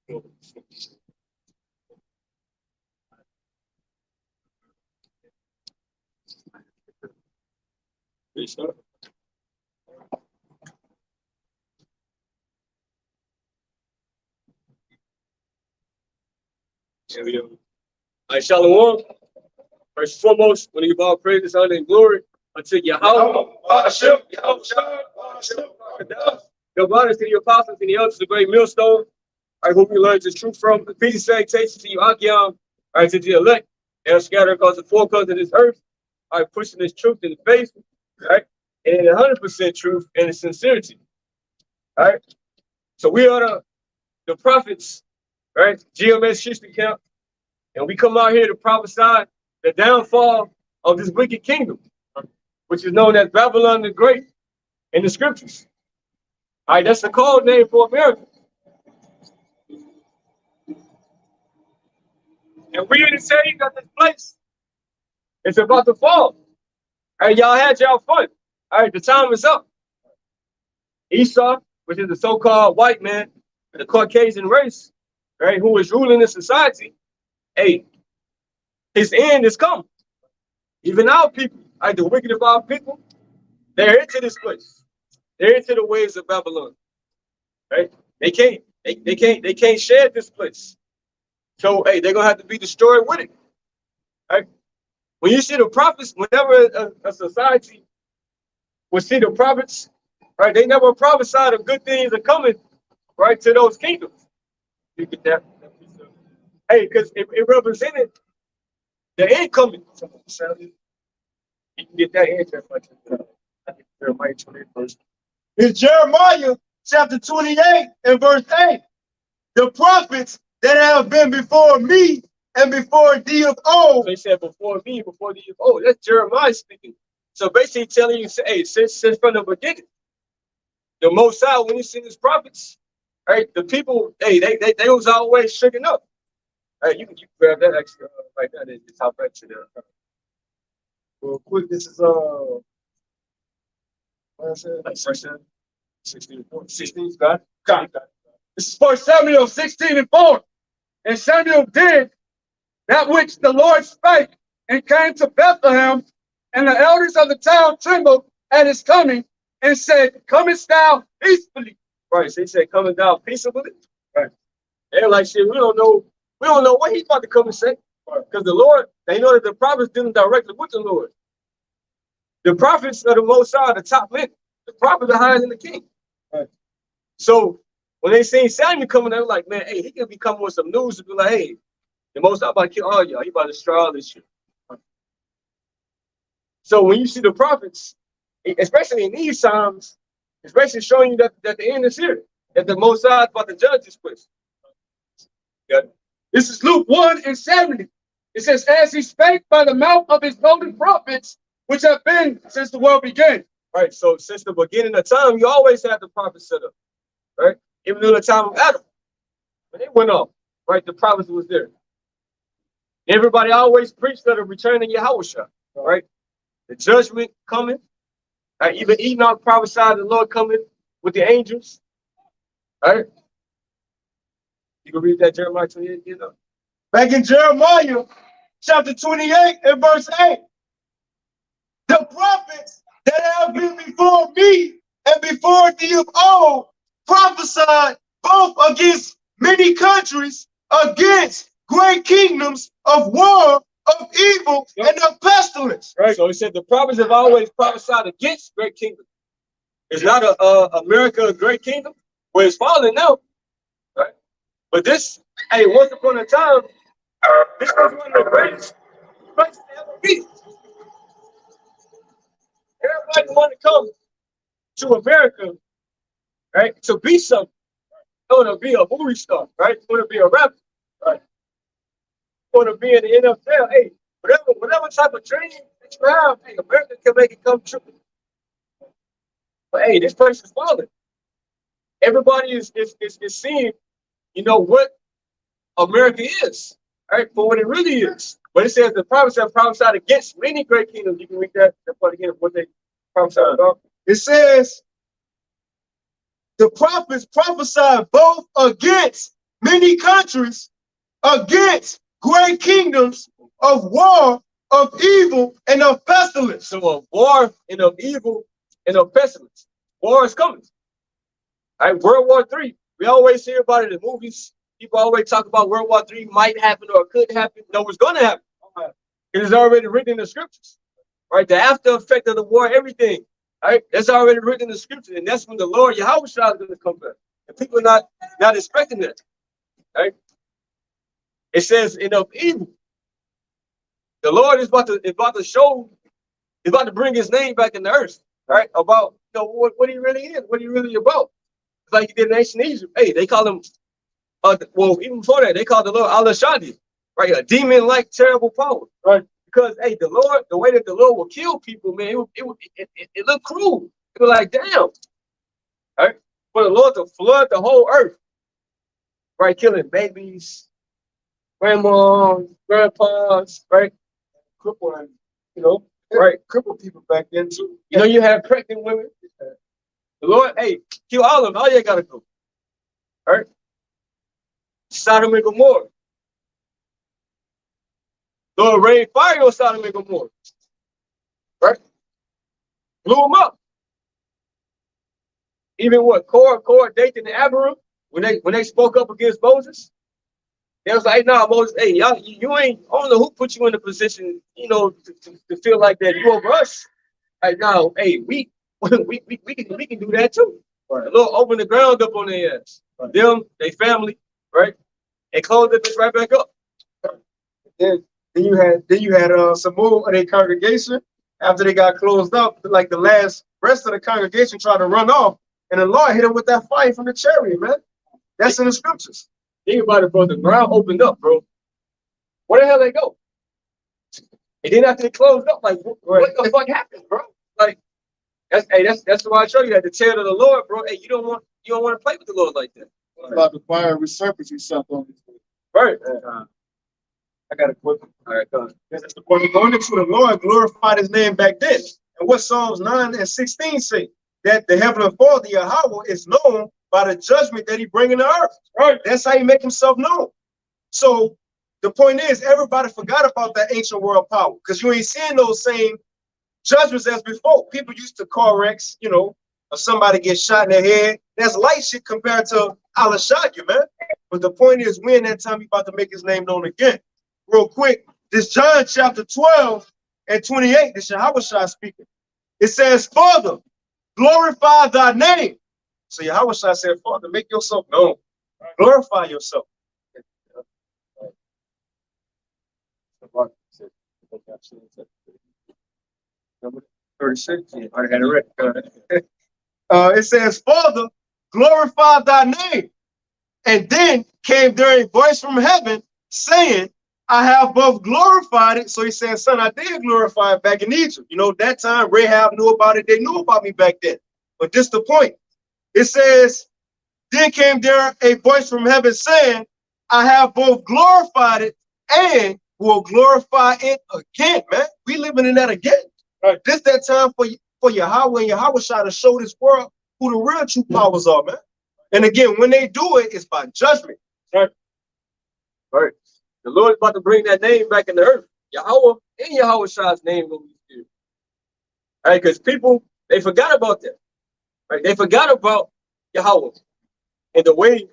Here we go. All right, Shalom. First and foremost, when you give all praises, honor, and glory unto Yahweh. Your brothers and your apostles and the elders, the great millstone, I hope you learn this truth from. The peace and salutation to you, Achion, all right, to the elect, and scattered across the four corners of this earth, all right, pushing this truth in the face, right, and 100% truth and sincerity, all right. So we are the prophets, right, GMS Houston Camp, and we come out here to prophesy the downfall of this wicked kingdom, which is known as Babylon the Great in the scriptures. All right, that's the code name for America. And we didn't say that this place is about to fall. All right, y'all had y'all fun. All right, the time is up. Esau, which is the so-called white man, the Caucasian race, right, who is ruling the society, hey, his end is come. Even our people, right, the wicked of our people, they're into this place. They're into the ways of Babylon. Right? They can't share this place. So hey, they're gonna have to be destroyed with it. Right? When you see the prophets, whenever a society will see the prophets, right, they never prophesied of good things are coming, right, to those kingdoms. You get that? Hey, because it represented the end coming. You can get that answer. Jeremiah 28 verse. It's Jeremiah chapter 28 and verse 8. The prophets that have been before me and before thee of old. So he said, before me, before thee of old. That's Jeremiah speaking. So basically telling you, hey, since from the beginning, the Most High, when you see these prophets, right, the people, hey, they was always shaken up. Hey, you can grab that extra right there. It's top right to there. Real quick, this is what I said? Like 16 and 4. 16, God. This is 1 Samuel 16 and 4. And Samuel did that which the Lord spake, and came to Bethlehem, and the elders of the town trembled at his coming, and said, comest thou peacefully? Right. So he said, coming down peaceably. Right. They're like, shit, we don't know what he's about to come and say. Because the Lord, they know that the prophets didn't directly with the Lord. The prophets are the Most High, the top men. The prophets are higher than the king. Right. So when they seen Samuel coming, they were like, man, hey, he can be coming with some news to be like, hey, the Most High about to kill all y'all. He about to destroy all this shit. So when you see the prophets, especially in these times, it's basically showing you that the end is here, that the Most High is about to judge this place. Got it? This is Luke 1 and 70. It says, as he spake by the mouth of his golden prophets, which have been since the world began. Right. So since the beginning of time, you always had the prophets set up. Right. Even in the time of Adam, when they went off, right, the prophets was there. Everybody always preached that a return of Yahushua, right? The judgment coming. Right? Even Enoch prophesied the Lord coming with the angels. Right? You can read that Jeremiah 28, you know. Back in Jeremiah chapter 28 and verse 8. The prophets that have been before me and before thee of old prophesied both against many countries, against great kingdoms of war, of evil, and of pestilence. Right. So he said the prophets have always prophesied against great kingdom. It's not America a great kingdom where it's falling now. Right. But this, hey, once upon a time, this was one of the greatest places to ever be. Everybody want to come to America, right, to be something. They want to be a movie star, right? They want to be a rapper, right? They want to be in the NFL. Hey, whatever type of dream that you have, hey, America can make it come true. But hey, this place is falling. Everybody is seeing, you know, what America is, right? For what it really is. But it says the prophets have prophesied against many great kingdoms. You can read that part again, what they prophesied about. It says the prophets prophesied both against many countries against great kingdoms of war, of evil, and of pestilence. So of war and of evil and of pestilence. War is coming. All right, World War III. We always hear about it in movies. People always talk about World War III might happen or could happen. No, it's going to happen. It is already written in the scriptures. Right? The after effect of the war, everything. Right? That's already written in the scriptures. And that's when the Lord Yahweh is going to come back. And people are not expecting that. Right? It says, and of evil. The Lord is about to show, he's about to bring his name back in the earth. Right? About what he really is, what he really about. It's like he did in ancient Egypt. Hey, they call him, well, even before that, they called the Lord Al-Shadi, right? A demon-like terrible power, right? Because, hey, the Lord, the way that the Lord will kill people, man, it looked cruel. It was like, damn, right? For the Lord to flood the whole earth, right? Killing babies, grandmas, grandpas, right? Crippled, right? Crippled people back then too. You have pregnant women. The Lord, hey, kill all of them. All you gotta go. All right? Sodom and Gomorrah. Lord rained fire on Sodom and Gomorrah. Right? Blew them up. Even what? Korah, Dathan, and Abiram, when they spoke up against Moses, they was like, nah, Moses, hey, y'all, you ain't, I don't know who put you in the position, to feel like that. You over us. Like, now, hey, we can do that too. Right. A little open the ground up on their ass. Right. Them, they family, right? And close it right back up. Then you had some more of their congregation after they got closed up. Like the rest of the congregation tried to run off, and the Lord hit them with that fire from the chariot, man. That's in the scriptures. Think about it, bro. The ground opened up, bro. Where the hell they go? And then after they closed up, like, what the fuck happened, bro? Like, that's why I show you that the tail of the Lord, bro. Hey, you don't want to play with the Lord like that. About the fire resurface yourself on this. Right. I got a quick. All right, go ahead. That's the point of going into the Lord glorified his name back then. And what Psalms 9 and 16 say? That the heavenly Father, Yahweh, is known by the judgment that he bring in the earth. Right. That's how he make himself known. So the point is, everybody forgot about that ancient world power because you ain't seeing those same judgments as before. People used to car wrecks, or somebody gets shot in the head. That's light shit compared to Al-Shadi, man. But the point is, we in that time, he about to make his name known again. Real quick, this John chapter 12 and 28, this Yahweh Shai speaking. It says, Father, glorify thy name. So Yahweh Shai said, Father, make yourself known. Glorify yourself. Number 36. I had it read. It says, Father, glorify thy name. And then came there a voice from heaven saying, I have both glorified it. So he said, son, I did glorify it back in Egypt. That time Rahab knew about it. They knew about me back then. But this the point. It says, then came there a voice from heaven saying, I have both glorified it and will glorify it again, man. We living in that again. Right. This that time for Yahweh and Yahweh Shai to show this world who the real true powers are, man. And again, when they do it, it's by judgment. Right. Right. The Lord is about to bring that name back in the earth. Yahweh and Yahweh Shai's name will be here. All right, because people, they forgot about that. Right? They forgot about Yahweh and the way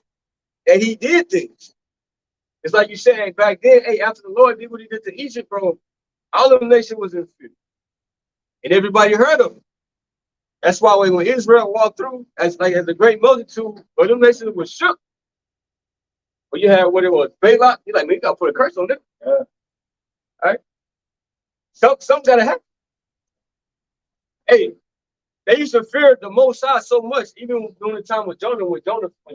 that he did things. It's like you said back then, hey, after the Lord did what he did to Egypt, bro, all of the nation was in fear. And everybody heard of him. That's why when Israel walked through as a great multitude, but them nations was shook. But you had what it was, Balak. You're like, man, you gotta put a curse on them. Yeah. All right. Something gotta happen. Hey, they used to fear the Most High so much, even during the time with Jonah, when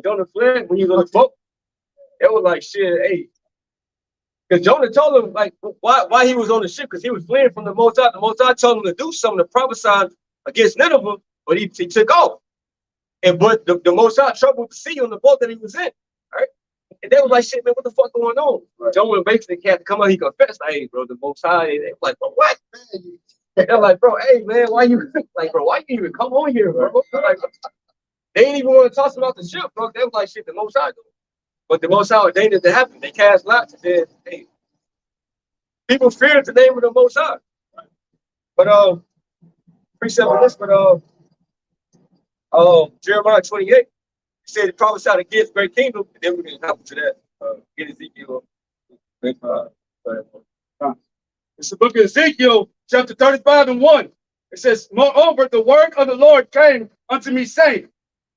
Jonah fled, when he was on the boat, it was like shit, hey. Because Jonah told him like why he was on the ship, because he was fleeing from the Most High. The Most High told him to do something to prophesy against Nineveh, but he took off. But the Most High troubled the sea on the boat that he was in. All right. And they was like, shit, man, what the fuck going on? Right. Jonah basically had to come out, he confessed, like, hey, bro, the Most High. They were like, bro, what? They're like, bro, hey, man, why you even come on here, bro? Like, they didn't even want to toss him off the ship, bro. They was like, shit, the Most High. But the Most High ordained it to happen. They cast lots and said, hey, people feared the name of the Most High. But precept on this, but Jeremiah 28, he said he prophesied against great kingdom, and then we're gonna happen to that. Get Ezekiel. It's the book of Ezekiel, chapter 35 and 1. It says, moreover, the word of the Lord came unto me, saying,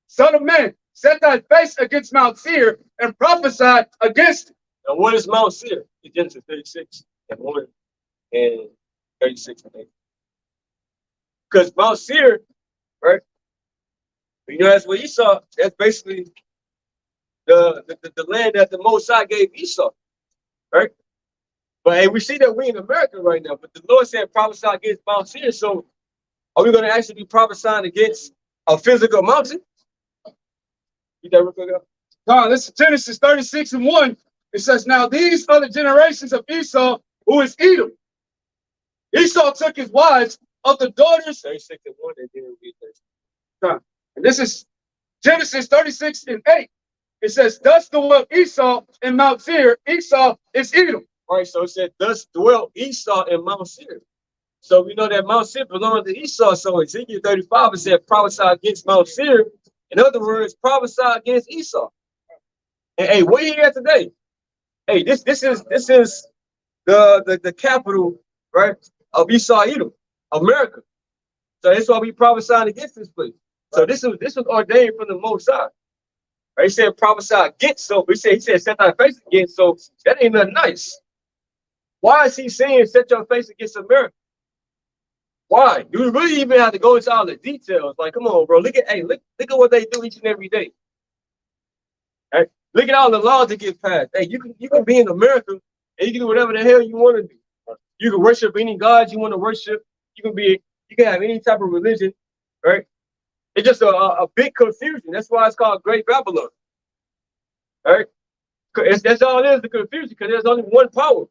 Son of man, set thy face against Mount Seir and prophesy against it. And what is Mount Seir? It's Genesis 36 and 1 and 36 and 8. Because Mount Seir, right? You know, that's what Esau, that's basically the land that the Most High gave Esau, right? But hey, we see that we in America right now, but the Lord said prophesy against Mount Seir. So are we going to actually be prophesying against a physical mountain? You that real quick up? God, this is Genesis 36 and 1. It says, now these are the generations of Esau, who is Edom. Esau took his wives of the daughters. 36 and 1, and then read 36. God. And this is Genesis 36 and 8. It says, thus dwelt Esau in Mount Seir. Esau is Edom. All right, so it said, thus dwelt Esau in Mount Seir. So we know that Mount Seir belonged to Esau. So Ezekiel 35, it said, prophesy against Mount Seir. In other words, prophesy against Esau. And hey, where you at today? Hey, this is the capital, right, of Esau, Edom, America. So that's why we prophesying against this place. So this was ordained from the Most High. Right? He said prophesy against. So he said set thy face against. So that ain't nothing nice. Why is he saying set your face against America? Why? You really even have to go into all the details. Like, come on, bro. Look at what they do each and every day. Right? Look at all the laws that get passed. Hey, you can be in America and you can do whatever the hell you want to do. You can worship any god you want to worship. You can have any type of religion, right? It's just a big confusion. That's why it's called Great Babylon. Right? That's all it is, the confusion, because there's only one power,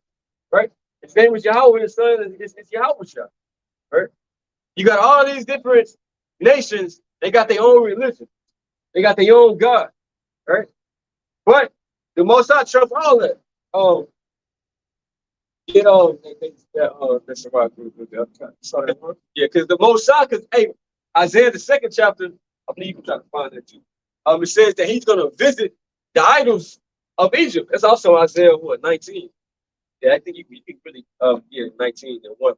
right? His name is Yahweh, and his son is Yahweh. Right? You got all these different nations, they got their own religion. They got their own God. Right? But the Most High trumps all that. That's about yeah, because the Most High, because hey, Isaiah the 2nd chapter, I believe you can try to find that too. It says that he's gonna visit the idols of Egypt. That's also Isaiah 19. Yeah, I think you can really 19 and 1.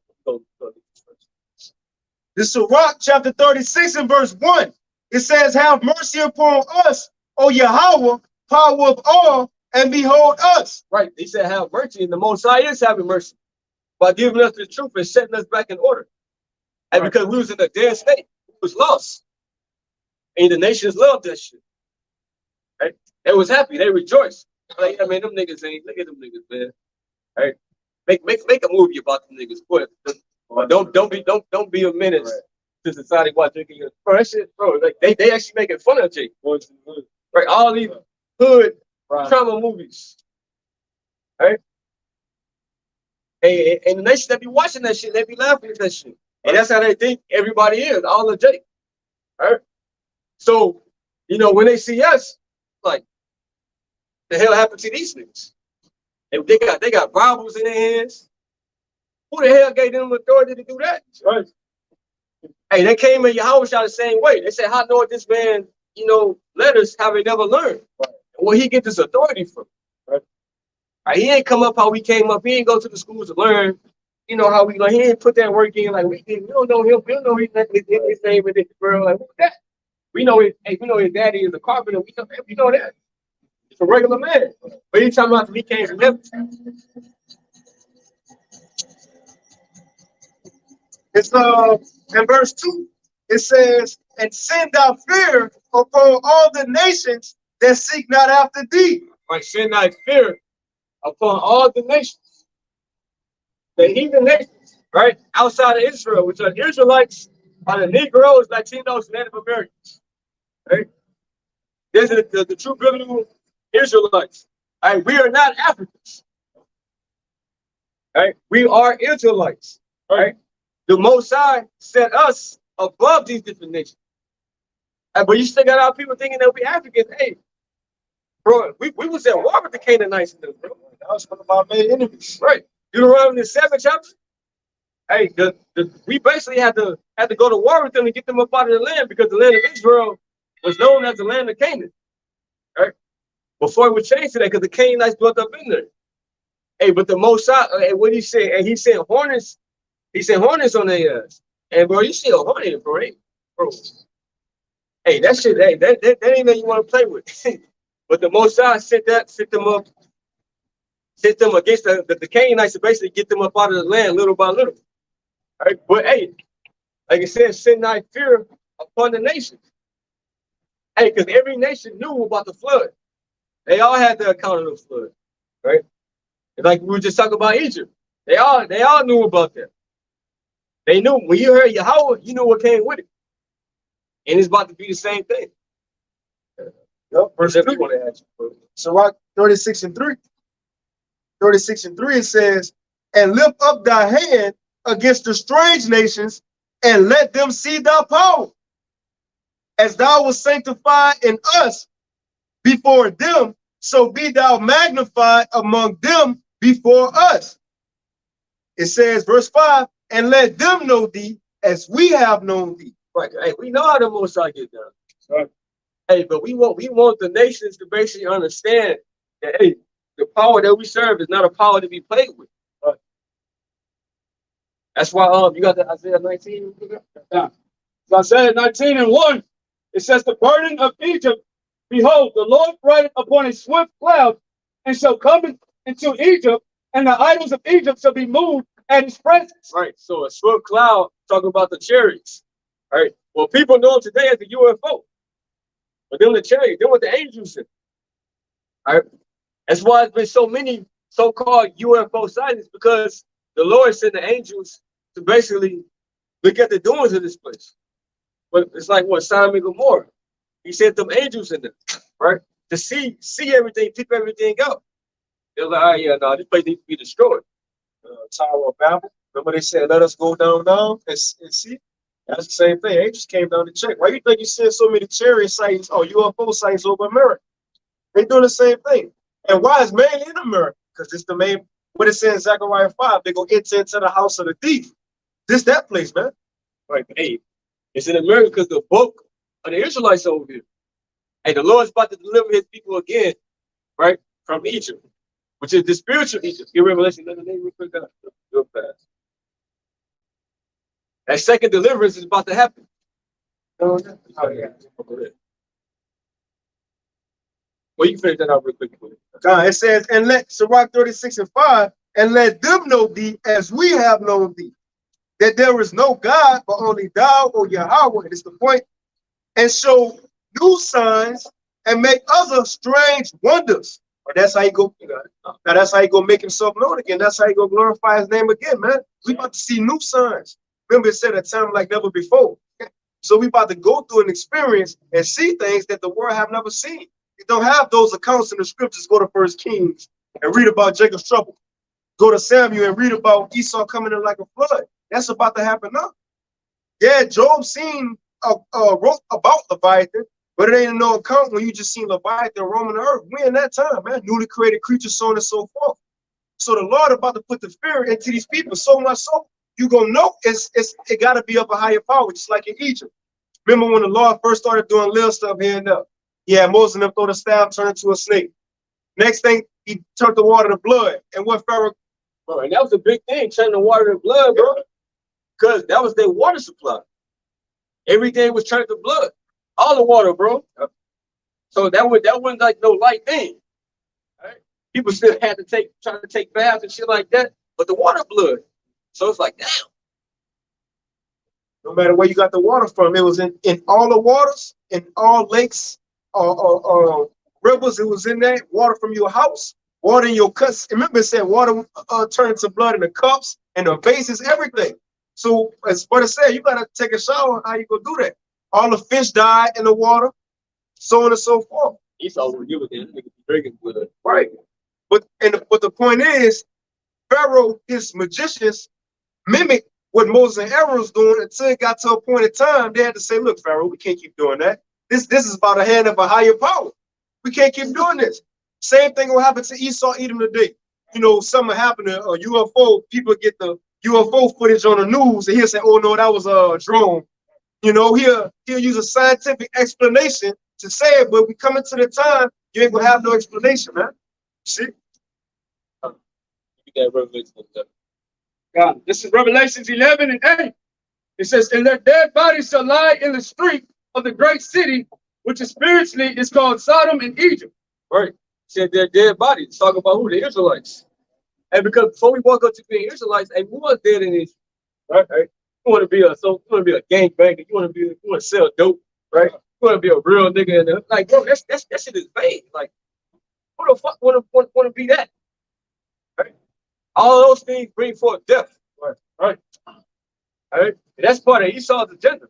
This is Sirach chapter 36 and verse 1. It says, have mercy upon us, O Yahweh, power of all, and behold us. Right. He said have mercy, and the Most High is having mercy by giving us the truth and setting us back in order. And right. Because we was in a dead state, we was lost. And the nations loved that shit. Right? They was happy, they rejoiced. Like, I mean, them niggas ain't, look at them niggas, man. Right? Make a movie about them niggas. But don't be a menace to society while drinking your that shit, bro. Like they actually making fun of Jake. Right? All these hood trauma movies. Right? And the nation that be watching that shit, they be laughing at that shit. And that's how they think everybody is, all of Jake. Right? So, you know, when they see us, like, the hell happened to these niggas? And they got Bibles in their hands. Who the hell gave them authority to do that? Right. Hey, they came in Yahweh the same way. They said, how know this man, you know, letters have he never learned? Right. Where he get this authority from? Right. Right. He ain't come up how we came up. He ain't go to the schools to learn, you know, how we learn. He ain't put that work in like we did. We don't know him. We don't know his name in this world. Like, what's that? We know his daddy is a carpenter. We know that. It's a regular man. But he's talking about he came from heaven. It's in verse 2, it says, and send out fear upon all the nations that seek not after thee. Right, send out fear upon all the nations. The heathen nations, right? Outside of Israel, which are Israelites, are the Negroes, Latinos, Native Americans. Right? These are the true biblical Israelites. All right, we are not Africans. Right? We are Israelites. Right? The Most High set us above these different nations. But you still got our people thinking that we Africans. Hey, Bro, we was at war with the Canaanites in them, bro. That was one of our main enemies. Right. Deuteronomy 7 chapter. Hey, we basically had to go to war with them to get them up out of the land because the land of Israel was known as the land of Canaan. Right? Before it would change to that, because the Canaanites dwelt up in there. Hey, but the Most High, what he said, and he sent hornets. He sent hornets on their ass. And bro, you see a hornet, bro. Hey, that shit, hey, that ain't nothing you want to play with. But the Most High sent them against the Canaanites to basically get them up out of the land little by little. All right? But hey, like I said, send not fear upon the nations. Hey, because every nation knew about the flood. They all had the account of the flood, right? Like we were just talking about Egypt. They all knew about that. They knew when you heard Yahweh, you knew what came with it. And it's about to be the same thing. Yep, verse 3. So 36:3. 36:3 it says, and lift up thy hand against the strange nations, and let them see thy power. As thou was sanctified in us before them, so be thou magnified among them before us. It says, verse 5, and let them know thee as we have known thee. Right. Hey, we know how the Most High get done. Right. Hey, but we want the nations to basically understand that hey, the power that we serve is not a power to be played with. Right. That's why you got the Isaiah 19. Yeah. So Isaiah 19:1, it says, the burden of Egypt, behold, the Lord rideth upon a swift cloud, and shall come into Egypt, and the idols of Egypt shall be moved at his presence. Right. So a swift cloud talking about the chariots. All right. Well, people know today as the UFO. But then the chariot, then what the angels said. All right. That's why there's been so many so-called UFO sightings, because the Lord sent the angels to basically look at the doings of this place. But it's like what Sodom and Gomorrah. He sent them angels in there, right? To see everything, keep everything out. They're like, oh yeah, no, this place needs to be destroyed. Tower of Babel. Remember they said, let us go down now and see? That's the same thing. Angels came down to check. Why you think you see so many chariot sightings or UFO sightings over America? They doing the same thing. And why is mainly in America? Because it's the main, what it says in Zechariah 5, they go enter into the house of the thief. This that place, man. Right. Hey, it's in America because the book of the Israelites over here. Hey, the Lord's about to deliver his people again, right, from Egypt, which is the spiritual Egypt. Get Revelation 11 real quick. Real fast. That second deliverance is about to happen. Oh, yeah. Well, you can finish that out real quick. It says, and let Sirach 36:5, and let them know thee as we have known thee, that there is no God but only thou, O Yahweh. It's the point. And show new signs and make other strange wonders. Or that's how you go. Now that's how you go make himself known again. That's how you go glorify his name again, man. We about to see new signs. Remember, it said a time like never before. So we about to go through an experience and see things that the world have never seen. You don't have those accounts in the scriptures. Go to 1 Kings and read about Jacob's trouble. Go to Samuel and read about Esau coming in like a flood. That's about to happen now. Yeah, Job wrote about Leviathan, but it ain't no account when you just seen Leviathan roaming the earth. We in that time, man. Newly created creatures, so on and so forth. So the Lord about to put the fear into these people so much so you gonna know it got to be of a higher power, just like in Egypt. Remember when the Lord first started doing little stuff here and there? Yeah, Moses and them throw the staff, turn into a snake. Next thing, he turned the water to blood. And what Pharaoh? Bro, and that was a big thing, turning the water to blood, bro. Because that was their water supply. Everything was turned to blood. All the water, bro. So that wasn't like no light thing. Right? People still had to try to take baths and shit like that, but the water blood. So it's like, damn. No matter where you got the water from, it was in all the waters, in all lakes, rivers, it was in there. Water from your house, water in your cups. Remember, it said water turned to blood in the cups and the vases, everything. So as what it said, you gotta take a shower. How you gonna do that? All the fish died in the water, so on and so forth. Esau would give it to him, drinking blood. Right. But the point is, Pharaoh, his magicians, mimicked what Moses and Aaron was doing until it got to a point in time. They had to say, look, Pharaoh, we can't keep doing that. This is about a hand of a higher power. We can't keep doing this. Same thing will happen to Esau Edom today. You know, something happened to a UFO. People get the UFO footage on the news, and he'll say, "Oh no, that was a drone." You know, he'll use a scientific explanation to say it, but we coming to the time you ain't gonna have no explanation, man. See? This is Revelations 11 and 8. It says, "And their dead bodies shall lie in the street of the great city, which is spiritually is called Sodom and Egypt." Right. Said their dead bodies. Talking about who? The Israelites. And because before we walk up to being Israelites, hey, we was dead in this. Right? You want to be a gangbanger. You want to sell dope, right? You want to be a real nigga in there. Like, bro, that shit is vague. Like, who the fuck want to be that? Right? All those things bring forth death. Right. And that's part of Esau's agenda.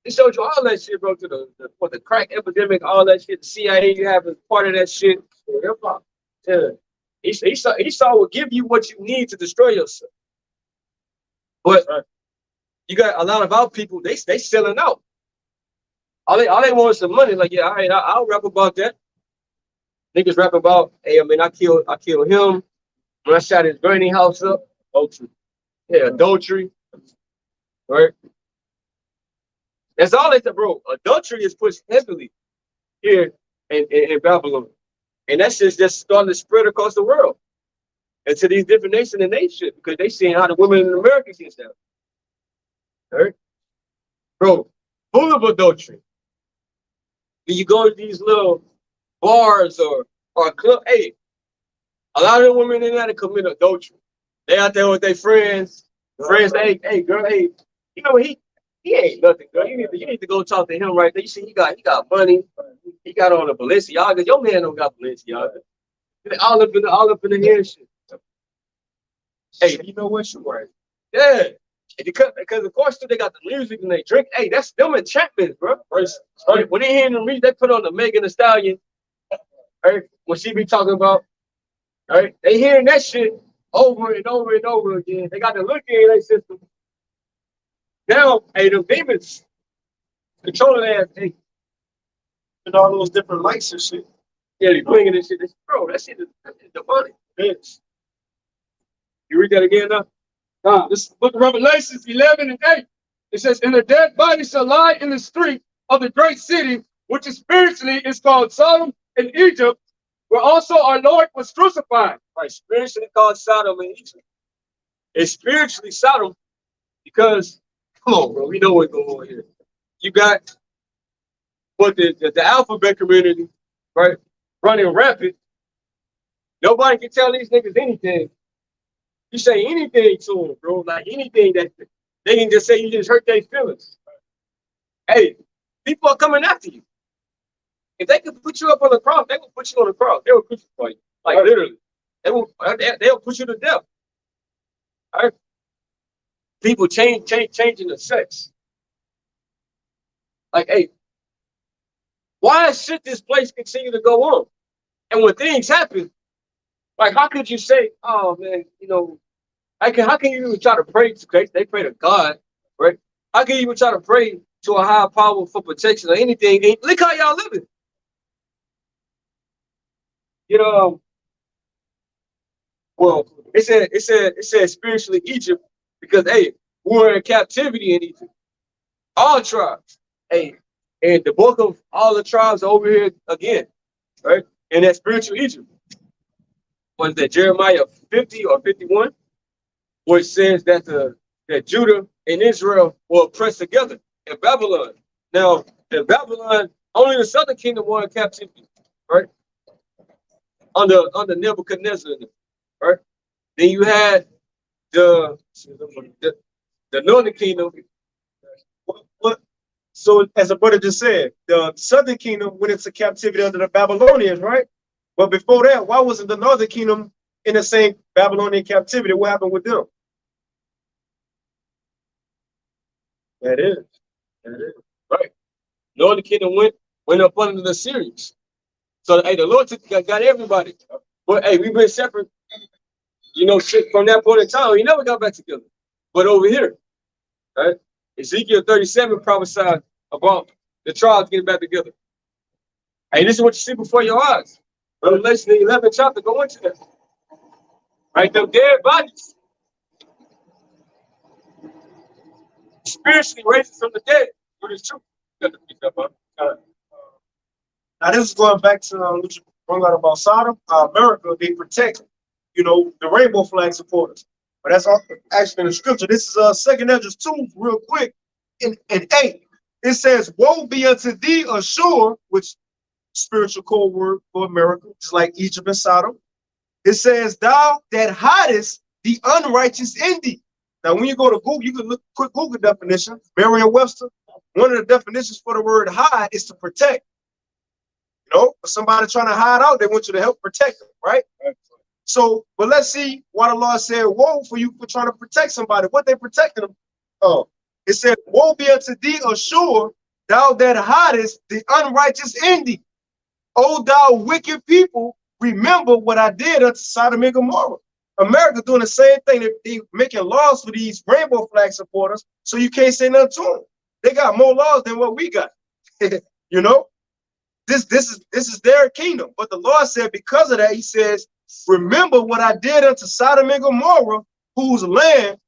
It showed you all that shit, bro, to the crack epidemic, all that shit. The CIA, you have as part of that shit. Yeah. Esau will give you what you need to destroy yourself. But you got a lot of our people, they selling out. All they want is some money. Like, yeah, all right, I'll rap about that. Niggas rap about, hey, I mean, I killed him when I shot his granny house up. Adultery. Yeah, adultery. Right? That's all they said, bro. Adultery is pushed heavily here in Babylon. And that's just starting to spread across the world. And to these different nations and nations, because they seeing how the women in America get down. Right? Bro, full of adultery. When you go to these little bars or club, hey, a lot of the women in there commit adultery. They out there with their friends. Friends, hey, girl, hey, you know, he ain't nothing, girl. You need to go talk to him right there. You see, he got money. He got on a Balenciaga. Your man don't got Balenciaga. All up in the hair shit. Hey, you know what? You're right. Yeah. Because of course they got the music and they drink. Hey, that's them enchantments, bro. Right. When they hear them read, they put on the Megan Thee Stallion. Right? When she be talking about, right? They hearing that shit over and over and over again. They got the look in their system. Now, hey, the demons controlling that, hey, And all those different lights and shit. yeah, they bringing this shit. Bro, that shit is demonic. Bitch. You read that again now? This book of Revelations 11 and 8. It says, "And the dead bodies shall lie in the street of the great city, which is spiritually is called Sodom and Egypt, where also our Lord was crucified." Right, spiritually called Sodom and Egypt. It's spiritually Sodom because, come on, bro, we know what's going on here. You got what the alphabet community, right, running rampant. Nobody can tell these niggas anything. You say anything to them, bro, like anything that they can just say you just hurt their feelings. Hey, people are coming after you. If they could put you up on the cross, they will put you on the cross. They will crucify you, like literally. They'll put you to death. All right? People changing the sex. Like, hey, why should this place continue to go on? And when things happen, like, how could you say, oh man, you know, how can you even try to pray to Christ? They pray to God, right? How can you even try to pray to a higher power for protection or anything? And look how y'all living. You know, well, it said spiritually Egypt because hey, we were in captivity in Egypt. All tribes. Hey, and the book of all the tribes over here again, right? And that spiritual Egypt. Was that Jeremiah 50 or 51? Which says that that Judah and Israel were oppressed together in Babylon. Now, in Babylon, only the southern kingdom were in captivity, right? Under Nebuchadnezzar, right? Then you had the northern kingdom. What? So, as a brother just said, the southern kingdom went into captivity under the Babylonians, right? But before that, why wasn't the northern kingdom in the same Babylonian captivity? What happened with them? That is right. Northern kingdom went up under the Syrians. So hey, the Lord got everybody. But hey, we've been separate, you know, from that point in time. We never got back together. But over here, right? Ezekiel 37 prophesied about the tribes getting back together. Hey, this is what you see before your eyes. Revelation 11 chapter, go into that. Right, them dead bodies. Spiritually raised from the dead. What is true? You got to pick up on. Now this is going back to what you brought out about Sodom. America, they protect, the rainbow flag supporters. But that's all, actually in the scripture. This is 2 Ezra 2, real quick, in 8. It says, "Woe be unto thee, Ashur," which spiritual code word for America, just like Egypt and Sodom. It says, "Thou that hidest the unrighteous in thee." Now, when you go to Google, you can look quick Google definition. Merriam-Webster. One of the definitions for the word hide is to protect. For somebody trying to hide out, they want you to help protect them, right? So, but let's see why the Lord said, "Woe for you for trying to protect somebody." What they protecting them? Oh, it said, "Woe be unto thee, Ashur, thou that hidest the unrighteous in thee. O thou wicked people, remember what I did unto Sodom and Gomorrah." America doing the same thing. They making laws for these rainbow flag supporters, so you can't say nothing to them. They got more laws than what we got. This is their kingdom. But the Lord said, because of that, he says, "Remember what I did unto Sodom and Gomorrah, whose land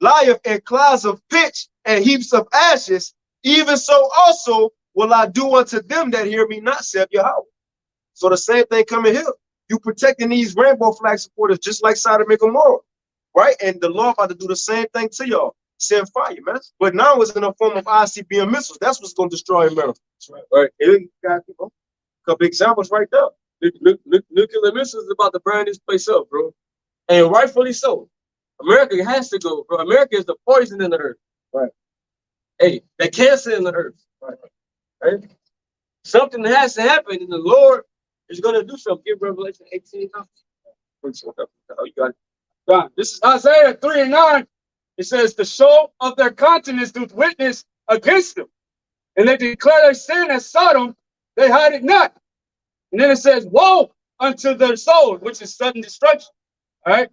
lieth in clouds of pitch and heaps of ashes. Even so also will I do unto them that hear me not, saith Yahweh." So the same thing coming here. You protecting these rainbow flag supporters just like Sodom and Gomorrah, right? And the Lord about to do the same thing to y'all. Send fire, man. But now it's in the form of ICBM missiles. That's what's going to destroy America. That's right. Right. And you got a couple examples right there. Nuclear missiles is about to burn this place up, bro. And rightfully so. America has to go, bro. America is the poison in the earth. Right. Hey, the cancer in the earth. Right. Right. Something has to happen, and the Lord is going to do something. Give Revelation 18. Oh, you got it. God, this is Isaiah 3:9. It says, "The show of their countenance doth witness against them, and they declare their sin as Sodom, they hide it not." And then it says, "Woe unto their soul," which is sudden destruction. All right.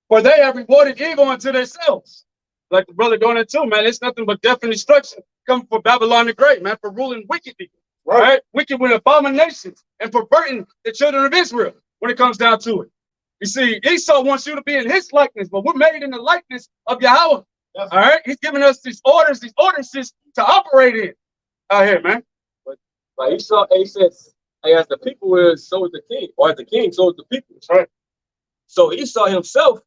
"For they have rewarded evil unto themselves." Like the brother going into, man, it's nothing but death and destruction coming for Babylon the Great, man, for ruling wickedly. Right? Wicked with abominations and perverting the children of Israel when it comes down to it. You see, Esau wants you to be in his likeness, but we're made in the likeness of Yahweh. All right? He's giving us these ordinances to operate in out here, man. But like Esau, he says, "Hey, as the people is, so is the king. Or as the king, so is the people." Right. So Esau himself,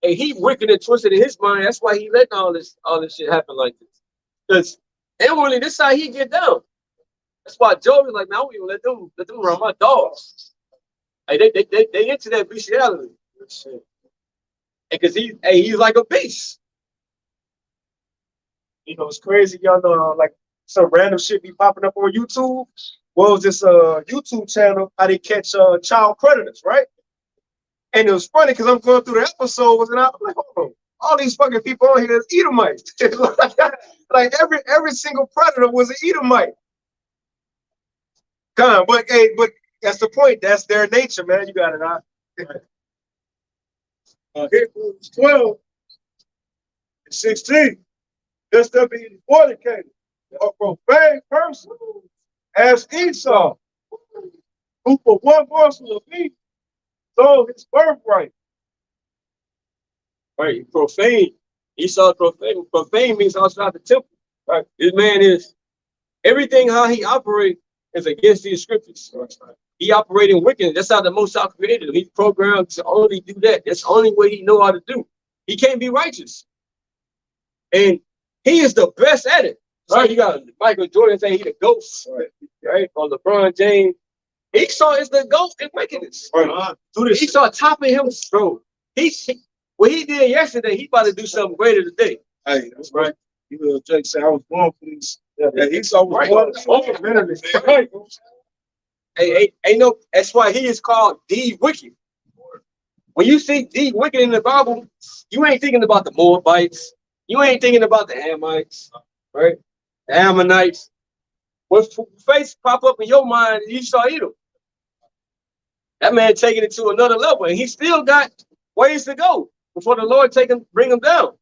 and he wicked and twisted in his mind. That's why he let all this shit happen like this. Because inwardly, this is how he get down. That's why Job is like, "Man, I don't even let them run my dogs." Hey, they into that bestiality. Because he's like a beast. It's crazy, y'all know, like some random shit be popping up on YouTube. What was this YouTube channel? How they catch child predators, right? And it was funny because I'm going through the episodes and I'm like, hold on, all these fucking people on here is Edomites. Like every single predator was an Edomite. Come on, but that's the point. That's their nature, man. You got it out. Hebrews 12:16. Just to be fornicated, a profane person, as Esau, who for one morsel of meat sold his birthright. Right, profane. Esau profane. Profane means outside the temple. Right. This man is everything how he operates is against these scriptures. Right. He operating wicked. That's how the Most High created him. He's programmed to only do that. That's the only way he know how to do. He can't be righteous. And he is the best at it. Right? You got Michael Jordan saying he the GOAT. Right? Or LeBron James. Esau is the GOAT in wickedness. Right. Esau topping him, bro. What he did yesterday, he about to do something greater today. Hey, that's right. Jake said I was born for these. Yeah, Esau was born. Right. Hey, ain't no. That's why he is called the wicked. When you see the wicked in the Bible, you ain't thinking about the Moabites. You ain't thinking about the Hamites, right? The Ammonites. What face pop up in your mind, you saw Edom. That man taking it to another level, and he still got ways to go before the Lord bring him down.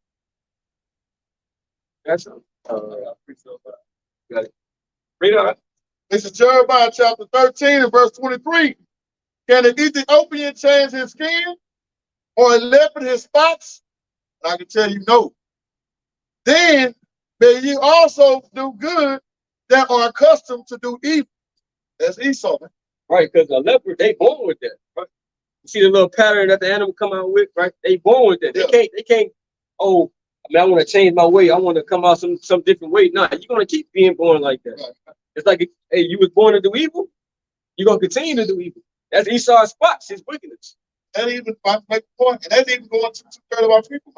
That's got it. Read on. This is Jeremiah chapter 13 and verse 23. Can an Ethiopian change his skin or a leopard his spots? I can tell you no. Then may ye also do good that are accustomed to do evil. That's Esau. Right, because a leopard, they born with that. Right? You see the little pattern that the animal come out with, right? They born with that. They can't, oh, I mean, I want to change my way. I want to come out some different way. No, you're going to keep being born like that. Right. It's like, hey, you was born to do evil. You're going to continue to do evil. That's Esau's spots, his wickedness. That even make a point, and that's even going to 2/3 of our people.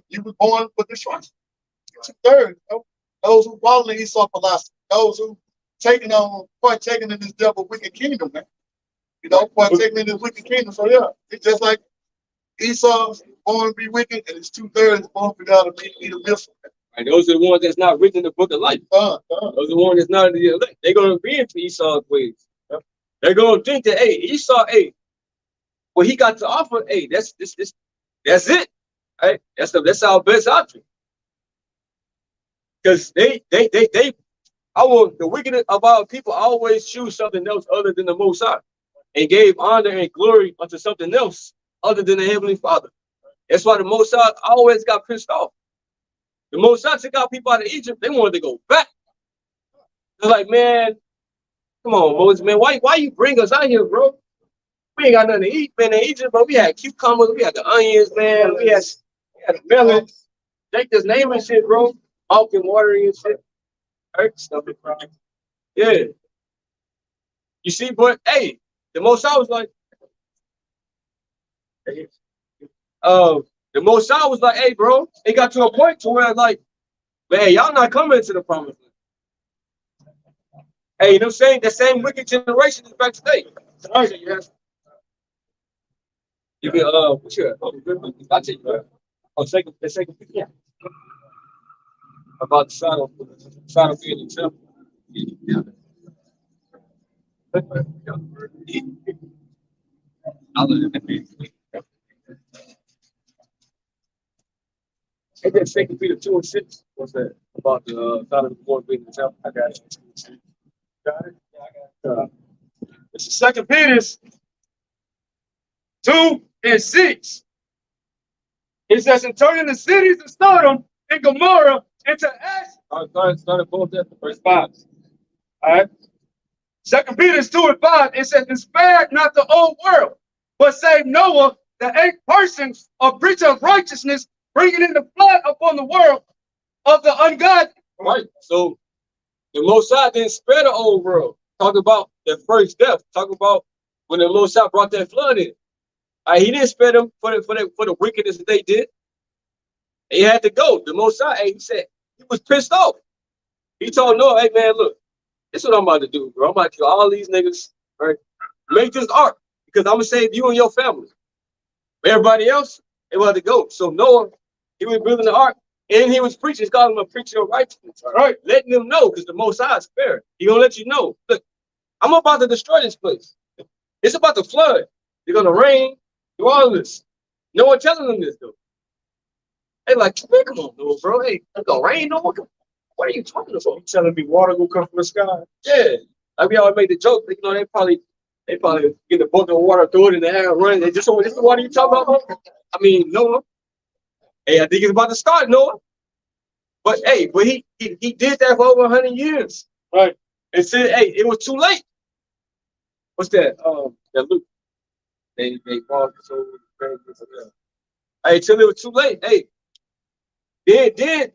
You was born with destruction. 2/3, those who follow the Esau philosophy, those who partaking in this devil wicked kingdom, man. Partaking in this wicked kingdom. So yeah, it's just like Esau's born to be wicked, and it's 2/3 born to be out of eat a missile. And those are the ones that's not written in the book of life. Those are the ones that's not in the elect. They're gonna be into Esau's ways. They're gonna think that, hey, Esau, hey, what he got to offer, hey, that's it. Right? That's our best option. Because the wickedness of our people always choose something else other than the Most High, and gave honor and glory unto something else other than the Heavenly Father. That's why the Most High always got pissed off. The Most High took out people out of Egypt. They wanted to go back. They're like, man, come on, Moses, man, why you bring us out here, bro? We ain't got nothing to eat, man, in Egypt, but we had cucumbers, we had the onions, man, we had the melons. Take this name and shit, bro. Milk and water and shit. Hurt stuff. Yeah. You see, but hey, the Most High was like, the Most High was like, hey, bro, it got to a point to where, like, man, y'all not coming into the promised land. Hey, you know what I'm saying? The same wicked generation is back today. Sorry, yes. You can, what's your, I'll take you. Oh, second, yeah. About the side of being the temple. Yeah. And then 2 Peter 2:6. What's that? About the side of the Lord being the temple. I got it. Got it? Yeah, I got it. This is 2 Peter 2:6. It says, and turning the cities of Sodom and Gomorrah into ash. Start both at verse 5. All right. 2 Peter 2:5. It says, and spared not the old world, but saved Noah, the 8 persons, a preacher of righteousness, bringing in the flood upon the world of the ungodly. Right. So the Most High didn't spare the old world. Talk about the first death. Talk about when the Most High brought that flood in. He didn't spare them for the wickedness that they did. He had to go. The Most High, he said, he was pissed off. He told Noah, hey man, look, this is what I'm about to do, bro. I'm about to kill all these niggas, right? Make this ark, because I'm gonna save you and your family. Everybody else, they want to go. So Noah, he was building the ark, and he was preaching. He's calling him a preacher of righteousness, all right? Letting them know, because the Most High is fair. He gonna let you know, look, I'm about to destroy this place. It's about to flood. It's gonna rain, do all this. No one telling them this though. They like, man, come on, Noah, bro. Hey, it's gonna rain, Noah. What are you talking about? You telling me water will come from the sky? Yeah. Like we always make the joke, you know, they probably get the bucket of water, throw it in the air, and run. They just, this is the water you talking about? I mean, Noah. Hey, I think it's about to start, Noah. But hey, but he did that for over 100 years. Right. And said, hey, it was too late. What's that? That Luke. They bought so hey, till it was too late. Hey.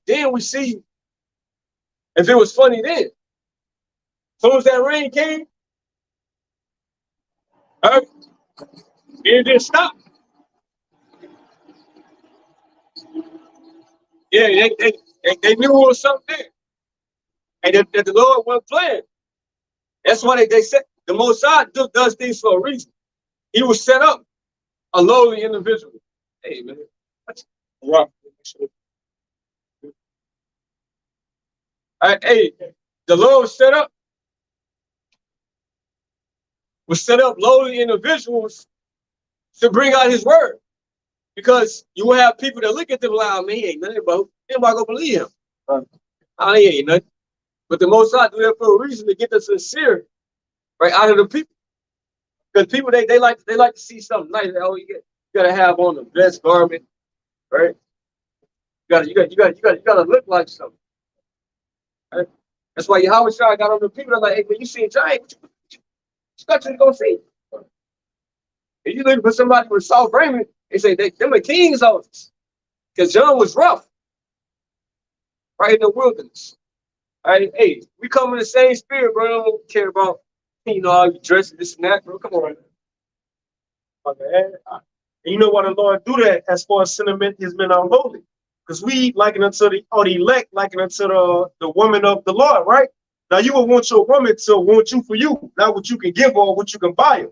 Then we see if it was funny then. As soon as that rain came, it didn't stop. Yeah, they knew it was something there. And that the Lord wasn't playing. That's why they said the Most High does things for a reason. He was set up a lowly individual. Hey, man. Right. Hey, the Lord was set up lowly individuals to bring out his word. Because you will have people that look at them like, man, he ain't nothing, bro. Anybody gonna believe him? He ain't nothing. But the Most High do that for a reason, to get the sincere right out of the people. Because people they like to see something nice. Oh, you gotta have on the best garment, right? You gotta look like something. Right? That's why Yahweh Shai got on the people that like, hey, when you see a giant, what you got to go see? If you looking for somebody with soft raiment, they say them are king's houses. Because John was rough, right in the wilderness. All right, hey, we come in the same spirit, bro. I don't care about, how you dress this and that, bro. Come on. Okay. And you know why the Lord do that as far as sentiment his men are lowly? Because we liken unto the elect, liken unto the woman of the Lord, right? Now you will want your woman to want you for you, not what you can give her or what you can buy her,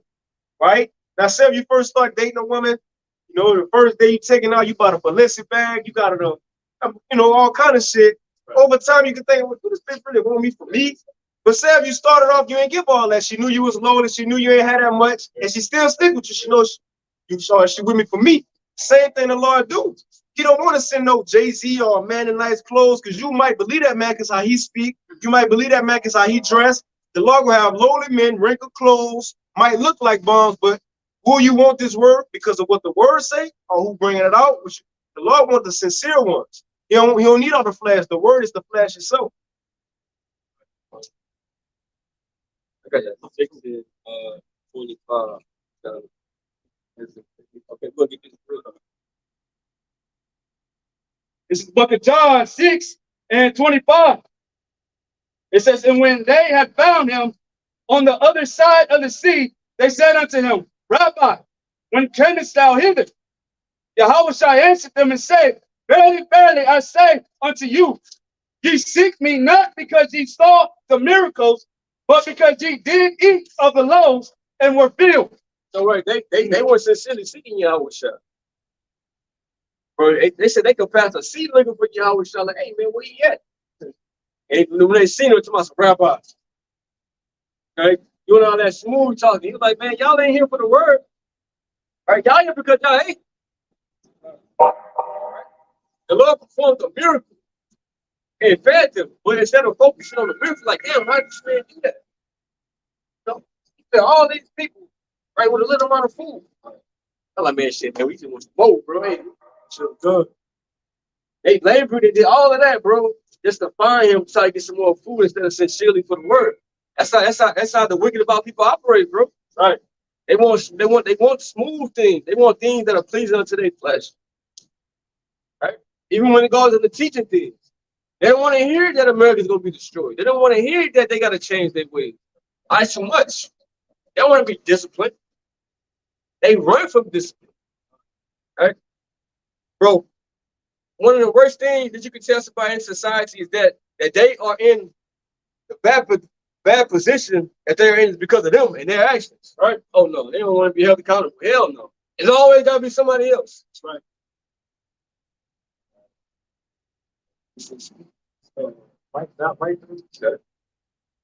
right? Now, say if you first start dating a woman, the first day you taking out, you bought a Balenciaga bag, you got all kind of shit. Over time, you can think, well, this bitch really want me for me? But say if you started off, you ain't give all that. She knew you was low and she knew you ain't had that much, and she still stick with you. She knows she with me for me. Same thing the Lord do. He don't want to send no Jay-Z or a man in nice clothes, because you might believe that man is how he speak. You might believe that man is how he dress. The Lord will have lowly men, wrinkled clothes, might look like bums, but will you want this word because of what the word say, or who bringing it out? The Lord wants the sincere ones. He don't need all the flash. The word is the flash itself. Okay, 25. Okay, we'll get this real. This is the book of John 6:25. It says, and when they had found him on the other side of the sea, they said unto him, Rabbi, when camest thou hither? Yahweh Shai answered them and said, Verily, verily, I say unto you, ye seek me not because ye saw the miracles, but because ye did eat of the loaves and were filled. So right, they were sincerely seeking Yahweh Shai. Bro, they said they could pass a seed looking for Yahweh Shai. Like, hey man, where you at? And when they seen him, to my rabbis, okay, doing all that smooth talking, he was like, man, y'all ain't here for the word. All right, y'all here because y'all hate. The Lord performed a miracle and fed them, but instead of focusing on the miracle, like, damn, why did this man do that? He fed all these people, right, with a little amount of food. I'm like, man, shit, man, we just want some more, bro. Hey, so good. They labored, they did all of that, bro, just to find him, try to get some more food instead of sincerely for the word. That's how the wicked about people operate, bro. Right? They want smooth things. They want things that are pleasing unto their flesh. Right? Even when it goes into teaching things, they don't want to hear that America's gonna be destroyed. They don't want to hear that they got to change their ways. Too much. They don't want to be disciplined. They run from discipline. Right, bro? One of the worst things that you can tell somebody in society is that they are in the bad position that they're in is because of them and their actions, right? Oh no, they don't want to be held accountable. Hell no. It's always gotta be somebody else. That's right.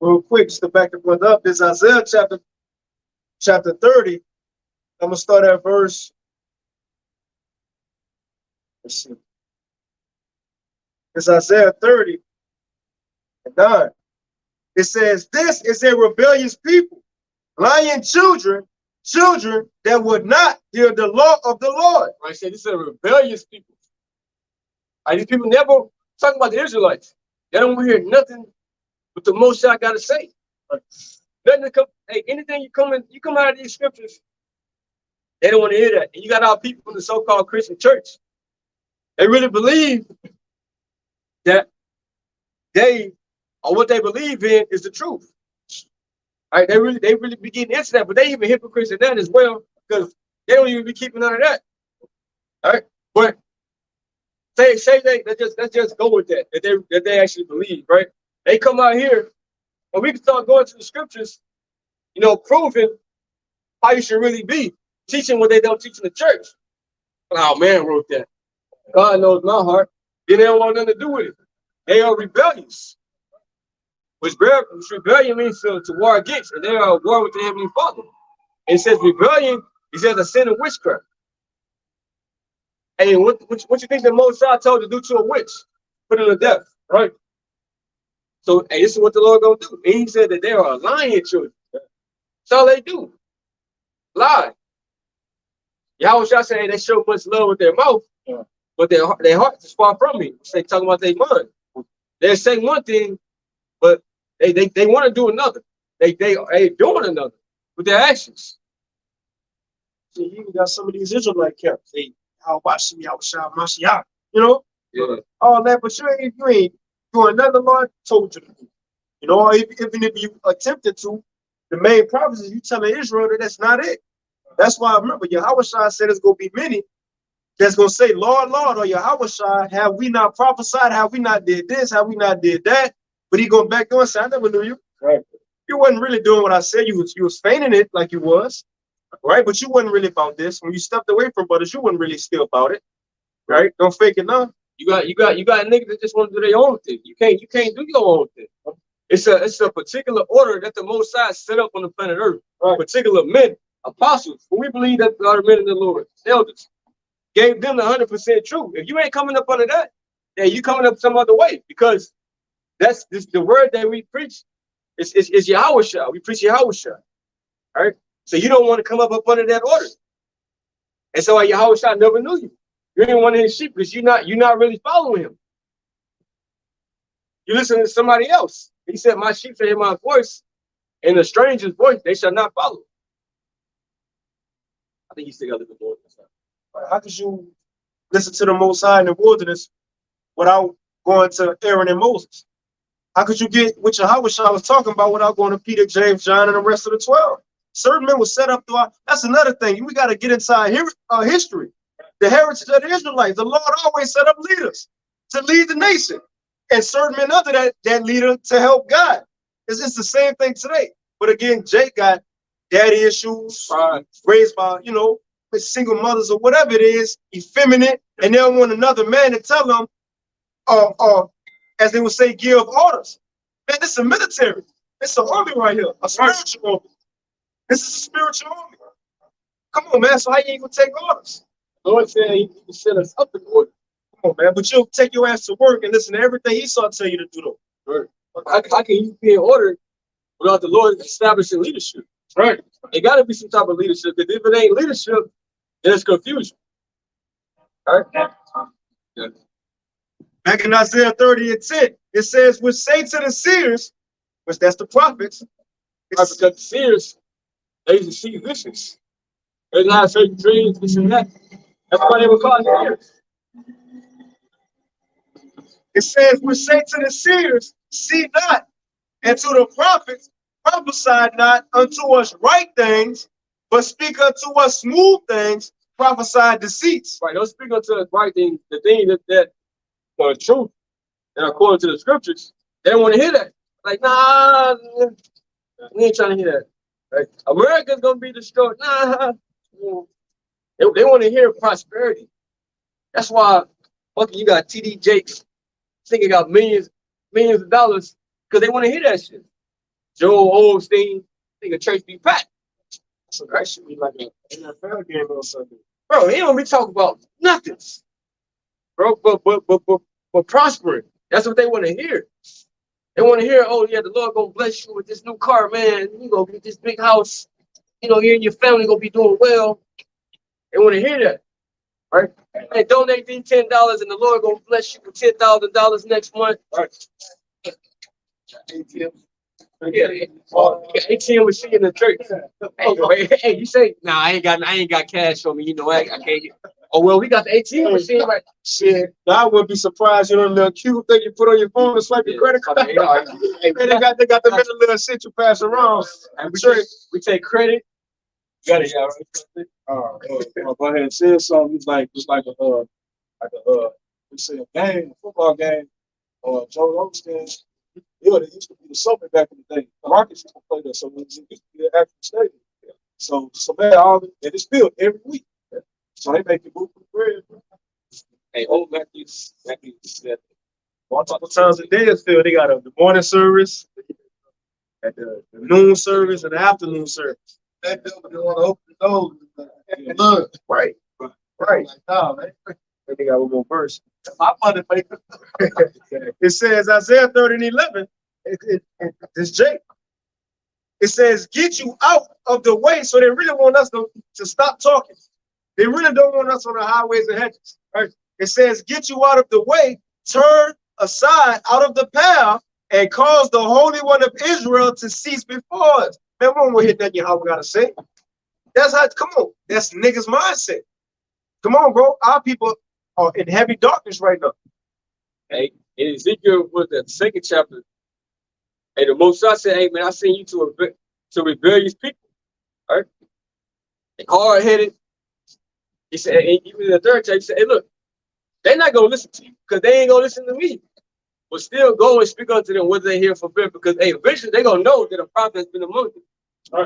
Real quick, just to back the brother up, this Isaiah chapter 30. I'm gonna start at verse. Let's see. It's Isaiah 30:9. It says, this is a rebellious people, lying children that would not hear the law of the Lord. I say this is a rebellious people. These people never talk about the Israelites. They don't want to hear nothing what the Most High got to say. Nothing to come. Hey, anything you come out of these scriptures, they don't want to hear that. And you got our people in the so-called Christian church. They really believe that what they believe in is the truth. All right, they really be getting into that, but they even hypocrites in that as well, because they don't even be keeping none of that. All right, but let's just go with that they actually believe, right? They come out here, and we can start going to the scriptures, proving how you should really be, teaching what they don't teach in the church. Oh man wrote that. God knows my heart. Then they don't want nothing to do with it. They are rebellious. Which rebellion means to war against, and they are at war with the Heavenly Father. And it says rebellion, it says a sin of witchcraft. Hey, what you think the Most High told to do to a witch? Put her to death, right? So, hey, this is what the Lord gonna do. And he said that they are lying children. That's all they do. Lie. Yahushua say they show much love with their mouth, but their hearts is far from me. They talking about their mind. They say one thing, but they want to do another. They doing another with their actions. See, you even got some of these Israelite camps. They how Bashim Yahushua Mashiach, you know? Yeah. All that, but you ain't doing nothing the Lord told you to do. You know, even if you attempted to, the main prophecy you telling Israel that that's not it. That's why I remember Yahushua said there's gonna be many that's gonna say, Lord, Lord, or Yahushua, have we not prophesied? Have we not did this? Have we not did that? But he going back door and say, I never knew you. Right. You wasn't really doing what I said. You was feigning it like you was, right? But you wasn't really about this. When you stepped away from brothers, you wasn't really still about it, right? Don't fake it now. You got niggas that just want to do their own thing. You can't do your own thing. It's a particular order that the Most High set up on the planet Earth. Right. Particular men, apostles, who we believe that are men of the Lord, elders, gave them the 100% truth. If you ain't coming up under that, then you coming up some other way, because that's the word that we preach. Is Yahushua. We preach Yahushua. All right. So you don't want to come up under that order. And so Yahushua never knew you. You ain't one of his sheep because you're not really following him. You listen to somebody else. He said, my sheep shall hear my voice, and the stranger's voice they shall not follow. I think you still got to live the Lord. How could you listen to the Most High in the wilderness without going to Aaron and Moses? How could you get what Yahushua was talking about without going to Peter, James, John, and the rest of the 12? Certain men were set up throughout. That's another thing. We got to get inside history. The heritage of the Israelites. The Lord always set up leaders to lead the nation. And certain men under that leader to help God. It's the same thing today. But again, Jake got daddy issues, raised by, with single mothers or whatever it is, effeminate, and they don't want another man to tell them, as they would say, give orders. Man, this is a military. It's an army right here, a spiritual army. This is a spiritual army. Come on, man. So how you ain't gonna take orders? The Lord said he set us up in order. Come on, man. But you'll take your ass to work and listen to everything he saw tell you to do, though. Right. How can you be in order without the Lord establishing leadership? Right. It got to be some type of leadership, because if it ain't leadership, then it's confusion. All right. Yeah. Back in Isaiah 30:10, it says, which say to the seers, which that's the prophets. Right, because the seers, they used to see visions. They didn't have certain dreams, this and that. That's why they were called seers. It says, which say to the seers, see not, and to the prophets, prophesy not unto us right things, but speak unto us smooth things, prophesy deceits. Right, don't speak unto us right things, the thing that are truth, and according to the scriptures. They don't want to hear that. Like, nah, we ain't trying to hear that. Right? America's gonna be destroyed. Nah. They want to hear prosperity. That's why you got TD Jakes thinking about millions of dollars, because they want to hear that shit. Joel Osteen think a church be packed. So that should be like an NFL game or something. Bro, he don't be talking about nothing. Bro, but prospering. That's what they want to hear. They want to hear, oh yeah, the Lord gonna bless you with this new car, man. You gonna get this big house. You and your family gonna be doing well. They want to hear that, right? Hey, donate these $10, and the Lord gonna bless you with $10,000 next month. Right. ATM. Yeah, ATM was in the church. Hey, you say, nah, I ain't got cash on me. I can't. Oh well, we got the ATM machine, right? Shit, I wouldn't be surprised. You know, the little cute thing you put on your phone to swipe your credit card. They got the middle little shit you pass around. And we take credit. You got it, yeah. Go ahead and say something. It's like we say a game, a football game, or Joe Osteen. Yeah, they used to be the Summit back in the day. The Rockets used to play there, so it used to be an actual stadium. So man, and it's built every week. So they make it move for the bread. Hey, old Matthews said, multiple times a day, they got the morning service, at the noon service, and the afternoon service. That building they want to open the doors. Look, Right. like, no, man. They got one more verse. My money maker. It says Isaiah 30:11. This Jake. It says, get you out of the way. So they really want us to stop talking. They really don't want us on the highways and hedges. Right? It says, get you out of the way, turn aside out of the path, and cause the Holy One of Israel to cease before us. Man, we don't hit that how we gotta say. That's how, come on. That's niggas' mindset. Come on, bro. Our people are in heavy darkness right now. Hey, in Ezekiel was the second chapter. And the Most High said, hey man, I send you to rebellious people. Right? Hard-headed. He said, and even in the third chapter, he said, hey, look, they're not gonna listen to you because they ain't gonna listen to me. But still go and speak unto them whether they hear from them, because hey, eventually they're gonna know that a prophet has been among them.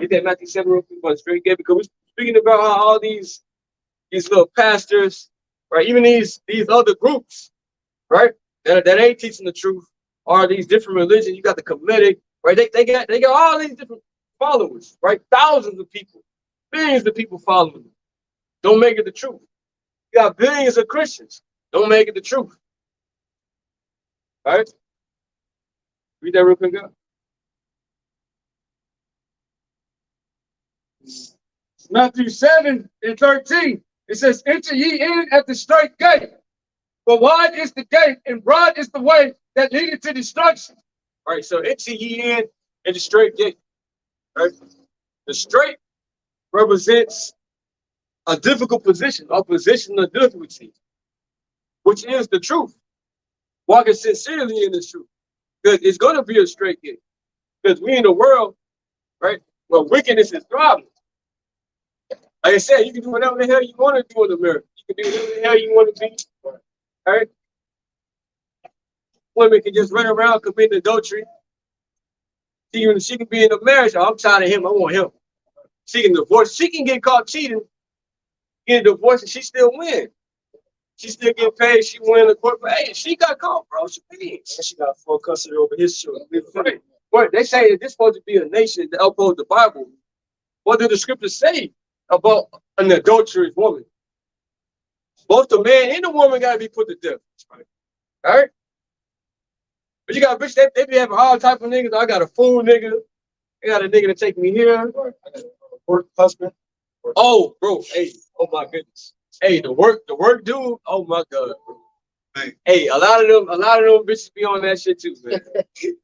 Get that Matthew 7 real quick, but straight again, because we're speaking about how all these little pastors, right? Even these other groups, right? That ain't teaching the truth, or these different religions. You got the Kemetic, right? They got all these different followers, right? Thousands of people, billions of people following them. Don't make it the truth. You got billions of Christians. Don't make it the truth. All right? Read that real quick, guys. Matthew 7:13. It says, enter ye in at the straight gate. For wide is the gate, and broad is the way that leadeth to destruction. All right, so enter ye in at the straight gate. Right? The straight represents a difficult position, a position of difficulty, which is the truth. Walking sincerely in the truth. Because it's going to be a straight gate. Because we in the world, right, where wickedness is thriving. Like I said, you can do whatever the hell you want to do in America. You can do whatever the hell you want to be. All right? Women can just run around committing adultery. She can be in a marriage. Oh, I'm tired of him. I want him. She can divorce. She can get caught cheating, get a divorce, and she still win. She still get paid. She win the court. But hey, she got caught, bro. She pays. And she got full custody over his children. Right. But they say that this supposed to be a nation that upholds the Bible. What do the scriptures say about an adulterous woman? Both the man and the woman got to be put to death. Right? All right? But you got bitch, they be having all type of niggas. I got a fool nigga. I got a nigga to take me here. I got a work husband. Oh, bro. Hey, oh my goodness. Hey, the work dude. Oh my God, bro. Hey, a lot of them bitches be on that shit too, man.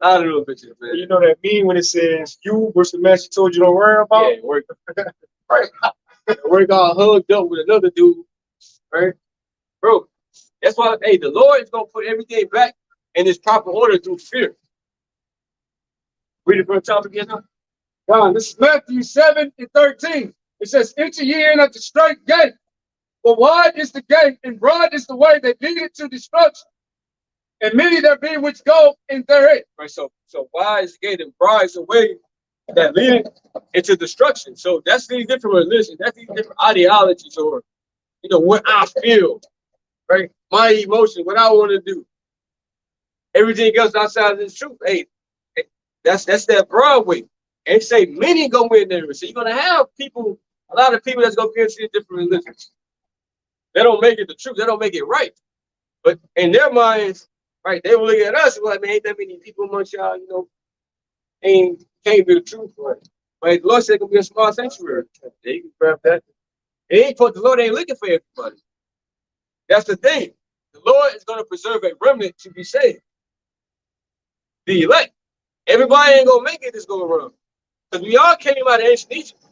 A lot of them bitches, man. You know that meme when it says you versus the man she told you don't worry about? Yeah, work. Right. Work all hugged up with another dude. Right? Bro, that's why, hey, the Lord is going to put everything back in its proper order through fear. Read it from the top again now. John, this is Matthew 7:13. It says, enter ye in at the straight gate. For wide is the gate, and broad is the way that leadeth to destruction. And many there be which go in therein. Right, so wide is the gate and broad is the way that leadeth into destruction. So that's these different religions, that's these different ideologies, or what I feel, right? My emotion, what I want to do. Everything else outside of this truth, hey, that's that broad way. And say many go in there. So you're gonna have people, a lot of people that's gonna be into these different religions. They don't make it the truth, they don't make it right. But in their minds, right, they will look at us and be like, man, ain't that many people amongst y'all, can't be the truth, right? But the Lord said it can be a small sanctuary. Yeah, you can grab that. The Lord ain't looking for everybody. That's the thing. The Lord is going to preserve a remnant to be saved. The elect. Everybody ain't going to make it this go around. Because we all came out of ancient Egypt.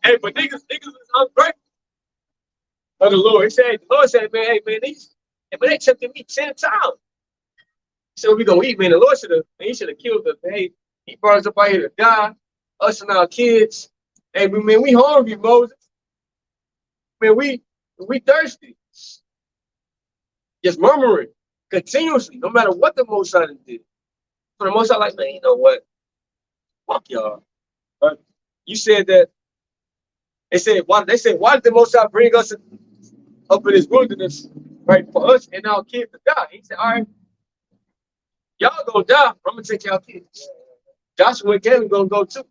Hey, but niggas is ungrateful of the Lord. The Lord said, man, hey, man, they tempted me 10 times. He said, what we going to eat, man? The Lord he should have killed us. Hey, he brought us up out here to die, us and our kids. Hey, man, we hungry, Moses. Man, we thirsty. Just murmuring continuously, no matter what the Most High did. So the Most High like, man, you know what? Fuck y'all. Right? You said that. They said, why did the Most High bring us up in this wilderness, right, for us and our kids to die? He said, all right, y'all gonna die. I'm gonna take y'all kids. Joshua and Caleb gonna go too,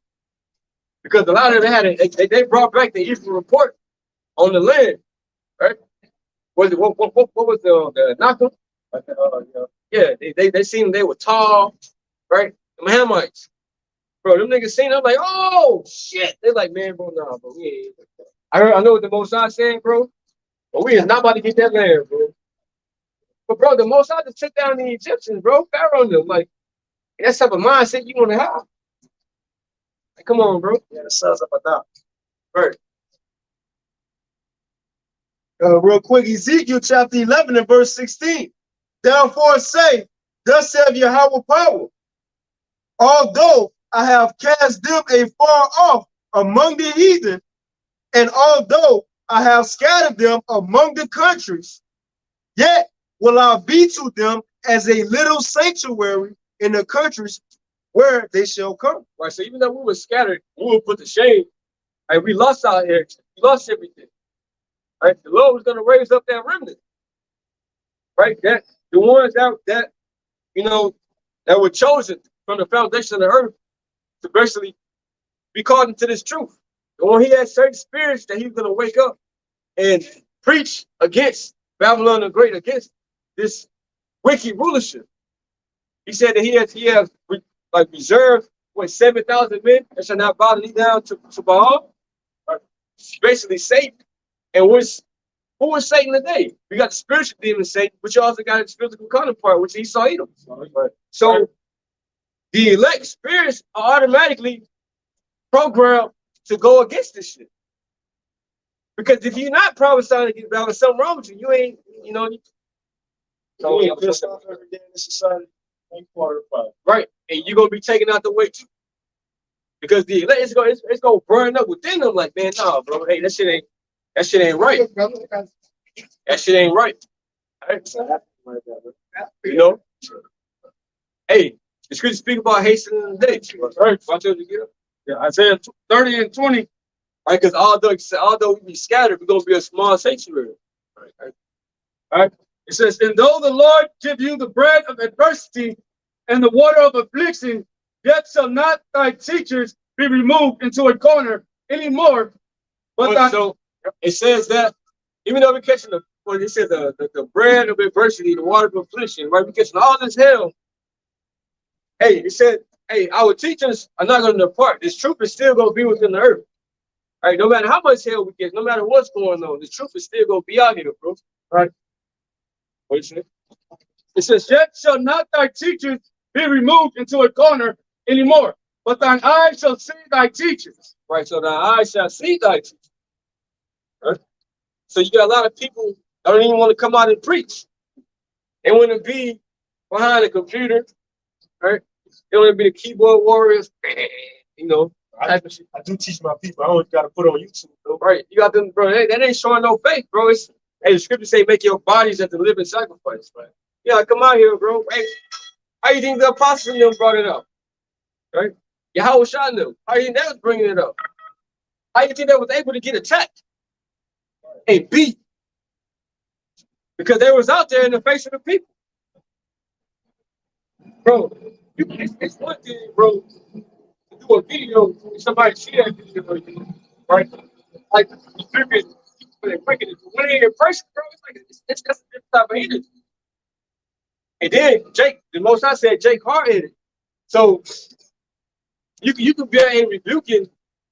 because a lot of them they brought back the evil report on the land, right? what was the knocker? Yeah, they seen they were tall, right? Them Hamites. Bro, them niggas seen, I'm like, oh shit. They're like, man, bro, nah, bro. We ain't. I know what the Most High saying, bro. But we is not about to get that land, bro. But bro, the Most High just took down the Egyptians, bro. Pharaoh and them. Like, that's the type of mindset you want to have. Like, come on, bro. Yeah, the sons of Adam. Right. Real quick, Ezekiel chapter 11 and verse 16. Therefore say, thus saith Yahweh power, although I have cast them afar off among the heathen, and although I have scattered them among the countries, yet will I be to them as a little sanctuary in the countries where they shall come. Right. So even though we were scattered, we were put to shame. Right, we lost our heritage. We lost everything. Right. The Lord was going to raise up that remnant. Right. That the ones that you know that were chosen from the foundation of the earth to basically be called into this truth. And when he had certain spirits that he was going to wake up and preach against Babylon the Great, against this wicked rulership. He said that he has like reserved 7,000 men that shall not bow the knee down to Baal. Basically Satan. And who was Satan today? We got the spiritual demon Satan, but you also got his physical counterpart, which is Esau Edom. So the elect spirits are automatically programmed to go against this shit. Because if you're not prophesying against Babylon, something wrong with you. You ain't, you know. So we pissed off every day in this society. Right. And you're gonna be taken out the way too. Because the elect it's gonna burn up within them like, man, nah, bro. Hey, that shit ain't right. That shit ain't right. You know? Hey, the scripture speak about hastening the day. Right. Watch out to get up. Yeah, Isaiah 30 and 20. Right, because although we be scattered, we're gonna be a small sanctuary. Right. All right. It says, and though the Lord give you the bread of adversity and the water of affliction, yet shall not thy teachers be removed into a corner anymore. But so it says that even though we're catching it says the bread of adversity, the water of affliction, right? We're catching all this hell. Hey, it said, hey, our teachers are not going to depart. This truth is still going to be within the earth. All right, no matter how much hell we get, no matter what's going on, the truth is still going to be out here, bro. All right. What is it? It says, yet shall not thy teachers be removed into a corner anymore, but thine eyes shall see thy teachers. Right, so thine eyes shall see thy teachers. Right? So you got a lot of people that don't even want to come out and preach. They want to be behind a computer, right? They want to be the keyboard warriors, you know. I do teach my people. I don't got to put on YouTube, though. Right, you got them, bro. That ain't showing no faith, bro. It's, hey, the scripture say, make your bodies as a living sacrifice, right? Yeah, come out here, bro. Hey, how you think the apostles and them brought it up? Right? Yahweh shot them. How you think that was bringing it up? How you think that was able to get attacked and beat? Because they was out there in the face of the people. Bro, it's one thing, bro, to do a video, somebody see that video, right? Like, you flipping, when they're in person, bro, it's like, it's just a different type of energy. And then Jake, the most I said, Jake hard-headed. So you could be in rebuking,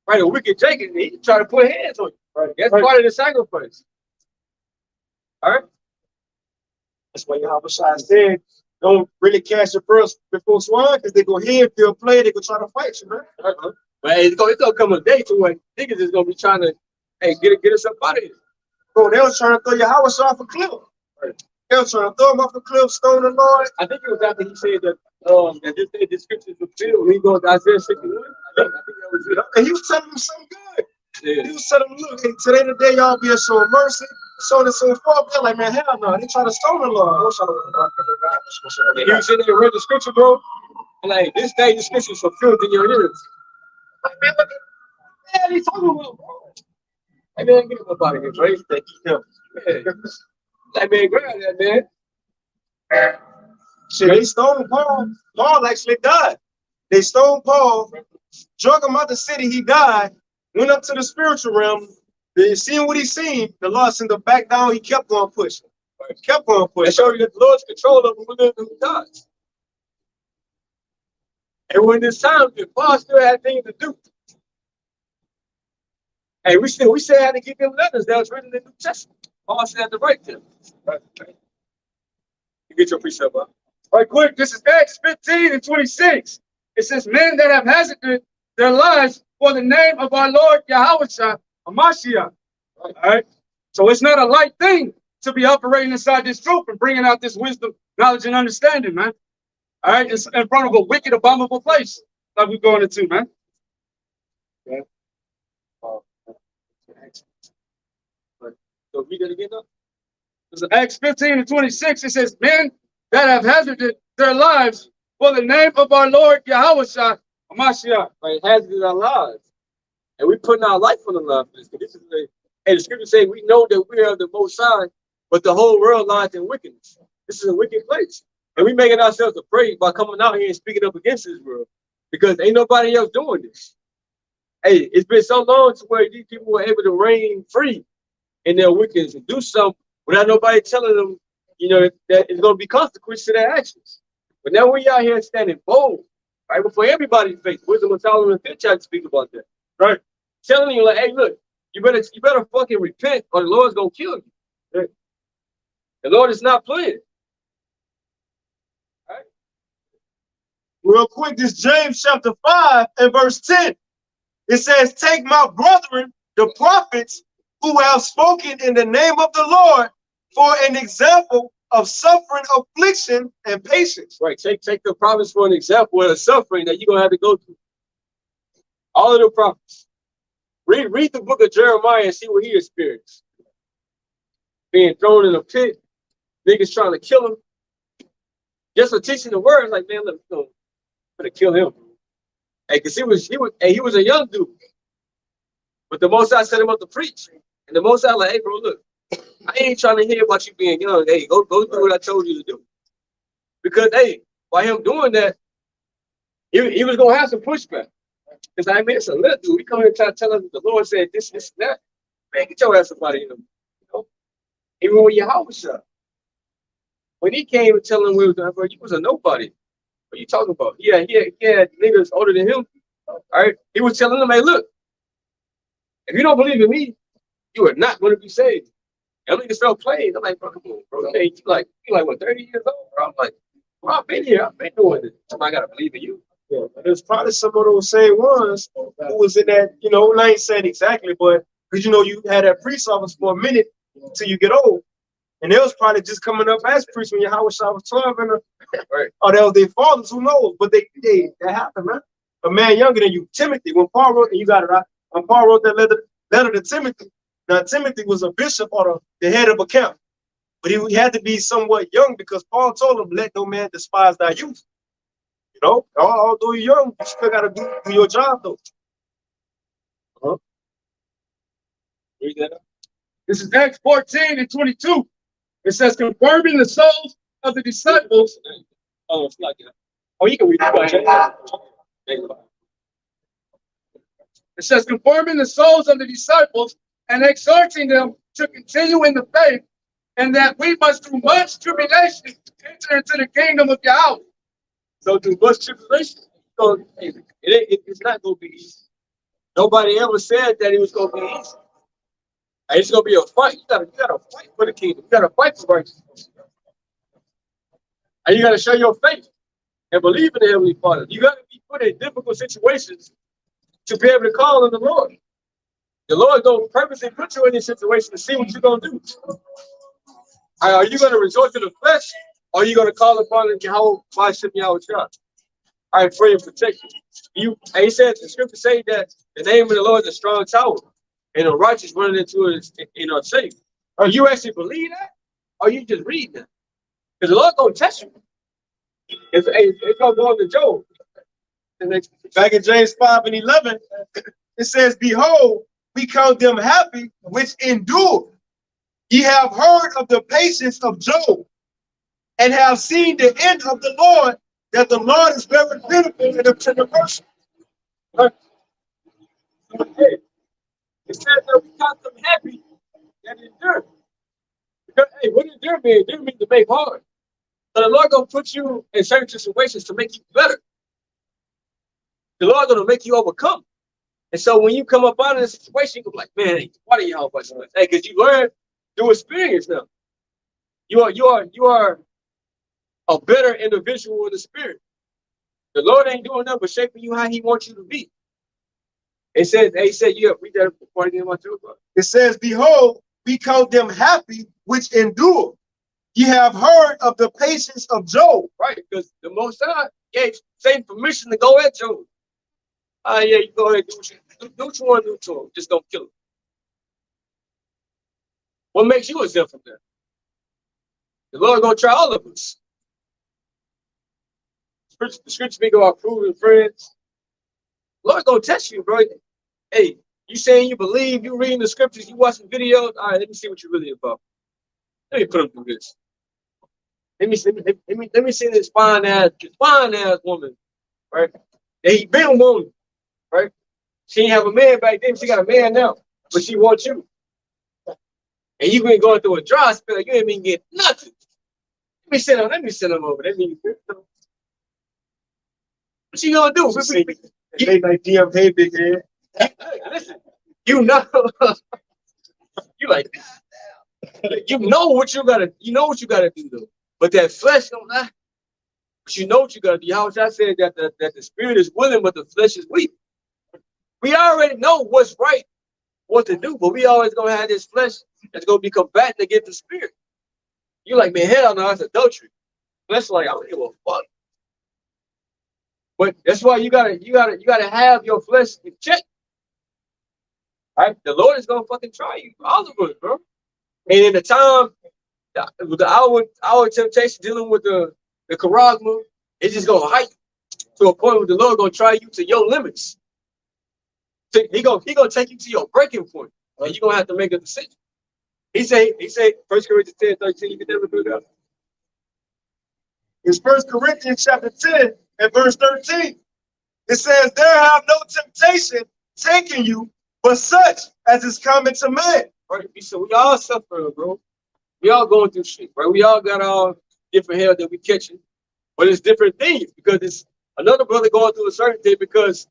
right, a wicked Jake, and he try to put hands on you. Right. That's part of the sacrifice. All right. That's why Yahweh said, don't really cast your pearls before swine, because they go here, feel play, they go try to fight you, man. But it's gonna come a day to when niggas is gonna be trying to, hey, get us up out of here. Bro, they was trying to throw Yahweh off a cliff. Right. They was trying to throw him off the cliff, stone the Lord. I think it was after he said that that this scripture is fulfilled. He goes to Isaiah 61. I think that was it. And he was telling them something good. Yeah. He was telling them, look, hey, today the day y'all be showing mercy, so and so forth. They're like, man, hell no, they try to stone the Lord. He was sitting there read the scripture, bro. And like, this day the scripture is fulfilled in your ears. Like, man, what the hell are you talking about, bro? Hey, man, get him up out of here, bro. Like, man, grab that, man. Shit, they stoned Paul. Paul actually died. They stoned Paul, drug him out the city, he died, went up to the spiritual realm, Then seeing what he seen, the Lord sent him back down. He kept on pushing. He kept on They pushing. show you that the Lord's control over who does. And when this time, Paul still had things to do. Hey, we still had to give them letters that was written in the New Testament. Paul still had to write them. Right. You get your precept up. Right quick, this is Acts 15 and 26. It says, men that have hazarded their lives for the name of our Lord Yahushua Hamashiach. All right. So it's not a light thing to be operating inside this troop and bringing out this wisdom, knowledge, and understanding, man. All right. It's in front of a wicked, abominable place like we're going into, man. Okay. So read it again though. This is Acts 15 and 26. It says, men that have hazarded their lives for the name of our Lord Yahushua Hamashiach. Right, hazarded our lives. And we putting our life on the line for this. This is and the scripture say we know that we are the Most High, but the whole world lies in wickedness. This is a wicked place. And we making ourselves afraid by coming out here and speaking up against this world. Because ain't nobody else doing this. Hey, it's been so long to where these people were able to reign free in their wickedness and do something without nobody telling them, you know, that it's going to be consequences to their actions. But now we out here standing bold, right before everybody's face. Wisdom of Solomon and tried to speak about that, right? Telling you like, hey, look, you better fucking repent, or the Lord's gonna kill you. Right? The Lord is not playing. Right? Real quick, this James chapter 5 and verse 10. It says, take my brethren, the prophets, who have spoken in the name of the Lord for an example of suffering, affliction, and patience. Right. Take the prophets for an example of the suffering that you're gonna have to go through. All of the prophets. Read the book of Jeremiah and see what he experienced. Being thrown in a pit, niggas trying to kill him. Just for teaching the word, like, man, look, I'm gonna kill him. Hey, cause he was a young dude. But the Most High set him up to preach. And the Most High like, hey bro, look, I ain't trying to hear about you being young. Hey, go do what I told you to do. Because hey, by him doing that, he was gonna have some pushback. Because I mean, it's a little dude. We come here and try to tell us the Lord said this, and that. Man, get your ass up out of here. You know? Even when Yahushua, when he came and telling him we was done, bro, you was a nobody. What are you talking about? Yeah, he had niggas older than him. All right. He was telling them, hey, look, if you don't believe in me, you are not going to be saved. And niggas felt playing. I'm like, bro, come on, bro. Hey, you like what, 30 years old, bro? I'm like, bro, I've been here. I've been doing this. Somebody got to believe in you. Yeah, there's probably some of those same ones who was in that, you know, I ain't saying exactly, but because, you know, you had that priest office for a minute until you get old. And they was probably just coming up as priests when Yahushua was 12 and right. Or they was their fathers, who knows? But that happened, man. A man younger than you, Timothy, when Paul wrote, and you got it right, when Paul wrote that letter to Timothy, now Timothy was a bishop or the head of a camp. But he had to be somewhat young because Paul told him, let no man despise thy youth. You know, although you're young, you still got to do your job, though. Read that up. This is Acts 14 and 22. It says, confirming the souls of the disciples. Oh, it's like that. Oh, you can read it. It says, confirming the souls of the disciples and exhorting them to continue in the faith, and that we must through much tribulation enter into the kingdom of Yahweh. So through much tribulation, it's not going to be easy. Nobody ever said that it was going to be easy. And it's going to be a fight. You gotta fight for the kingdom. You got to fight for righteousness. And you got to show your faith and believe in the Heavenly Father. You got to be put in difficult situations to be able to call on the Lord. The Lord going to purposely put you in this situation to see what you're going to do. Are you going to resort to the flesh, or are you going to call upon the Jehovah by Shem Yahweh? All right, pray and protect you. And he said, the scripture say that the name of the Lord is a strong tower, and the righteous running into it are safe. Are you actually believe that, or you just read that? Because the Lord going to test you. It's going to go on to Job. Back in James 5 and 11, it says, behold, we count them happy which endure. Ye have heard of the patience of Job, and have seen the end of the Lord, that the Lord is very pitiful and of tender mercy. Hey, It says that we count them happy that endure. Because, hey, what endure mean? Endure means to make hard. So the Lord gonna put you in certain situations to make you better. The Lord gonna make you overcome. And so when you come up out of this situation, you go like, man, hey, why do y'all watch this? Hey, because you learn through experience now. You are a better individual in the spirit. The Lord ain't doing nothing but shaping you how He wants you to be. It says, hey, he said, yeah, read that part again, my two. It says, behold, we count them happy which endure. Ye have heard of the patience of Job. Right, because the Most High gave Satan permission to go at Job. Yeah, you go ahead and do what you want to do to him. Just don't kill him. What makes you exempt from that? The Lord gonna try all of us. The scripture speak about proving friends. The Lord gonna test you, bro. Hey, you saying you believe, you reading the scriptures, you watching videos. All right, let me see what you're really about. Let me put him through this. Let me see this fine ass woman, right? They been woman, right? She didn't have a man back then. She got a man now, but she wants you. And you been going through a dry spell. You ain't been getting nothing. Let me send him over. What you gonna do? They like DM, hey, big head. Listen, you know, you like, you know what you gotta do though. But that flesh don't lie. But you know what you gotta do. How I said that the spirit is willing, but the flesh is weak. We already know what's right, what to do, but we always gonna have this flesh that's gonna be combating against the spirit. You like, man, hell no, that's adultery. Flesh like, I don't give a fuck. But that's why you gotta have your flesh in check. All right, the Lord is gonna fucking try you, all of us, bro. And in the time, with our temptation dealing with the charisma, it's just gonna heighten to a point where the Lord gonna try you to your limits. He gonna take you to your breaking point, and you're gonna have to make a decision. He said, 1 Corinthians 10:13, you can never do that. It's 1 Corinthians chapter 10 and verse 13. It says, there have no temptation taken you, but such as is common to man. Right? So we all suffering, bro. We all going through shit, right? We all got our different hell that we catching, but it's different things because it's another brother going through a certain thing because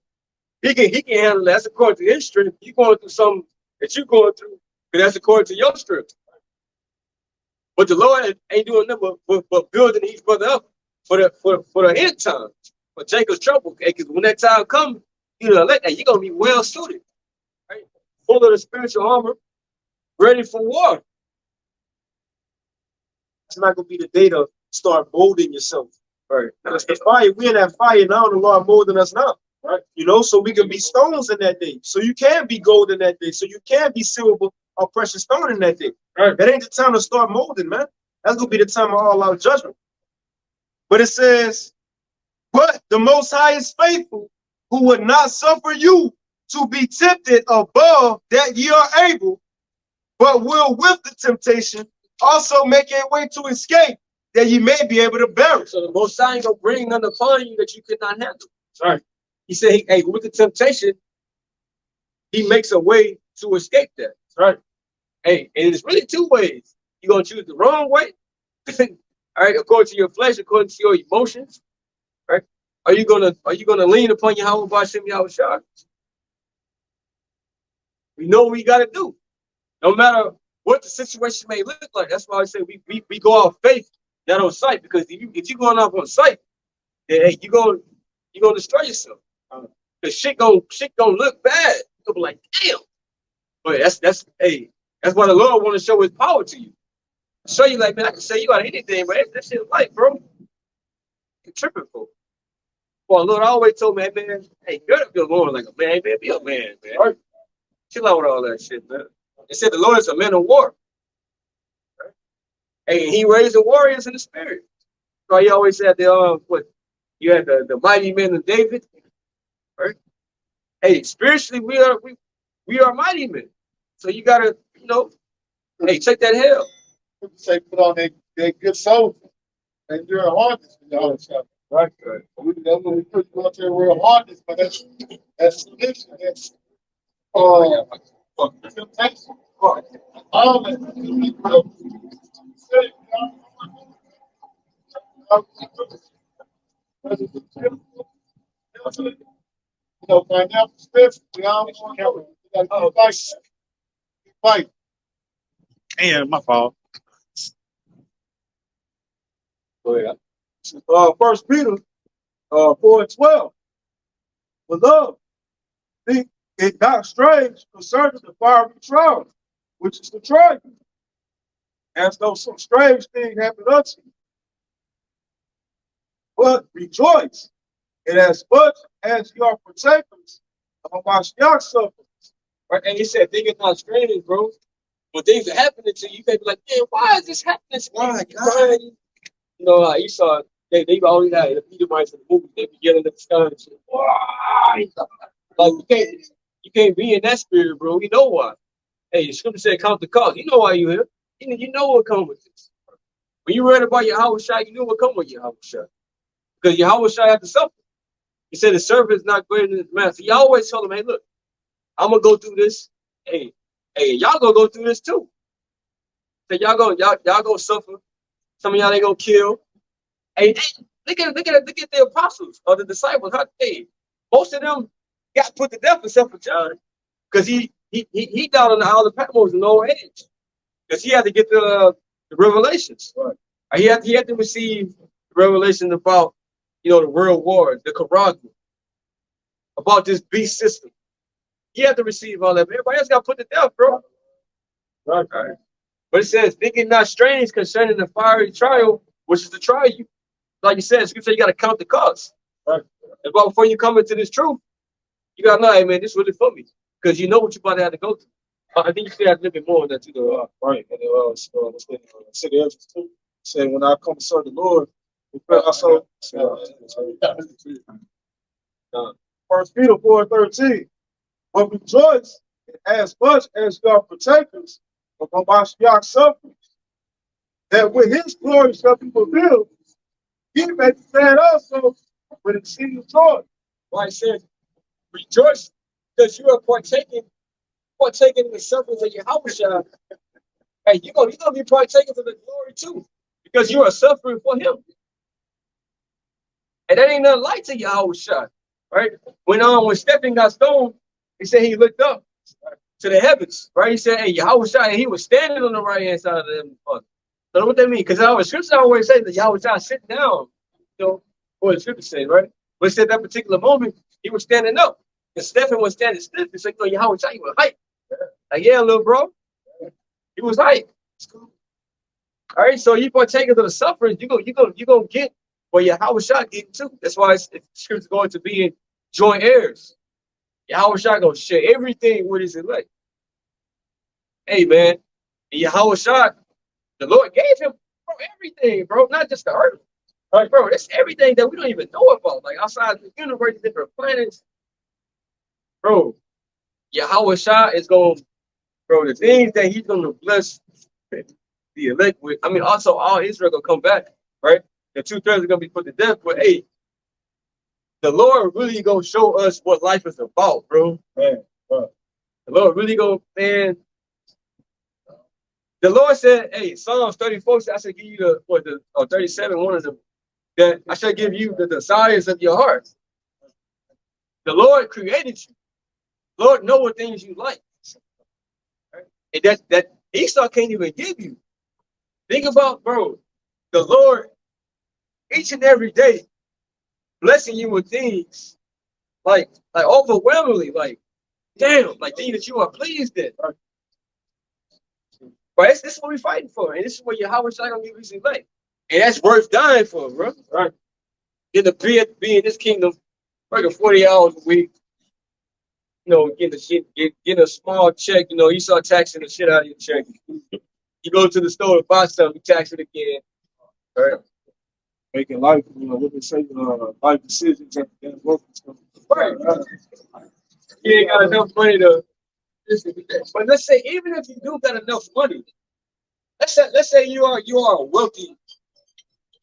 he can handle that. That's according to his strength. You going through something that you going through, because that's according to your strength. But the Lord ain't doing nothing but building each brother up for the end time, for Jacob's trouble. Because when that time comes, you're gonna be well suited, right? Full of the spiritual armor, ready for war. It's not gonna be the day to start molding yourself. Right. Because the fire, we're in that fire now, the Lord molding us now. Right. You know, so we can be stones in that day. So you can be gold in that day. So you can be silver or precious stone in that day. Right. That ain't the time to start molding, man. That's gonna be the time of all out judgment. But it says, but the Most High is faithful, who would not suffer you to be tempted above that ye are able, but will with the temptation also make a way to escape, that ye may be able to bear it. So the Most High ain't gonna bring none upon you that you cannot handle. Sorry. He said, hey, with the temptation, he makes a way to escape that. Right. Hey, and it's really two ways. You're gonna choose the wrong way. All right, according to your flesh, according to your emotions. Right? Are you gonna lean upon Yahweh B'Shem Yahushua? We know what we gotta do. No matter what the situation may look like. That's why I say we go off faith, not on sight. Because if you're going off on sight, then hey, you're gonna destroy yourself. Cause shit gonna look bad. You'll be like, damn. But that's why the Lord want to show his power to you. Show you like, man, I can say you got anything, but that shit light, bro. You're tripping for. Well, Lord always told me, hey, man, hey, gird up your loins like a man, man, be a man, man. Right? Chill out with all that shit, man. It said the Lord is a man of war. Right? Hey, he raised the warriors in the spirit. So he always said you had the mighty men of David. Right? Hey, spiritually, we are mighty men. So you gotta, hey, check that hell. Say put on that good soldier and you're a hardness for y'all stuff. Right. We put you out there real hardness, but that's submission. That's All that. You know, financial stress, we all want to fight. And my fault. Go ahead. 1 Peter 4:12. Beloved, think it not strange concerning the fiery trial, which is to try you, as though some strange thing happened unto you. But rejoice, and as much as you are partakers of Mashiach's suffering. Right? And he said, think it's not strange, bro. When things are happening to you, you may be like, man, why is this happening to me? Why, God? You know, Esau, they always had the Edomites in the movie, they be yelling at the sky and shit. Why? Like, you can't be in that spirit, bro. You know why. Hey, the scripture said, count the cost. You know why you're here. You know what comes with this. When you read about Yahweh Shai, you knew what comes with Yahweh Shai. Because Yahweh Shai had to suffer. He said the servant is not greater than his master. He always told him, hey, look, I'm gonna go through this. Hey, y'all gonna go through this too. So y'all gonna suffer. Some of y'all ain't gonna kill. Hey, look at the apostles or the disciples. Hey, most of them got put to death except for John, because he died on the Isle of Patmos in old age, because he had to get the revelations. Right. He had to receive the revelation about, you know, the world war, the Karagma, about this beast system. He had to receive all that. Everybody else got put to death, bro. Right. But it says, think it not strange concerning the fiery trial, which is to try you. Like you said, scripture, you got to count the cost. Right. And but before you come into this truth, you got to know, hey, man, this really for me. Because you know what you're about to have to go through. I think you still have a little bit more on that, too, though. Right. And City Edges too. Say, when I come to serve the Lord, prepare our soul. 1 Peter 4:13. But rejoice as much as you are partakers of Mashiach's suffering, that with his glory shall be fulfilled, he may be glad also with exceeding joy. Why it says, rejoice because you are partaking in the sufferings of Yahweh. Hey, you're gonna be partaking of the glory too, because you are suffering for him. And that ain't nothing light to Yahweh, right? When Stephen got stoned, he said he looked up to the heavens, right? He said, hey, Yahweh Shai, and he was standing on the right hand side of the heavenly Father. So what that mean? Because our scripture always says that Yahweh Shai sitting down, you know, what the scripture says, right? But it said that particular moment, he was standing up. And Stephen was standing stiff. It's like, no, Yahweh Shai, he was hype. Like, yeah, little bro. He was hype. All right, so you partake of the suffering, you're gonna get what Yahweh Shai getting too. That's why it's scripture going to be in joint heirs. Yahweh Shai gonna share everything with his elect. Hey man, and Yahweh Shai, the Lord gave him, bro, everything, bro, not just the earth. Like, bro, that's everything that we don't even know about. Like outside the universe, different planets. Bro, Yahweh Shai is going, bro, the things that he's gonna bless the elect with. I mean, also all Israel gonna come back, right? The 2/3 are gonna be put to death, but hey, the Lord really gonna show us what life is about, bro. Man, the Lord really gonna, man. The Lord said, hey, Psalms 34 said, I should give you the 37, one of them, that I shall give you the desires of your heart. The Lord created you. Lord know what things you like. Right? And that Esau can't even give you. Think about, bro, the Lord each and every day blessing you with things like overwhelmingly, like damn, like things that you are pleased in. But this is what we're fighting for, and this is what Yahweh Shai gonna give you elect. And that's worth dying for, bro. Right? Get to be in this kingdom, working 40 hours a week, you know, getting a small check, you know, you start taxing the shit out of your check. You go to the store to buy something, you tax it again. Right? making life, what they say, life decisions at the end of work and stuff. Right. You ain't got enough money to. But let's say even if you do got enough money, let's say you are a wealthy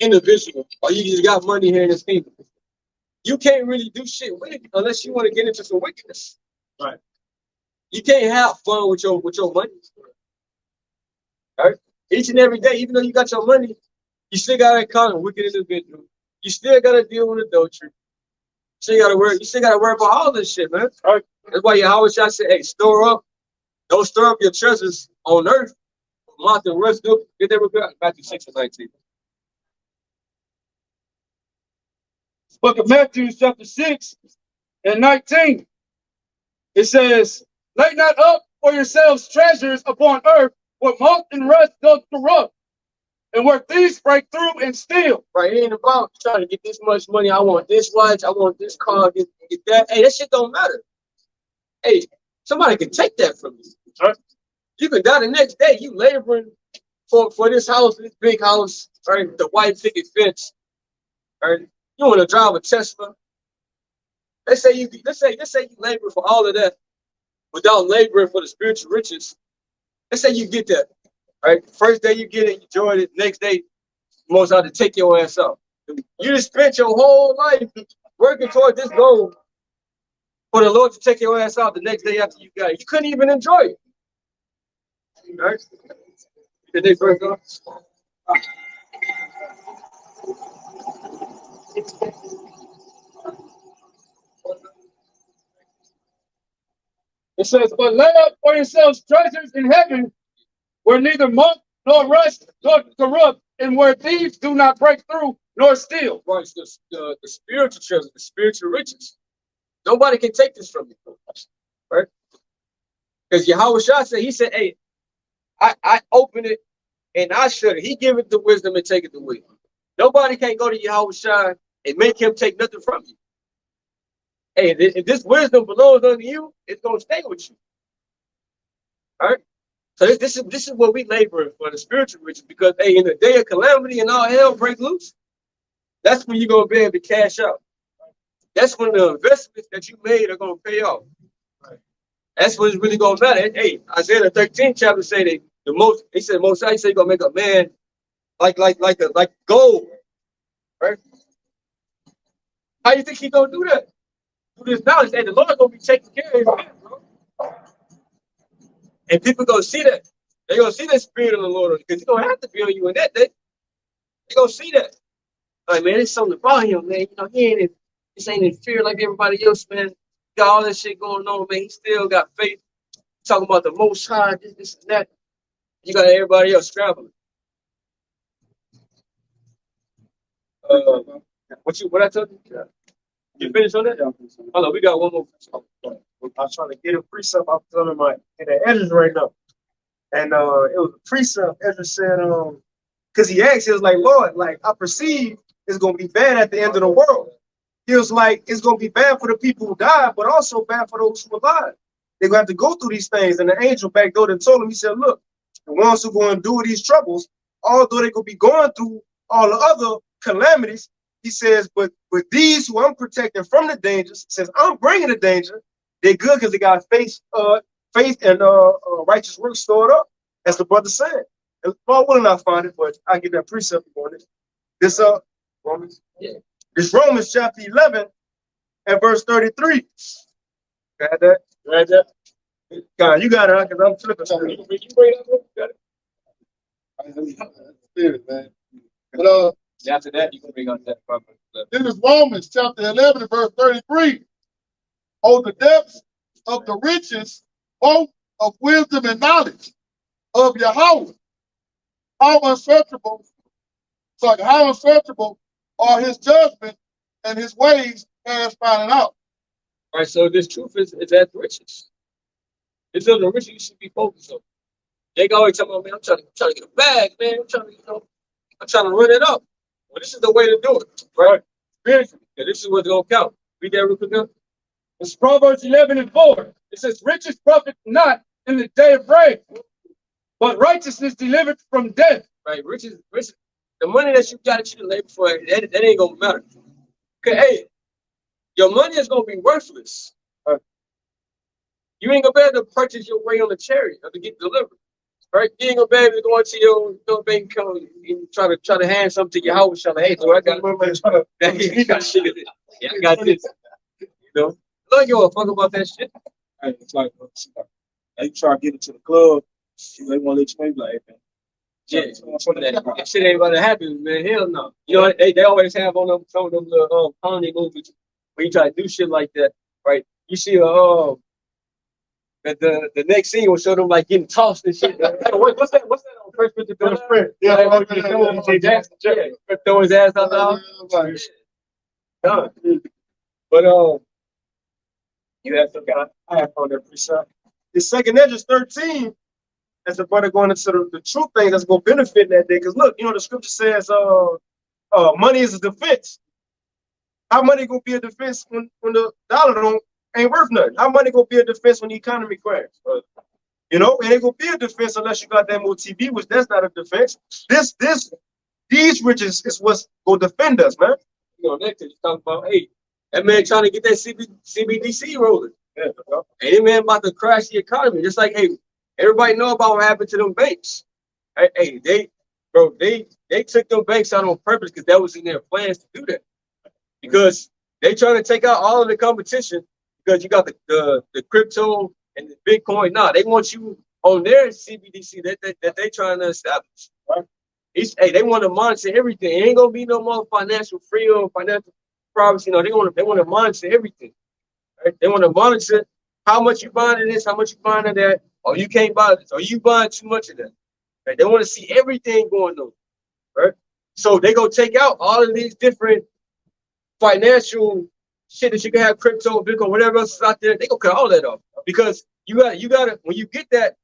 individual, or you just got money here in this kingdom. You can't really do shit with it unless you want to get into some wickedness. Right. You can't have fun with your money. Right? Each and every day, even though you got your money, you still gotta encounter wicked individuals. You still gotta deal with adultery. You still gotta worry about all this shit, man. Right? That's why Yahweh Shai said, hey, store up. Don't store up your treasures on earth. Moth and rust do. Get that repaired. Matthew 6:19. Book of Matthew, chapter 6 and 19. It says, lay not up for yourselves treasures upon earth, where moth and rust doth corrupt, and where thieves break through and steal. Right? It ain't about trying to get this much money. I want this watch. I want this car. Get that. Hey, that shit don't matter. Hey, somebody can take that from you. Right? You can die the next day. You laboring for this house, this big house, right? The white picket fence. Right? You want to drive a Tesla. Let's say you labor for all of that without laboring for the spiritual riches. Let's say you get that. Right? First day you get it, you enjoy it. Next day, most out to take your ass out. You just spent your whole life working toward this goal for the Lord to take your ass out the next day after you got it. You couldn't even enjoy it. Right? Did they first go? It says, but lay up for yourselves treasures in heaven, where neither moth nor rust nor corrupt, and where thieves do not break through nor steal. Right, the spiritual treasure, the spiritual riches. Nobody can take this from you. Right? Because Yahweh Shah said, he said, hey, I open it and I shut it. He give it the wisdom and take it the wisdom. Nobody can go to Yahweh Shah and make him take nothing from you. Hey, if this wisdom belongs unto you, it's gonna stay with you. All right. So this is what we labor for, the spiritual riches, because hey, in the day of calamity and all hell break loose, that's when you're gonna be able to cash out. That's when the investments that you made are gonna pay off. That's what it's really gonna matter. Hey, Isaiah the 13th chapter say that he said most High say gonna make a man like gold. Right? How you think he gonna do that? Through this knowledge that the Lord gonna be taking care of his man, bro. And people gonna see that. They're gonna see the spirit of the Lord, because he's gonna have to be on you in that day. They're gonna see that. Like, man, there's something about him, man. You know, this ain't in fear like everybody else, man. Got all that shit going on, man. He still got faith. Talking about the Most High, this and that. You got everybody else scrambling. What I told you? Yeah. You finished on that? Yeah, hold on, we got one more. I was trying to get a precept. I'm telling my in the editors right now. And it was a precept. Ezra said, because he asked, he was like, Lord, like, I perceive it's gonna be bad at the end of the world. He was like, it's gonna be bad for the people who died, but also bad for those who are alive. They're gonna have to go through these things. And the angel back there told him, he said, look, the ones who are going to do these troubles, although they could be going through all the other calamities, he says, but these who I'm protecting from the dangers, since I'm bringing the danger, they're good because they got faith and righteous works stored up, as the brother said. And Paul will not find it, but I get that precept on it. This Romans, yeah. This Romans chapter 11 and verse 33. Got that? Got that? God, you got it, because I'm flipping. You bring it up, got it. Spirit, man. But after that, you can bring on that property. this is Romans chapter 11 and verse 33. Oh, the depths of the riches, both of wisdom and knowledge of Yahweh. How unsearchable are his judgment and his ways as finding out. All right, so this truth is at riches. It's on the riches you should be focused on. They always tell me, man, I'm trying to get a bag, man. I'm trying to run it up. Well, this is the way to do it, right? Spiritually. Yeah, this is what's gonna count. Read that real quick now. It's Proverbs 11 and 4. It says, riches profit not in the day of rain, but righteousness delivered from death. Right, riches. The money that you got that you labor for, that ain't gonna matter. Okay, hey, your money is gonna be worthless. You ain't gonna be able to purchase your way on the chariot or to get delivered. Right? You ain't gonna be able to go into your bank account and try to hand something to your house. Hey, so I got you got shit. Yeah, I got this. You know, don't give a fuck about that shit. you try to get into the club, they won't let you in. Like, hey, man. Yeah, that shit ain't gonna happen, man. Hell no. You know they always have on them some of them little comedy movies when you try to do shit like that, right? You see the next scene will show them like getting tossed and shit. What's that on Fresh Prince of Bel-Air? Yeah, throw his ass out the house. Done. But you have some kind. I have on there precept. The second Ezra 13, as the brother going into the true thing that's going to benefit that day. Because look, the scripture says money is a defense. How money going to be a defense when the dollar ain't worth nothing? How money going to be a defense when the economy crashes? It ain't going to be a defense unless you got that MOTB, which that's not a defense. These riches is what's going to defend us, man. Next you talk about, hey, that man trying to get that CBDC rolling. Yeah, and that man about to crash the economy. Just like, hey, everybody know about what happened to them banks. Hey, they took them banks out on purpose because that was in their plans to do that. Because they trying to take out all of the competition because you got the crypto and the Bitcoin. Nah, they want you on their CBDC that they trying to establish. Right? They want to monitor everything. It ain't gonna be no more financial freedom, financial privacy. They want to monitor everything. Right? They want to monitor how much you buying of this, how much you buying of that, or you can't buy this, or you buying too much of that. Right? They want to see everything going on. Right? So they go take out all of these different financial shit that you can have, crypto, Bitcoin, whatever else is out there. They gonna cut all that off because you gotta when you get that,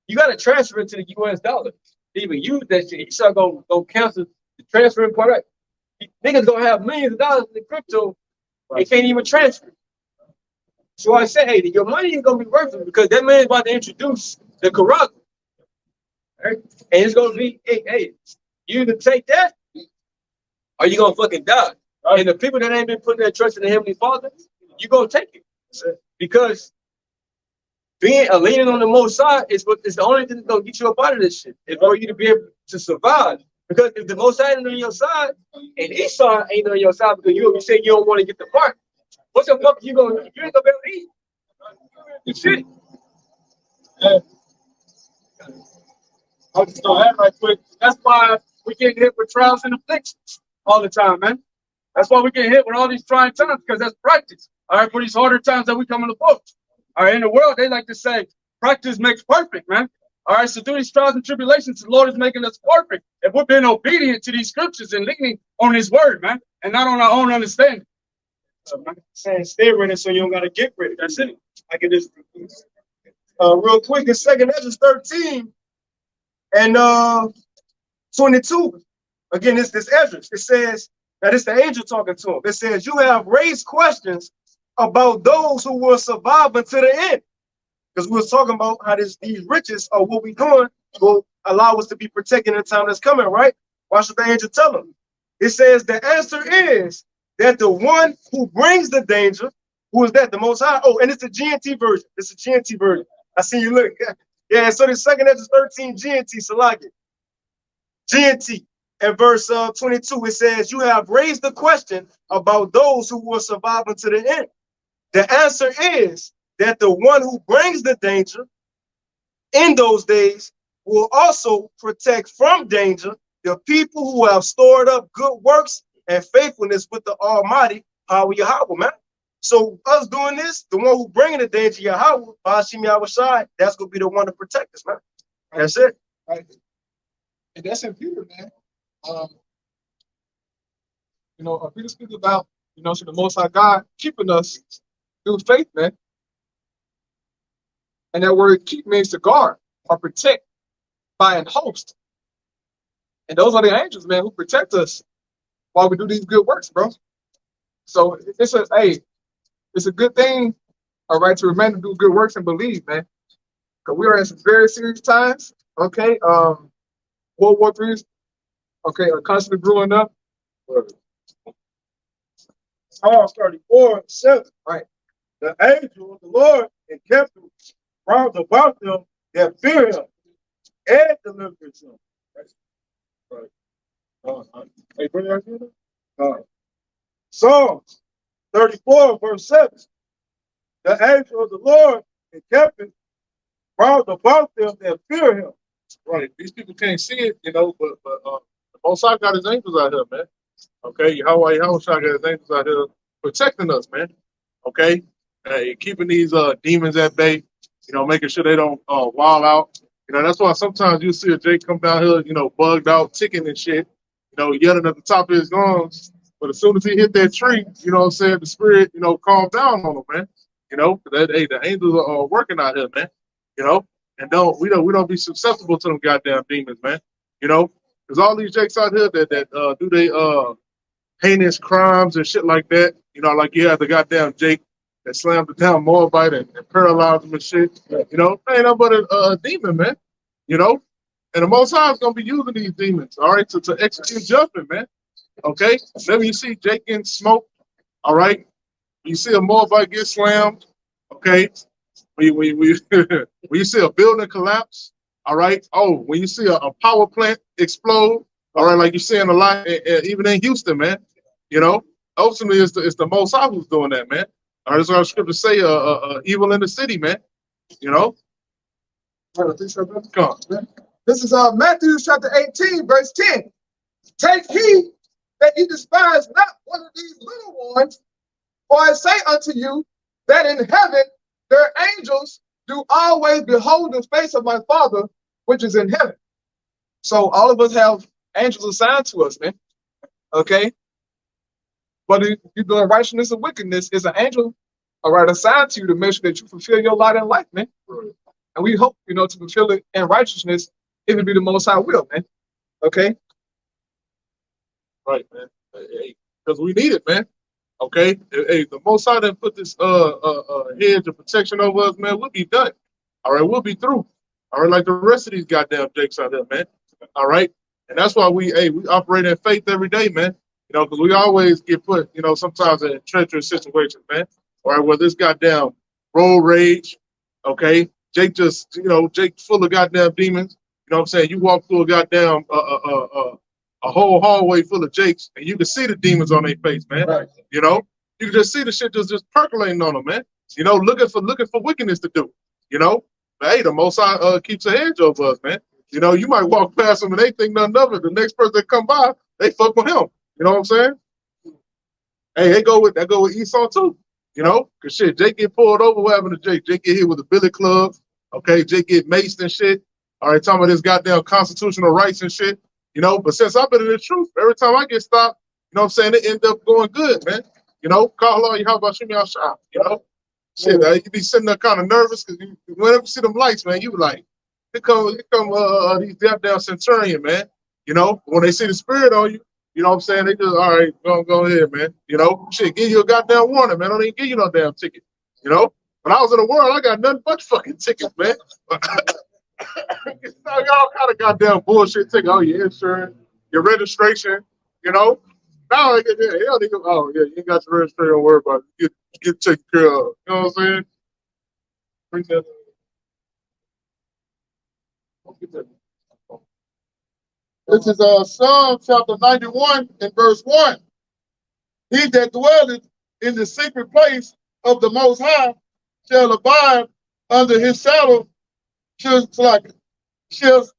you gotta transfer it to the US dollar. They even use that shit. You start gonna cancel the transferring part of it. Niggas gonna have millions of dollars in the crypto. They can't even transfer. So I say, hey, your money ain't gonna be worth it because that man's about to introduce the corrupt. Right? And it's gonna be, hey, you either take that or you gonna fucking die. Right? And the people that ain't been putting their trust in the Heavenly Father, you gonna take it. Because leaning on the Most High is the only thing that's gonna get you up out of this shit. It's for you to be able to survive. Because if the Most High ain't on your side, and Esau ain't on your side because you say you don't want to get the mark, what the fuck you ain't gonna be able to eat? You shit. I'll just throw that right quick. That's why we get hit with trials and afflictions all the time, man. That's why we get hit with all these trying times, because that's practice. All right, for these harder times that we come in the books. All right, in the world, they like to say practice makes perfect, man. All right, so through these trials and tribulations, the Lord is making us perfect if we're being obedient to these scriptures and leaning on His word, man, and not on our own understanding. Saying stay ready so you don't gotta get ready. That's it. I can just real quick in 2 Ezra 13 and 22. Again, this Ezra. It says that it's the angel talking to him. It says, you have raised questions about those who will survive until the end. Because we were talking about how these riches or what we're doing will allow us to be protected in the time that's coming, right? Watch what the angel tell them. It says the answer is that the one who brings the danger, who is that? The Most High. Oh, and it's a GNT version. It's a GNT version. I see you look. Yeah, so the 2 Ezra 13 GNT, Salaki. GNT. And verse 22, it says, you have raised the question about those who will survive until the end. The answer is that the one who brings the danger in those days will also protect from danger the people who have stored up good works and faithfulness with the Almighty, Yahweh, man. So us doing this, the one who bringing the danger, Yahweh, Bashim Yahushai, that's going to be the one to protect us, man. That's it. Right. And that's in Peter, man. Peter speaks about, so the Most High God keeping us through faith, man. And that word keep means to guard or protect by an host. And those are the angels, man, who protect us while we do these good works, bro. So it's a good thing, all right, to remember to do good works and believe, man. Because we are in some very serious times, okay? World War III, okay, are constantly brewing up. Psalm 34:7, right? The angel of the Lord encamped round about them that fear him and delivers them. Right. Hey, bring that here. Psalms 34:7. The angel of the Lord encamped brought above them that fear him. Right. These people can't see it, you know, but the Most High got his angels out here, man. Okay, Yahweh got his angels out here protecting us, man. Okay, keeping these demons at bay, you know, making sure they don't wild out. You know, that's why sometimes you see a Jake come down here, you know, bugged out, ticking and shit, you know, yelling at the top of his lungs. But as soon as he hit that tree, you know what I'm saying, the spirit, you know, calmed down on him, man. You know, the angels are working out here, man. You know, and we don't be susceptible to them goddamn demons, man. You know, there's all these Jakes out here that do they heinous crimes and shit like that. You know, like you had the goddamn Jake that slammed the down Moabite and paralyzed him and shit. You know, ain't no but a demon, man. You know, and the Most High is gonna be using these demons, all right, to execute judgment, man. Okay, then when you see Jake getting smoked, all right, when you see a Moabite get slammed, okay, when you see a building collapse, all right. Oh, when you see a power plant explode, all right, like you're seeing a lot, even in Houston, man. You know, ultimately it's the Most High who's doing that, man. All right, that's what our scriptures say. Evil in the city, man. You know. Come on. This is Matthew chapter 18, verse 10. Take heed that ye despise not one of these little ones, for I say unto you that in heaven their angels do always behold the face of my Father which is in heaven. So all of us have angels assigned to us, man. Okay? But if you're doing righteousness and wickedness, it's an angel, all right, assigned to you to make sure that you fulfill your lot in life, man. And we hope, you know, to fulfill it in righteousness, if it be the Most High will, man. Okay? Right, man. Because we need it, man. Okay? Hey, the Most High didn't put this hedge of protection over us, man. We'll be done. All right, we'll be through. All right, like the rest of these goddamn Jakes out there, man. All right? And that's why we operate in faith every day, man. You know, because we always get put, you know, sometimes in treacherous situations, man. All right, well, this goddamn road rage, okay? Jake just, you know, Jake full of goddamn demons. You know what I'm saying? You walk through a goddamn a whole hallway full of Jakes, and you can see the demons on their face, man. Right. You know, you can just see the shit just percolating on them, man. You know, looking for wickedness to do. You know, but hey, the Most High keeps a hedge over us, man. You know, you might walk past them and they think nothing of it. The next person that come by, they fuck with him. You know what I'm saying? Hey, they go with Esau too. You know, cause shit, Jake get pulled over. What happened to Jake? Jake get hit with a billy club. Okay, Jake get maced and shit. All right, talking about this goddamn constitutional rights and shit. You know, but since I've been in the truth, every time I get stopped, you know what I'm saying, it end up going good, man. You know, call on you, how about shoot me out shop? You know, shit, you be sitting there kind of nervous because whenever you see them lights, man, you be like, here come these goddamn centurion, man. You know, when they see the spirit on you, you know what I'm saying, they just, all right, go ahead, man. You know, shit, give you a goddamn warning, man. I don't even give you no damn ticket. You know, when I was in the world, I got nothing but fucking tickets, man. Y'all kind of goddamn bullshit ticket. Oh, your insurance, your registration, you know. Now, oh, yeah, you ain't got your registration, don't worry about it. Get taken care of. You know what I'm saying? This is Psalm chapter 91 and verse 1. He that dwelleth in the secret place of the Most High shall abide under his shadow, shall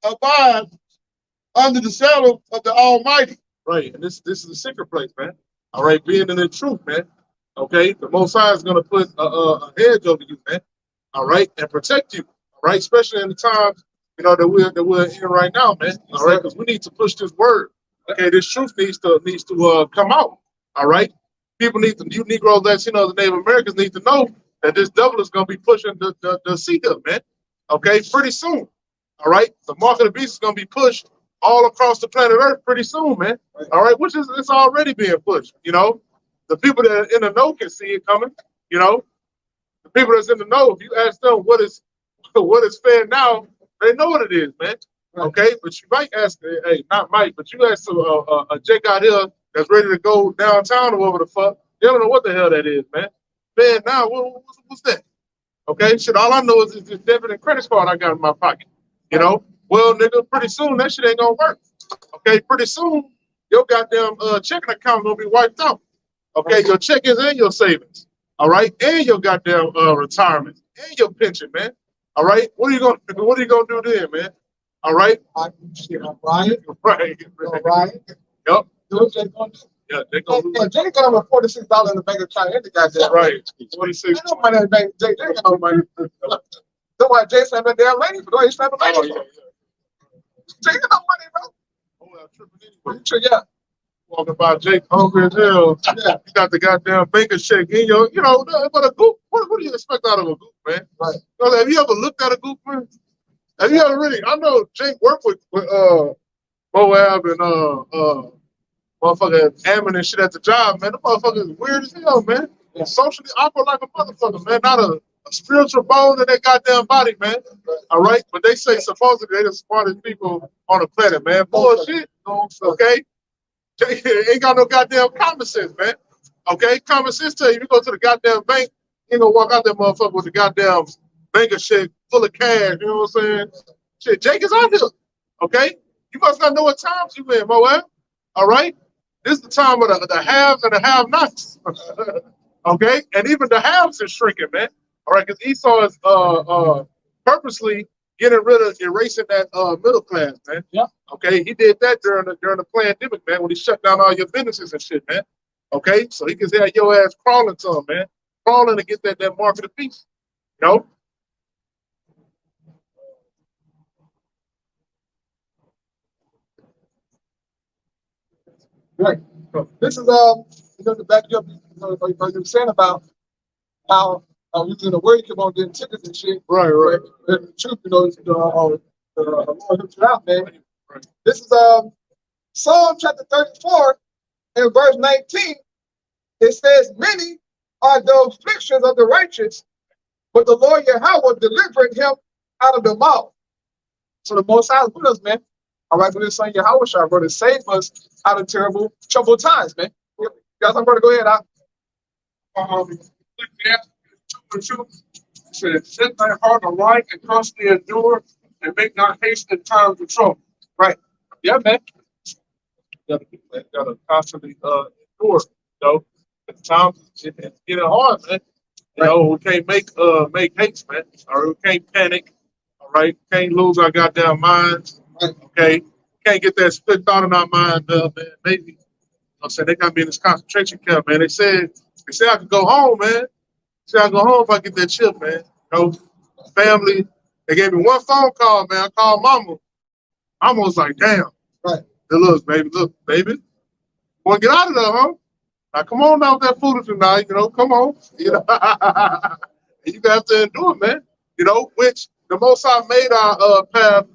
abide under the shadow of the Almighty. Right, and this is the secret place, man. All right, being in the truth, man. Okay, the Most High is going to put a hedge over you, man. All right, and protect you. All right, especially in the times, you know, that we're in right now, man. All right, because we need to push this word. Okay, this truth needs to come out. All right, people need to, you Negroes, Latinos, the Native Americans need to know that this devil is going to be pushing the seed up, man. Okay, pretty soon. All right, the mark of the beast is going to be pushed all across the planet Earth pretty soon, man. All right, which is it's already being pushed. You know, the people that are in the know can see it coming. You know, the people that's in the know, if you ask them what is fair now, they know what it is, man. Okay, but you might ask, hey, not Mike, but you ask a Jake out here that's ready to go downtown or whatever the fuck. They don't know what the hell that is, man. Man, now what's that? Okay, shit. All I know is this debit and credit card I got in my pocket. You know, well, nigga, pretty soon that shit ain't gonna work. Okay, pretty soon your goddamn checking account gonna be wiped out. Okay, your checkings and your savings. All right, and your goddamn retirement and your pension, man. All right, what are you gonna do then, man? All right, Ryan, right, Ryan. yep, Do what Jay gonna do. yeah, they gonna lose. Yeah, Jay got over $46 in the bank account. And the goddamn Right, 46. ain't no money in the bank. Jay got no money. That's why Jay slapped that damn lady. But no, he slapped the lady. Oh, yeah, Jay got no money, bro. Oh, yeah, tripping anyway. Yeah. Walking by Jake hungry as hell. Yeah. You got the goddamn banker check in your, but a goof. What do you expect out of a goof, man? Right. Have you ever looked at a goof, man? Have you ever really? I know Jake worked with Moab and motherfucker Ammon and shit at the job, man. The motherfucker is weird as hell, man. Yeah. Socially awkward like a motherfucker, man. Not a spiritual bone in their goddamn body, man. All right, but they say supposedly they're the smartest people on the planet, man. Bullshit. Okay. Ain't got no goddamn common sense, man. Okay, common sense tell you go to the goddamn bank, you ain't gonna walk out that motherfucker with the goddamn banker shit full of cash. You know what I'm saying? Shit, Jake is out here. Okay, you must not know what times you in, Moab. All right, this is the time of the haves and the have-nots. Okay, and even the haves is shrinking, man. All right, because Esau is purposely getting rid of erasing that middle class, man. Yeah. Okay, he did that during the pandemic, man, when he shut down all your businesses and shit, man. Okay, so he can have your ass crawling to him, man, crawling to get that market of peace. You know. Right. This is the back up. You were saying about how using the word keep on getting tickets and shit. Right. The truth, Lord helps you out, man. Right. This is Psalm chapter 34 and verse 19. It says, "Many are the afflictions of the righteous, but the Lord Yahweh delivered him out of them all." So the Most High is with us, man. All right, for this son Yahweh shall to save us out of terrible, troubled times, man. You guys, I'm going to go ahead. Said, set thy heart aright and constantly endure, and make not haste in times of trouble. Right. Yeah, man. You gotta constantly endure, At times it's getting hard, man. We can't make haste, man. Or we can't panic. All right, can't lose our goddamn minds. Okay, can't get that split thought in our mind, man. Maybe I'm saying they got me in this concentration camp, man. They said I could go home, man. Say I go home if I get that chip, man. Family. They gave me one phone call, man. I called mama. Mama was like, damn. Right. Hey, look, baby. Want to get out of there, huh? Now, come on now with that foolishness now, come on. And you have to endure, man. Which the Most High made our path,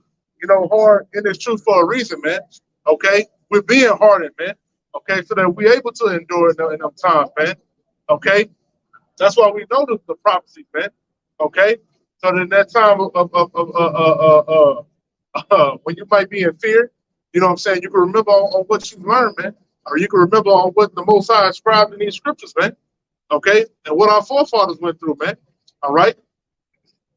hard in this truth for a reason, man. Okay? We're being hardened, man. Okay? So that we're able to endure in them times, man. Okay? That's why we know the prophecies, man. Okay? So in that time of when you might be in fear, you know what I'm saying? You can remember on what you learned, man. Or you can remember on what the Most High inscribed in these scriptures, man. Okay? And what our forefathers went through, man. All right?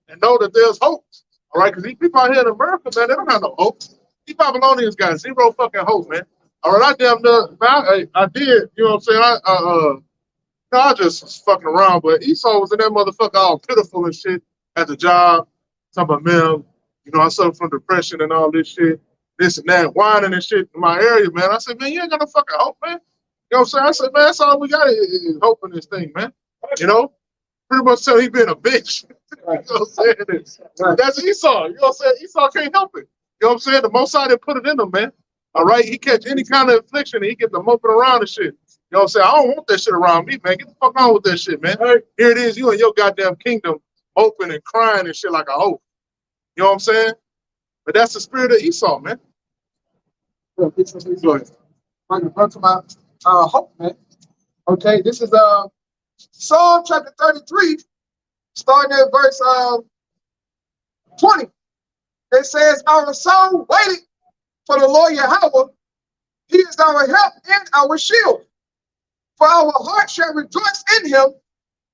And know that there's hope. All right? Because these people out here in America, man, they don't have no hope. These Babylonians got zero fucking hope, man. All right, I damn near, I did, you know what I'm saying? I just was fucking around, but Esau was in that motherfucker all pitiful and shit at the job. Talking about, man, I suffer from depression and all this shit, this and that, whining and shit in my area, man. I said, man, you ain't got no fucking hope, man. You know what I'm saying? I said, man, that's all we got is hope in this thing, man. Pretty much tell he being a bitch. Right. You know what I'm saying? Right. That's Esau. You know what I'm saying? Esau can't help it. You know what I'm saying? The Most High didn't put it in him, man. All right? He catch any kind of affliction and he get the moping around and shit. You know what I'm saying? I don't want that shit around me, man. Get the fuck on with that shit, man. Right. Here it is, you in your goddamn kingdom, hoping and crying and shit like a hoe. You know what I'm saying? But that's the spirit of Esau, man. Yeah, this is Esau. I'm going to my hope, man. Okay, this is Psalm chapter 33, starting at verse 20. It says, "Our soul waited for the Lord Yahweh. He is our help and our shield. For our heart shall rejoice in him,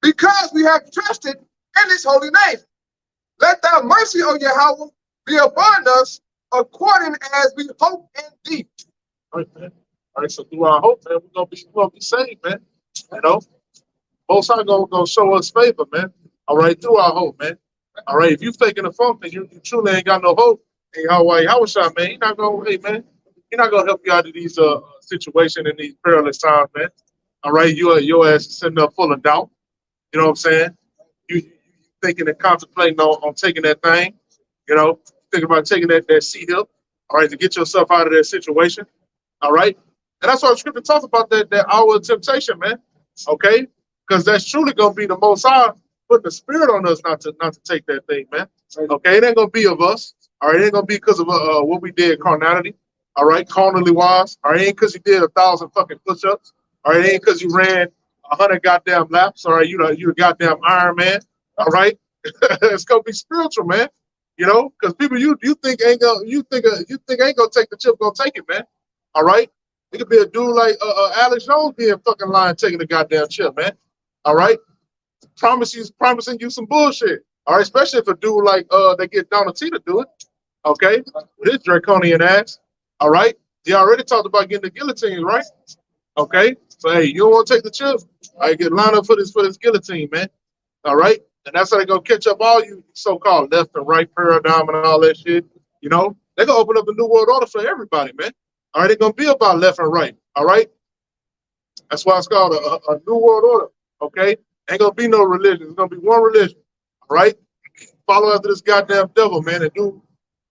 because we have trusted in his holy name. Let thy mercy, O Yahweh, be upon us, according as we hope in thee." All right, man. All right, so through our hope, man, we're gonna be saved, man. Most High gonna show us favor, man. All right, through our hope, man. All right, if you faking the funk and you truly ain't got no hope in Yahweh, Hawashai, man, you're not gonna help you out of these situations in these perilous times, man. All right, your ass is sitting up full of doubt. You know what I'm saying? You thinking and contemplating on taking that thing, you know, thinking about taking that seat hill, all right, to get yourself out of that situation. All right. And that's why the scripture talks about that hour of temptation, man. Okay? Because that's truly gonna be the Most High putting the spirit on us not to take that thing, man. Okay, it ain't gonna be of us. All right, it ain't gonna be because of what we did carnality. All right, carnally wise. All right, it ain't because you did 1,000 fucking push-ups. All right, it ain't because you ran 100 goddamn laps. All right, you the goddamn Iron Man. All right, it's gonna be spiritual, man. You know, because people you think ain't gonna take the chip, gonna take it, man. All right, it could be a dude like Alex Jones being fucking lying, taking the goddamn chip, man. All right, promising you some bullshit. All right, especially if a dude like they get Donald T to do it. Okay, with his draconian ass. All right, he already talked about getting the guillotine, right? Okay, so hey, you don't want to take the chip? All right, get lined up for this guillotine, man. All right, and that's how they gonna catch up all you so-called left and right paradigm and all that shit. You know, they're gonna open up a new world order for everybody, man. All right, they're gonna be about left and right. All right, that's why it's called a new world order. Okay, ain't gonna be no religion. It's gonna be one religion. All right, follow after this goddamn devil, man, and do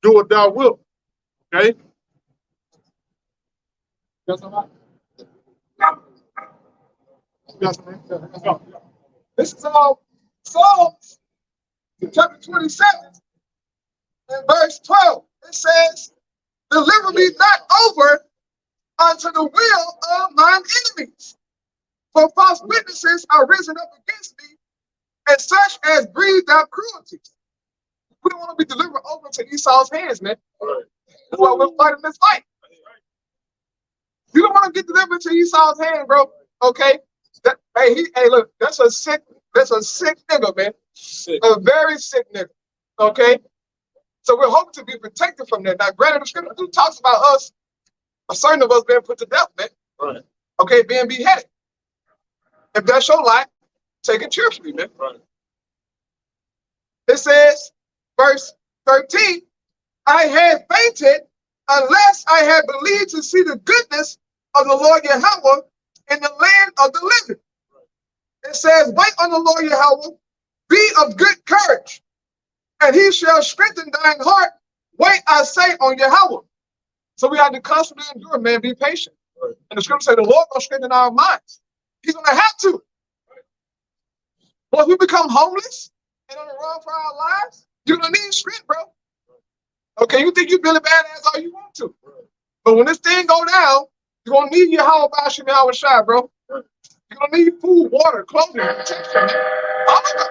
what thou wilt. Okay. This is all Psalms chapter 27 and verse 12. It says, deliver me not over unto the will of mine enemies. For false witnesses are risen up against me, and such as breathe out cruelty. We don't want to be delivered over to Esau's hands, man. That's why we're fighting this fight. You don't want to get delivered to Esau's hand, bro. Okay? Hey, look, that's a sick nigga, man. Sick. A very sick nigga. Okay? So we're hoping to be protected from that. Now, granted, the scripture talks about us, a certain of us being put to death, man. Right. Okay, being beheaded. If that's your life, take it cheerfully, man. Right. It says, verse 13, I had fainted unless I had believed to see the goodness of the Lord Yahweh in the land of the living. It says, wait on the Lord Yahweh, be of good courage, and he shall strengthen thine heart. Wait, I say, on Yahweh. So we have to constantly endure, man, be patient. Right. And the scripture says the Lord will strengthen our minds. He's going to have to. But if we become homeless and on the run for our lives, you're going to need strength, bro. Okay, you think you're really badass all you want to. But when this thing go down, you're going to need your Hawashai, Hawashai, bro. You're going to need food, water, clothing, protection. All of us.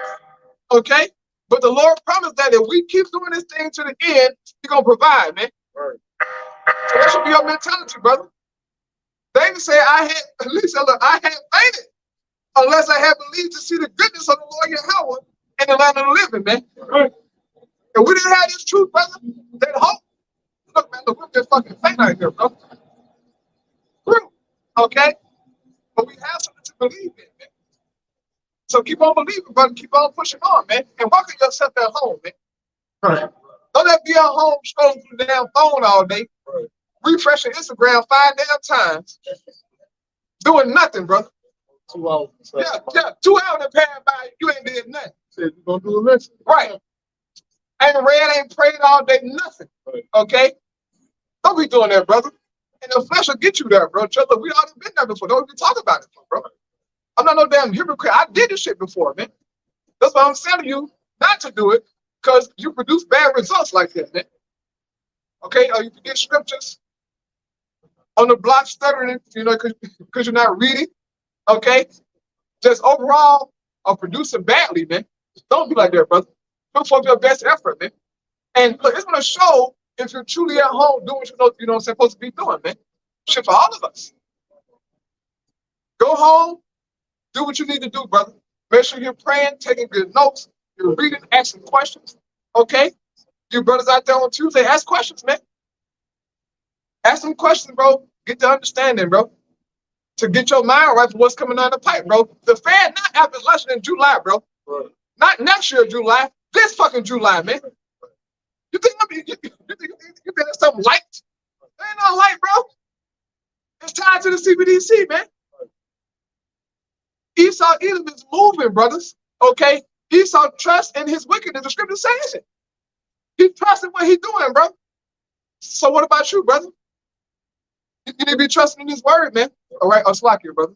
Okay? But the Lord promised that if we keep doing this thing to the end, He's going to provide, man. Right. So that should be your mentality, brother. David said, I had fainted unless I had believed to see the goodness of the Lord Yahweh in the land of the living, man. Right. And we didn't have this truth, brother, that hope. Look, man, we're just fucking faint out here, bro. True. Okay? But we have something to believe in, man. So keep on believing, brother. Keep on pushing on, man. And welcome yourself at home, man. Right. Don't let be at home scrolling through the damn phone all day. Right. Refreshing Instagram 5 damn times. Doing nothing, brother. 2 hours. Yeah, 2 hours that passed by, you ain't did nothing. Said you're going to do a lesson. Right. Ain't read, ain't prayed all day, nothing. Right. Okay? Don't be doing that, brother. And the flesh will get you there, bro. Just look, we already been there before. Don't even talk about it, bro. I'm not no damn hypocrite. I did this shit before, man. That's why I'm telling you not to do it, because you produce bad results like that, man. Okay? Or you forget scriptures on the block stuttering, you know, because you're not reading. Okay? Just overall, producing badly, man. Don't be like that, brother. Look for your best effort, man. And look, it's going to show if you're truly at home doing what you know supposed to be doing, man. Shit for all of us. Go home, do what you need to do, brother. Make sure you're praying, taking good notes, you're reading, asking questions. Okay? You brothers out there on Tuesday, ask questions, man. Ask some questions, bro. Get the understanding, bro. To get your mind right for what's coming down the pipe, bro. The Fed not after election in July, bro. Right. Not next year, July. this fucking Drew line, man. You think you think that's something light? That ain't not light, bro. It's tied to the CBDC, man. Esau Edom is moving, brothers. Okay? Esau trusts in his wickedness. The scripture says it. He trusts in what he's doing, bro. So what about you, brother? You need to be trusting in his word, man. All right, I'll slack you, brother.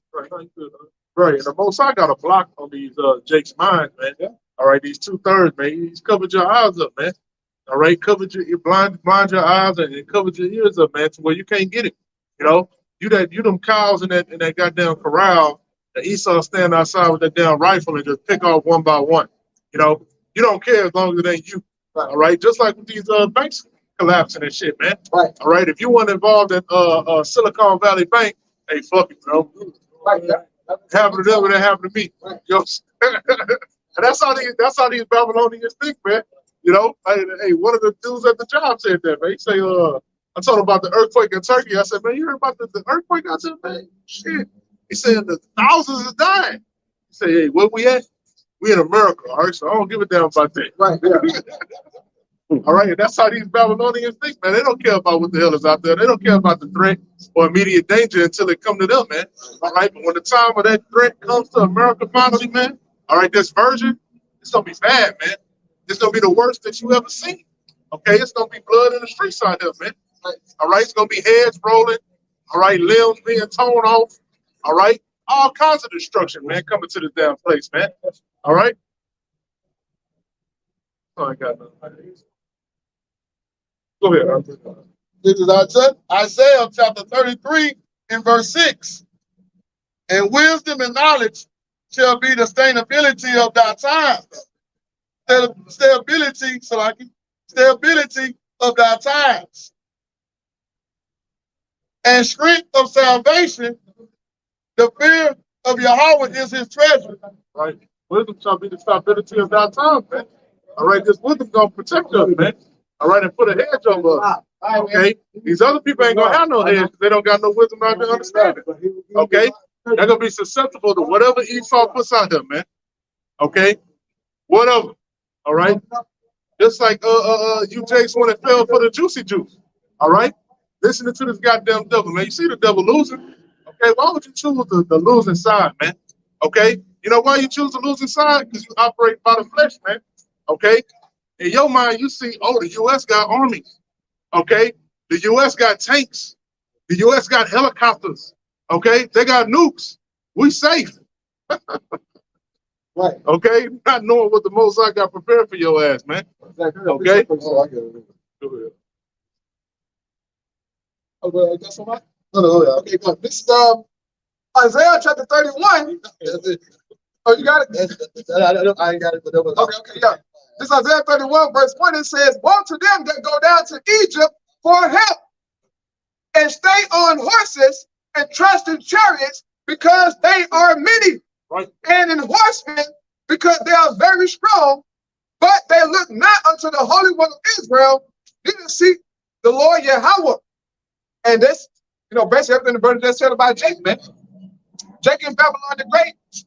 Right, and the Most High got a block on these Jake's mind, man. Yeah. All right, these 2/3, man. He's covered your eyes up, man. All right, covered your blind your eyes and covered your ears up, man, to where you can't get it. You know, you them cows in that goddamn corral. The Esau stand outside with that damn rifle and just pick off one by one. You know, you don't care as long as it ain't you. Right. All right, just like with these banks collapsing and shit, man. Right. All right, if you weren't involved in Silicon Valley Bank, hey, fuck it, bro. Right. Yeah. Happened to them, and that happened to me. Right. Yo, and that's how these Babylonians think, man. You know, hey, one of the dudes at the job said that, man. He say, I told him about the earthquake in Turkey. I said, man, you heard about the earthquake? I said, man, shit. He said the thousands is dying. He said, hey, where we at? We in America, all right? So I don't give a damn about that. Right. Yeah. All right, and that's how these Babylonians think, man. They don't care about what the hell is out there. They don't care about the threat or immediate danger until it come to them, man. All right, but when the time of that threat comes to America finally, man, all right, this version, it's going to be bad, man. It's going to be the worst that you ever seen. Okay, it's going to be blood in the streets out there, man. All right, it's going to be heads rolling. All right, limbs being torn off. All right, all kinds of destruction, man, coming to this damn place, man. All right. Oh, I got nothing. Go ahead. This is Isaiah chapter 33 and verse 6. And wisdom and knowledge shall be the sustainability of thy times. Stability of thy times. And strength of salvation, the fear of Yahweh is his treasure. Right. Wisdom shall be the stability of thy time, man. All right, this wisdom gonna protect us, man. All right, and put a hedge over us. Okay. These other people ain't gonna have no hedge because they don't got no wisdom out there understanding. Okay. They're gonna be susceptible to whatever Esau puts out there, man. Okay. Whatever. All right. Just like you Jakes when it fell for the juicy juice. All right. Listening to this goddamn devil, man. You see the devil losing. Okay. Why would you choose the losing side, man? Okay. You know why you choose the losing side? Because you operate by the flesh, man. Okay. In your mind, you see, oh, the U.S. got armies. Okay. The U.S. got tanks. The U.S. got helicopters. Okay. They got nukes. We safe. Right. Okay. Not knowing what the Most High got prepared for your ass, man. Okay. Oh, I got somebody? No, yeah. Okay, good. This is Isaiah chapter 31. Oh, you got it? I ain't got it, but that was Okay, yeah. This is Isaiah 31, verse 1. It says, woe to them that go down to Egypt for help and stay on horses and trust in chariots because they are many. Right. And in horsemen because they are very strong, but they look not unto the Holy One of Israel, neither seek the Lord Yahweh. And this, you know, basically everything the brother just said about Jake, man. Jake and Babylon the Great, you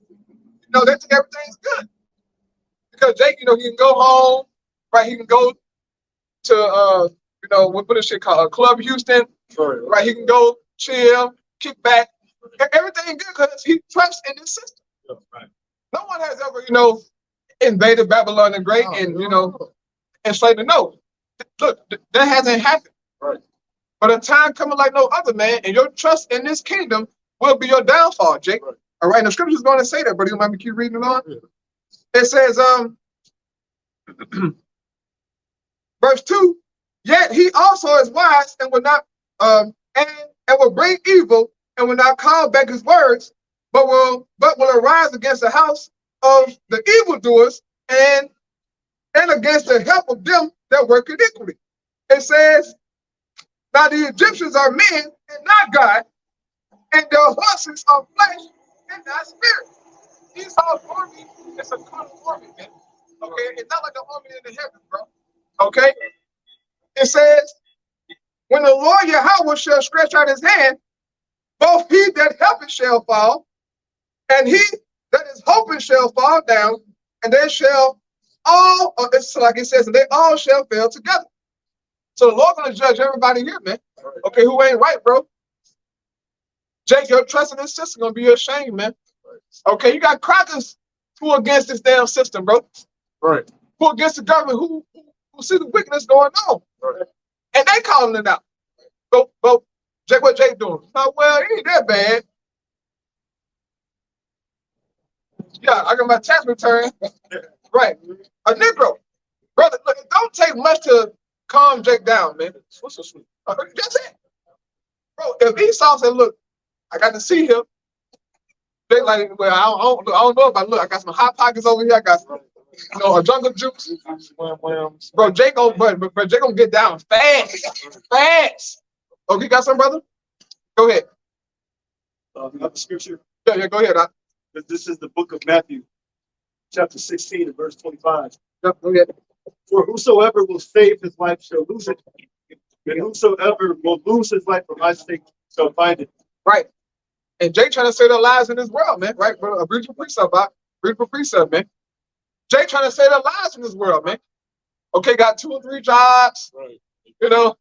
know, they think everything's good. Because Jake, you know, he can go home, right? He can go to, you know, what is shit called? Club Houston, right? He can go chill, kick back. Everything good because he trusts in this system. Right. No one has ever, you know, invaded Babylon the Great and, you know, enslaved them. No, look, that hasn't happened. Right. But a time coming like no other, man, and your trust in this kingdom will be your downfall, Jake. Right. All right, and the scripture's going to say that, but you mind me keep reading it on? Yeah. It says, verse 2, yet he also is wise and will not, and will bring evil and will not call back his words, but will arise against the house of the evildoers and against the help of them that work iniquity. It says, now the Egyptians are men and not God, and their horses are flesh and not spirit. Esau's army is a carnal army, man. Okay, it's not like the army in the heavens, bro. Okay, it says, when the Lord Yahweh shall stretch out his hand, both he that helpeth shall fall, and he that is hoping shall fall down, and they shall all, it's like it says, and they all shall fail together. So the Lord gonna judge everybody here, man. Okay, who ain't right, bro? Jake, your trust in this system gonna be your shame, man. Okay, you got crackers who against this damn system, bro. Right. Who against the government, who see the wickedness going on. Right. And they calling it out. But Jake, what Jake doing? Oh, well, it ain't that bad. Yeah, I got my tax return. Right. A Negro. Brother, look, it don't take much to calm Jake down, man. What's so sweet? That's it. Bro, if Esau said, look, I got to see him. Jake like, well, I don't know about, look, I got some hot pockets over here. I got some, a jungle juice. Bro, Jake gonna get down fast. Fast. Oh, you got some, brother? Go ahead. Another scripture. Yeah, go ahead. This is the book of Matthew, chapter 16 and verse 25. Go ahead. For whosoever will save his life shall lose it, and whosoever will lose his life for my sake shall find it. Right. And Jake trying to save their lives in this world, man. Right, bro? A beautiful precept, man. Jake trying to save their lives in this world, man. Okay, got 2 or 3 jobs. Right. You know,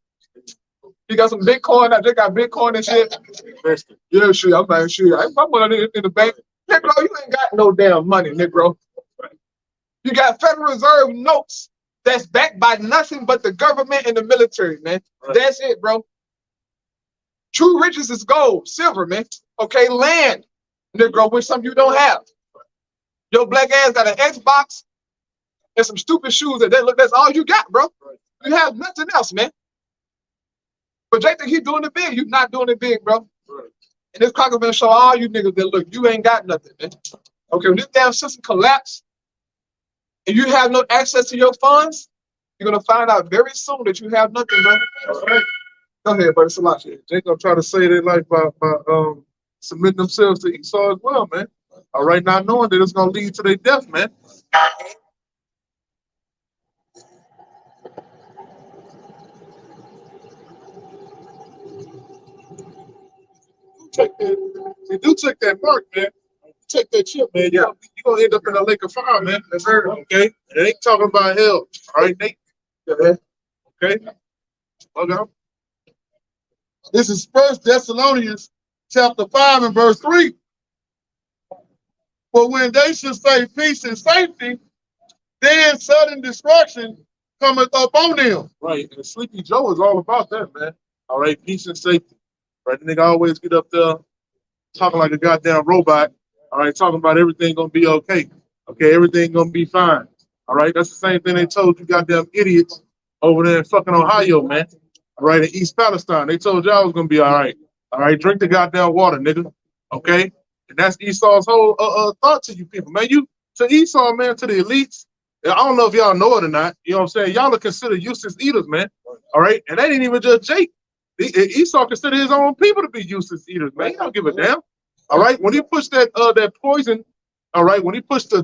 he got some Bitcoin. I just got Bitcoin and shit. Yeah, sure. I'm like, sure. I put money in the bank. Negro, you ain't got no damn money, Negro. You got Federal Reserve notes that's backed by nothing but the government and the military, man. Right. That's it, bro. True riches is gold, silver, man. Okay, land, Negro, which some you don't have. Your black ass got an Xbox and some stupid shoes that look, that's all you got, bro. You have nothing else, man. But Jake think he doing it big. You not doing it big, bro. Right. And this clock is gonna show all you niggas that look, you ain't got nothing, man. Okay, when this damn system collapse and you have no access to your funds, you're gonna find out very soon that you have nothing, bro. All right. Go ahead, buddy. It's a lot. They gonna try to save their life by submitting themselves to Esau as well, man. All right, not knowing that it's gonna lead to their death, man. You do take that mark, man. Take that chip, man. You're gonna end up in a lake of fire, man. That's her, okay? It ain't talking about hell. All right, Nate? Okay? Okay. This is 1 Thessalonians chapter 5 and verse 3. For when they should say peace and safety, then sudden destruction cometh upon them. Right, and Sleepy Joe is all about that, man. All right, peace and safety. Right, the nigga always get up there talking like a goddamn robot. All right, talking about everything gonna be okay. Okay, everything gonna be fine. All right, that's the same thing they told you goddamn idiots over there in fucking Ohio, man. All right, in East Palestine, they told y'all it was gonna be all right. All right, drink the goddamn water, nigga. Okay, and that's Esau's whole thought to you people, man. You to Esau, man, to the elites. I don't know if y'all know it or not. You know what I'm saying? Y'all are considered useless eaters, man. All right, and they didn't even judge Jake. Esau considered his own people to be useless eaters, man. He don't give a damn. All right, when he pushed that poison, all right, when he pushed the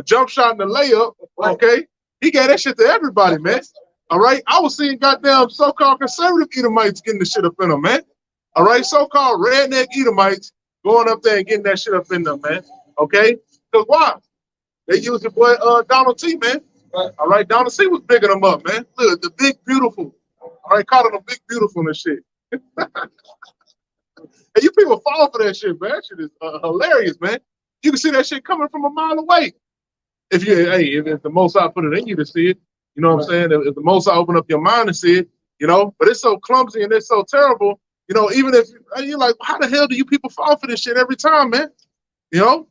jump shot and the layup, okay, he gave that shit to everybody, man. All right, I was seeing goddamn so-called conservative Edomites getting the shit up in them, man. All right, so-called redneck Edomites going up there and getting that shit up in them, man. Okay, because why? They used the boy Donald T, man. All right, Donald T was bigging them up, man. Look, the big beautiful. All right, calling them big beautiful and shit. And you people fall for that shit, man. That shit is hilarious, man. You can see that shit coming from a mile away. If the Most High put it in you to see it, you know what I'm saying? If the Most High open up your mind to see it, you know. But it's so clumsy and it's so terrible, you know. Even if you're like, how the hell do you people fall for this shit every time, man? You know.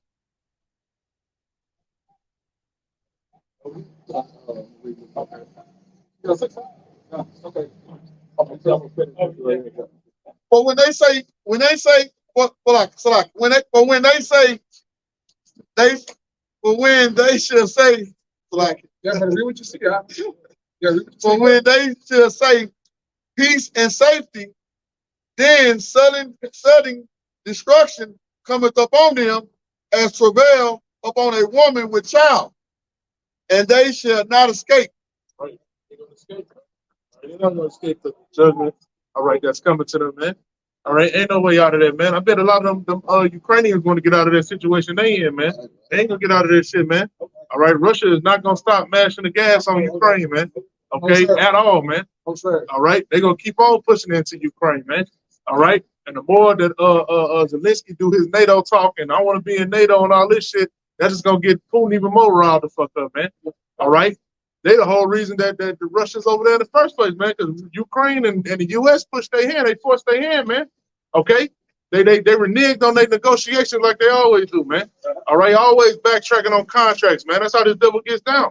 Okay. But when they say when they say should say like read what you see. but when they should say peace and safety, then sudden destruction cometh upon them as travail upon a woman with child, and they shall not escape. Right, they're gonna escape. They're not gonna escape the judgment. All right, that's coming to them, man. All right, ain't no way out of that, man. I bet a lot of them Ukrainians going to get out of that situation they in, man. They ain't gonna get out of that shit, man. All right, Russia is not gonna stop mashing the gas on Ukraine, man. Okay, at all, man. All right, they're gonna keep on pushing into Ukraine, man. All right, and the more that Zelensky do his NATO talk, and I want to be in NATO and all this shit, that's just gonna get Putin even more riled the fuck up, man. All right, they the whole reason that the Russians over there in the first place, man, because Ukraine and the U.S. pushed their hand, they forced their hand, man. Okay, they reneged on their negotiations like they always do, man. All right, always backtracking on contracts, man. That's how this devil gets down.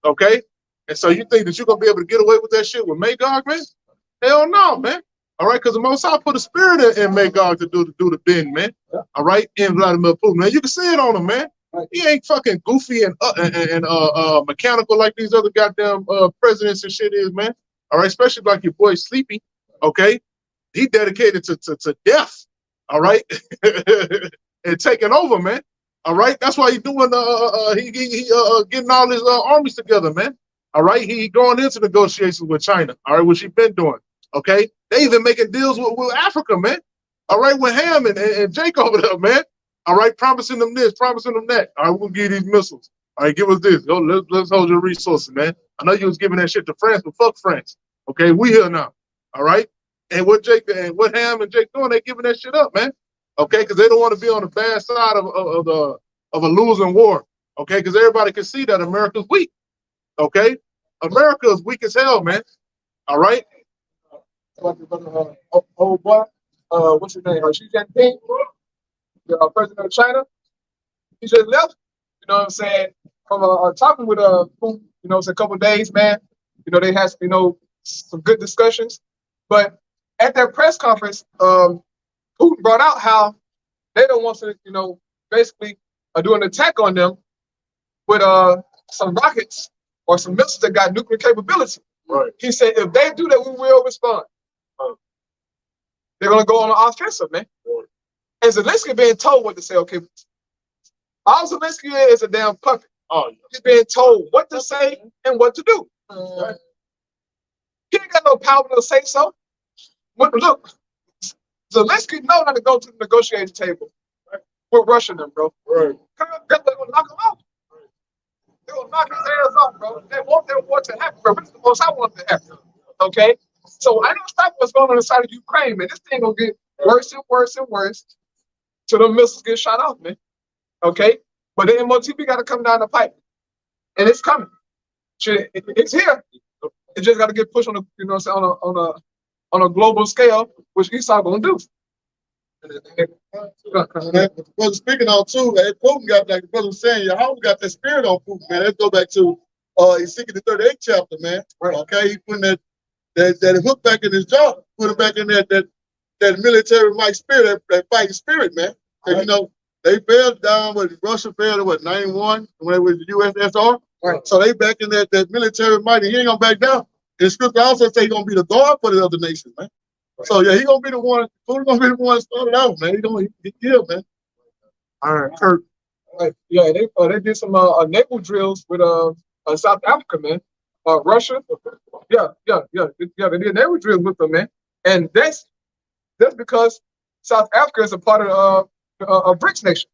Okay, and so you think that you're gonna be able to get away with that shit with Magog, man? Hell no, man. All right, because the Most High put a spirit in Magog to do the bend, man. All right, in Vladimir Putin, man. You can see it on him, man. He ain't fucking goofy and mechanical like these other goddamn presidents and shit is, man. All right, especially like your boy Sleepy. Okay, he dedicated to death. All right, and taking over, man. All right, that's why he's doing he getting all his armies together, man. All right, he going into negotiations with China. All right, which he been doing. Okay, they even making deals with Africa, man. All right, with Ham and Jake over there, man. All right, promising them this, promising them that. All right, we'll give you these missiles. All right, give us this. Let's hold your resources, man. I know you was giving that shit to France, but fuck France. Okay, we here now. All right, and what Ham and Jake doing? They giving that shit up, man. Okay, because they don't want to be on the bad side of a losing war. Okay, because everybody can see that America's weak. Okay, America is weak as hell, man. All right. Old boy, what's his name? Xi Jinping, the president of China. He just left. You know what I'm saying? From talking with Putin, you know, it's a couple of days, man. You know, they had some good discussions. But at that press conference, Putin brought out how they don't want to, you know, basically do an attack on them with some rockets or some missiles that got nuclear capability. Right. He said, if they do that, we will respond. They're going to go on an offensive, man. Right. And Zelensky being told what to say, okay. All Zelensky is a damn puppet. Oh, yeah. He's being told what to say and what to do. Right. He ain't got no power to say so. But look, Zelensky know not to go to the negotiating table with Russia, them, bro. Right. They're going to knock him off. They're going to knock his ass off, bro. They want their war to happen, bro. This is the most I want to happen. Okay? So I don't stop what's going on inside of Ukraine, man. This thing going to get worse and worse and worse till the missiles get shot off, man. Okay? But the MOTP got to come down the pipe. And it's coming. It's here. It just got to get pushed on a, you know, on a global scale, which Esau gonna do. Brother, speaking on too, Putin got, like the brother was saying, Yahweh got that spirit on Putin, man. Let's go back to Ezekiel the 38th chapter, man. Right. Okay, he putting that hook back in his jaw, put it back in that military might spirit, that fighting spirit, man. Right. You know, they fell down with Russia fell to 91 when they were the USSR. Right. So they back in that military might, and he ain't gonna back down. The scripture also say he's gonna be the guard for the other nations, man. Right. So yeah, he gonna be the one. Putin's gonna be the one started out, man. He gonna get killed, man. Iron Kirk. Right. Yeah, they did some naval drills with South Africa, man. Russia. Yeah. They did naval drills with them, man. And that's because South Africa is a part of a BRICS nation.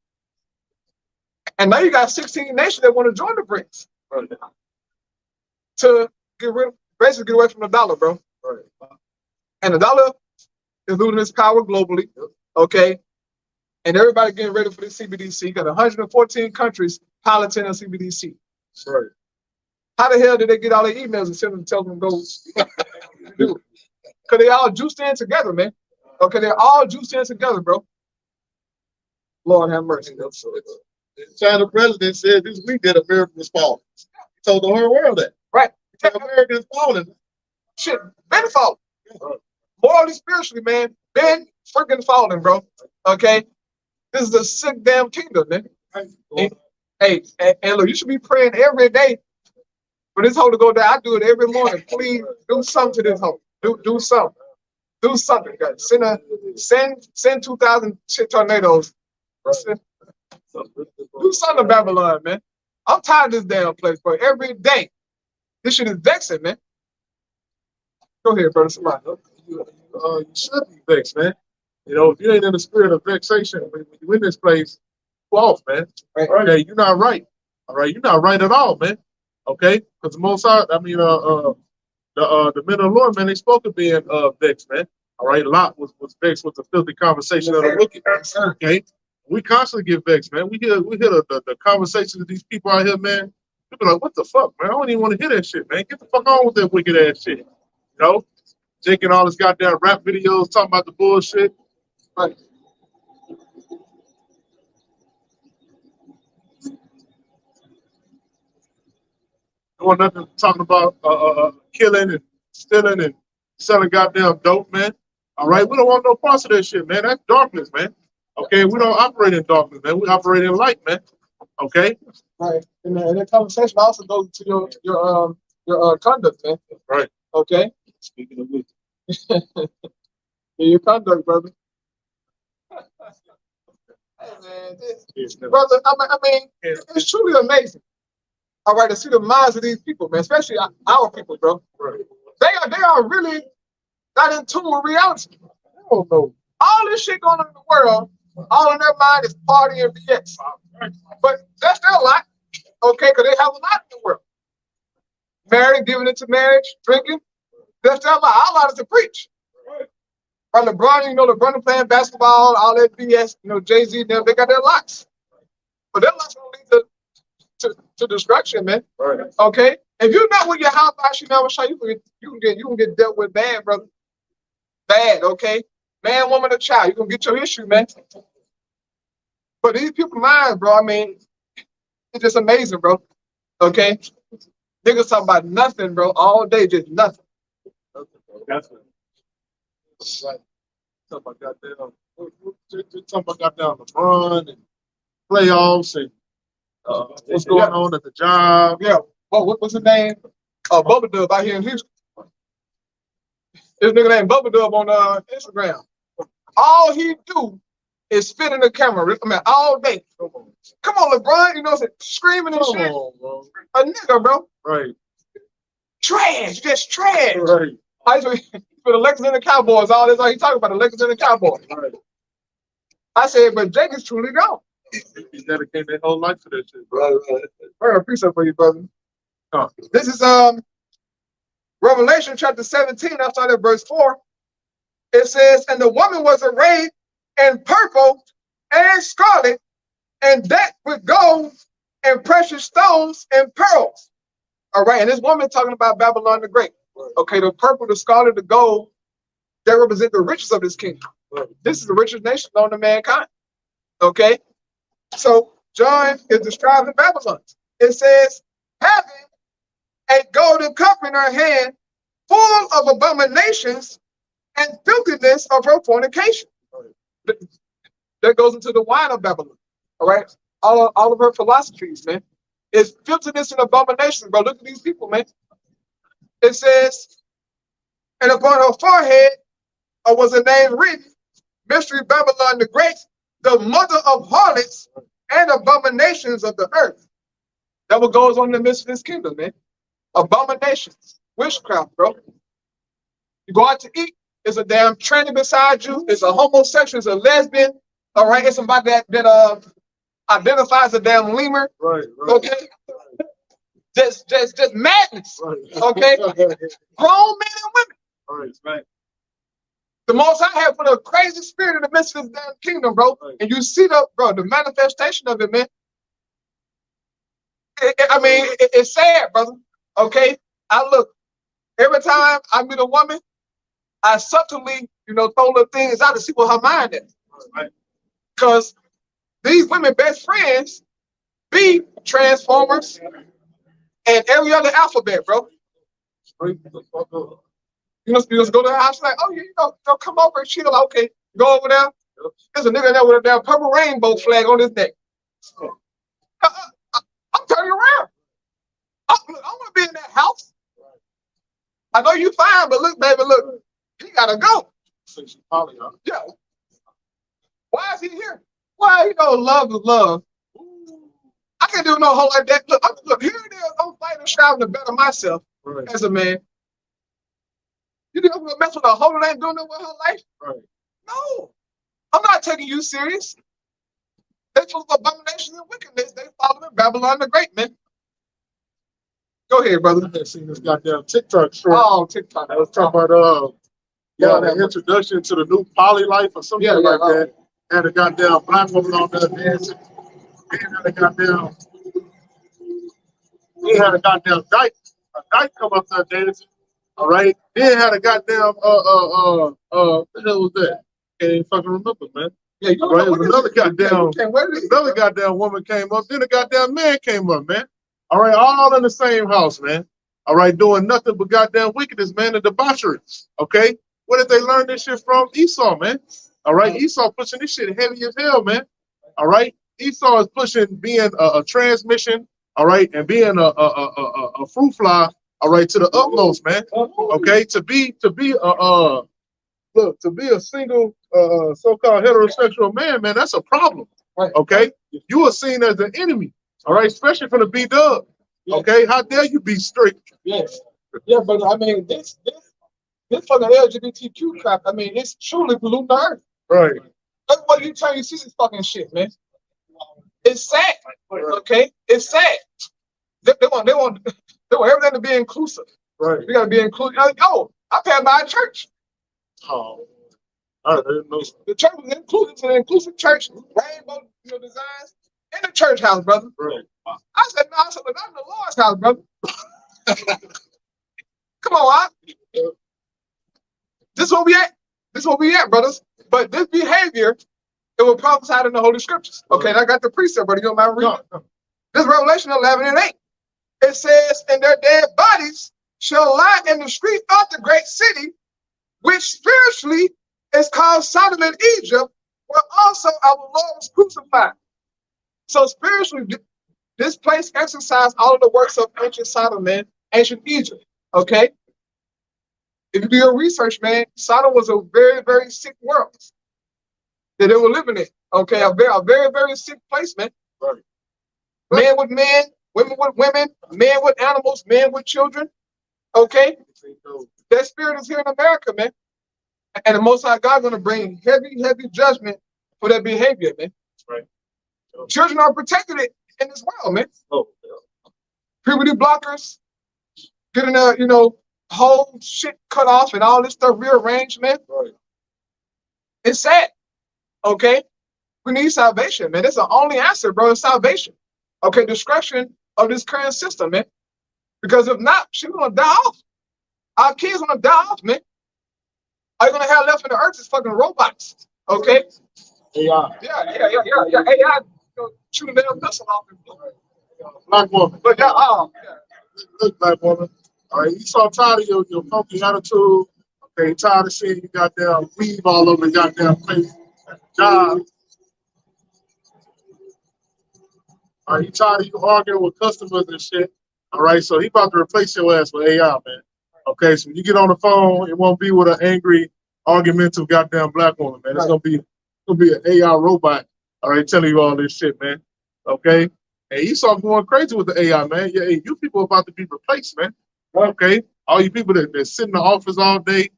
And now you got 16 nations that want to join the BRICS. Right. To basically get away from the dollar, bro. Right. And the dollar is losing its power globally. Okay. And everybody getting ready for the CBDC. You got 114 countries piloting a CBDC. Right. How the hell did they get all their emails and send them tell them to go do it? Because they all juiced in together, man. Okay, they're all juiced in together, bro. Lord have mercy. The China president said this week that America was falling. He told the whole world that. Right. America is falling. Shit, been falling. Morally, spiritually, man, been freaking falling, bro. Okay? This is a sick damn kingdom, man. Hey, and look, you should be praying every day for this hole to go down. I do it every morning. Please do something to this hole. Do something. Do something, guys. Send 2,000 tornadoes. Do something to Babylon, man. I'm tired of this damn place, bro. Every day. This shit is vexing, man. Go ahead, brother. Somebody. You should be vexed, man. You know, if you ain't in the spirit of vexation, when you in this place, you off, man. Right. Okay, you're not right. All right, you're not right at all, man. Okay, because the Most High, the men of the Lord, man, they spoke of being vexed, man. All right, Lot was vexed with the filthy conversation of the wicked. Okay, we constantly get vexed, man. We hear the conversations of these people out here, man. People like, what the fuck, man? I don't even want to hear that shit, man. Get the fuck on with that wicked ass shit. You know, taking all this goddamn rap videos talking about the bullshit. Like, doing nothing, talking about killing and stealing and selling goddamn dope, man. All right, we don't want no parts of that shit, man. That's darkness, man. Okay, we don't operate in darkness, man. We operate in light, man. Okay. Right. And that conversation also goes to your conduct, man. Right. Okay. Speaking of which, Your conduct, brother. Hey, man, brother, I mean, it's truly amazing. All right, to see the minds of these people, man, especially our people, bro. right. They are really not in tune with reality. Oh no. All this shit going on in the world, all in their mind is party and BS. But that's their lot, okay, because they have a lot in the world. Marrying, giving it to marriage, drinking, that's their lot. Our lot is to preach. Right, LeBron, LeBron playing basketball, all that BS, Jay-Z, them, they got their lots. But their lots going to lead to destruction, man. Right. Okay? If you're not with your house, you can get dealt with bad, brother. Bad, okay? Man, woman, or child, you're gonna get your issue, man. But these people's minds, bro, I mean, it's just amazing, bro. Okay? Niggas talking about nothing, bro, all day, just nothing. That's it. Right. Talking about goddamn LeBron and playoffs and what's going on at the job. Yeah. What's his name? Bubba Dub out here in Houston. This nigga named Bubba Dub on Instagram. All he do is spit in the camera. I mean, all day. Come on, LeBron. Screaming and shit. Bro. A nigga, bro. Right. Trash. Just trash. Right. For the Lakers and the Cowboys, all this, all he talking about, the Lakers and the Cowboys. Right. I said, but Jake is truly gone. He dedicated their whole life to that shit, bro. Right. Appreciate for you, brother. Huh. This is Revelation chapter 17. I started at verse 4. It says, and the woman was arrayed in purple and scarlet, and decked with gold and precious stones and pearls. All right, and this woman talking about Babylon the Great. Okay, the purple, the scarlet, the gold, they represent the riches of this kingdom. This is the richest nation known to mankind. Okay, so John is describing Babylon. It says, having a golden cup in her hand, full of abominations and filthiness of her fornication. That goes into the wine of Babylon. All right, all of her philosophies, man. It's filthiness and abomination, bro. Look at these people, man. It says, and upon her forehead was a name written, Mystery Babylon the Great, the mother of harlots and abominations of the earth. That what goes on in the midst of this kingdom, man. Abominations, witchcraft, bro. You go out to eat, it's a damn tranny beside you, it's a homosexual, it's a lesbian, all right, it's somebody that identifies a damn lemur, Right. okay? Just madness, okay? Grown men and women. Right. The Most High have put a crazy spirit in the midst of this damn kingdom, bro. Right. And you see the manifestation of it, man. It's sad, brother. Okay? I look, every time I meet a woman, I subtly, throw little things out to see what her mind is. Right. Because these women best friends be Transformers and every other alphabet, bro. Straight the fuck up. You just go to the house like, oh, yeah, come over and chill. Okay, go over there. There's a nigga there with a damn purple rainbow flag on his neck. I'm turning around. I want to be in that house. I know you fine, but look, baby, look, he gotta go. Yeah. Why is he here? Why, love is love. I can't do no whole like that. Look, here it is. I'm fighting and striving to better myself as a man. You think I'm gonna mess with a hoe that ain't doing it with her life? Right. No. I'm not taking you serious. They full of abominations and wickedness. They following Babylon the Great, man. Go ahead, brother. I seen this goddamn TikTok short. Oh, TikTok. I was talking about the introduction to the new poly life or something like that. Had a goddamn black woman on there dancing. He had a goddamn dyke come up there dancing. All right. Then had a goddamn what the hell was that? Can't even fucking remember, man. Yeah, you Right, another another goddamn woman came up, then a goddamn man came up, man. All right, all in the same house, man. All right, doing nothing but goddamn wickedness, man, and debauchery. Okay, where did they learn this shit from? Esau, man. All right, Esau pushing this shit heavy as hell, man. All right, Esau is pushing being a transmission, all right, and being a fruit fly, all right, to the utmost, man. Okay, to be a single so-called heterosexual man, that's a problem. Right. Okay, you are seen as an enemy. All right, especially from the B-Dub. Yes. Okay, how dare you be straight? Yes. Yeah, but I mean, this fucking LGBTQ crap, I mean, it's truly polluting the earth. Right. That's what you tell you see this fucking shit, man. It's sad. Okay? It's sad. They want everything to be inclusive. Right. We gotta be inclusive. Yo, I passed by a church. Oh, I didn't know. The church was inclusive, it's an inclusive church, rainbow designs in the church house, brother. Right. I said, no, but not in the Lord's house, brother. Come on, this is where we at. This is where we at, brothers. But this behavior, it was prophesied in the Holy Scriptures. Okay, and I got the precept, brother. You don't mind reading? No. This Revelation 11:8. It says, and their dead bodies shall lie in the street of the great city, which spiritually is called Sodom and Egypt, where also our Lord was crucified. So spiritually, this place exercised all of the works of ancient Sodom and ancient Egypt. Okay? If you do your research, man, Sodom was a very, very sick world that they were living in. Okay, a very, very sick place, man. Right. Men with men, women with women, men with animals, men with children. Okay? That spirit is here in America, man. And the Most High God is going to bring heavy, heavy judgment for that behavior, man. Right. Children are protected in this world, man. Oh, Puberty blockers, getting whole shit cut off and all this stuff rearranged, man. right. It's sad. Okay? We need salvation, man. That's the only answer, bro, is salvation. Okay, destruction of this current system, man. Because if not, she's gonna die off. Our kids gonna die off, man. All you're gonna have left in the earth is fucking robots. Okay? AI. Yeah. AI shooting their missile off. Black woman. But yeah, Look, black woman. All right, you so tired of your funky attitude. Okay, tired of seeing you goddamn weave all over the goddamn place. Job. All right, you tired of you arguing with customers and shit. All right, so he about to replace your ass with AI, man. Okay, so when you get on the phone, it won't be with an angry, argumentative goddamn black woman, man. It's gonna be an AI robot. All right, telling you all this shit, man. Okay, and you start going crazy with the AI, man. Yeah, hey, you people are about to be replaced, man. Okay, all you people that sit in the office all day,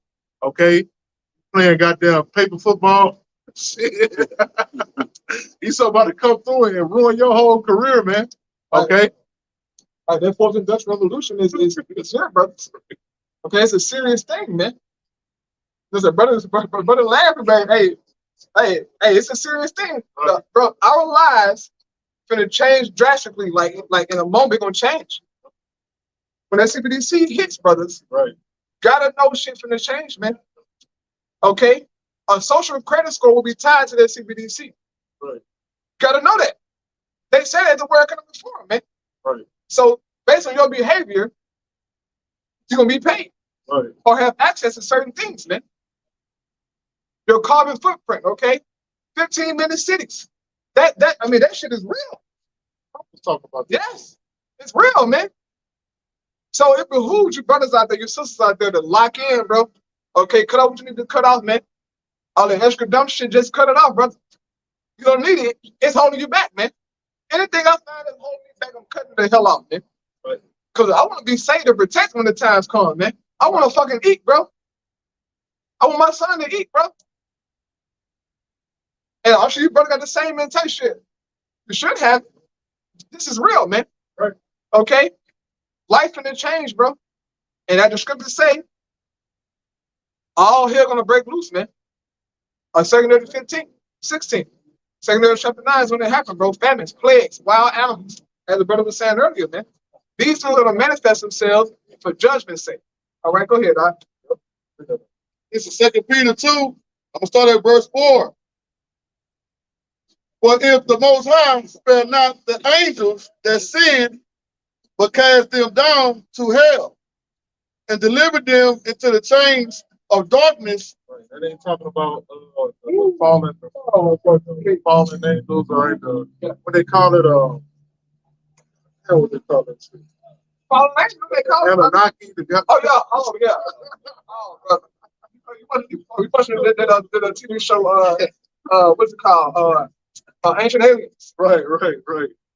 okay, playing goddamn paper football. Shit. He's so about to come through and ruin your whole career, man. Okay. Like that fourth industrial revolution is here, brother. Okay, it's a serious thing, man. Listen, brother laughing, man. Hey, it's a serious thing, bro. Our lives gonna change drastically. Like in a moment, gonna change. When that CBDC hits, brothers, right? Gotta know shit's gonna change, man. Okay, a social credit score will be tied to that CBDC. Right. Gotta know that. They said that the World Economic Forum, man. Right. So based on your behavior, you're gonna be paid, right, or have access to certain things, man. Your carbon footprint, okay? 15-minute cities. That shit is real. Let's talk about that. Yes, it's real, man. So it behooves you brothers out there, your sisters out there to lock in, bro. Okay, cut off what you need to cut off, man. All the extra dumb shit, just cut it off, brother. You don't need it. It's holding you back, man. Anything I find that's holding me back, I'm cutting the hell off, man. Right. Because I want to be safe to protect when the times come, man. I want to fucking eat, bro. I want my son to eat, bro. And I'm sure you brother got the same mentality shit. You should have. This is real, man. Right. Okay? Life finna change, bro. And that the scriptures say, all hell gonna break loose, man. 2 Corinthians 15, 16. 2 Corinthians chapter 9 is when it happened, bro. Famines, plagues, wild animals. As the brother was saying earlier, man. These things are gonna manifest themselves for judgment's sake. All right, go ahead, Doc. This is 2 Peter 2. I'm gonna start at verse 4. For if the Most High spare not the angels that sinned, but cast them down to hell, and delivered them into the chains of darkness. Right. That ain't talking about the fallen angels, or what they call it. How would they call it? Fallen angels, they call it. Anunnaki. Oh yeah. Oh brother. You watching the TV show? What's it called? Ancient Aliens. Right.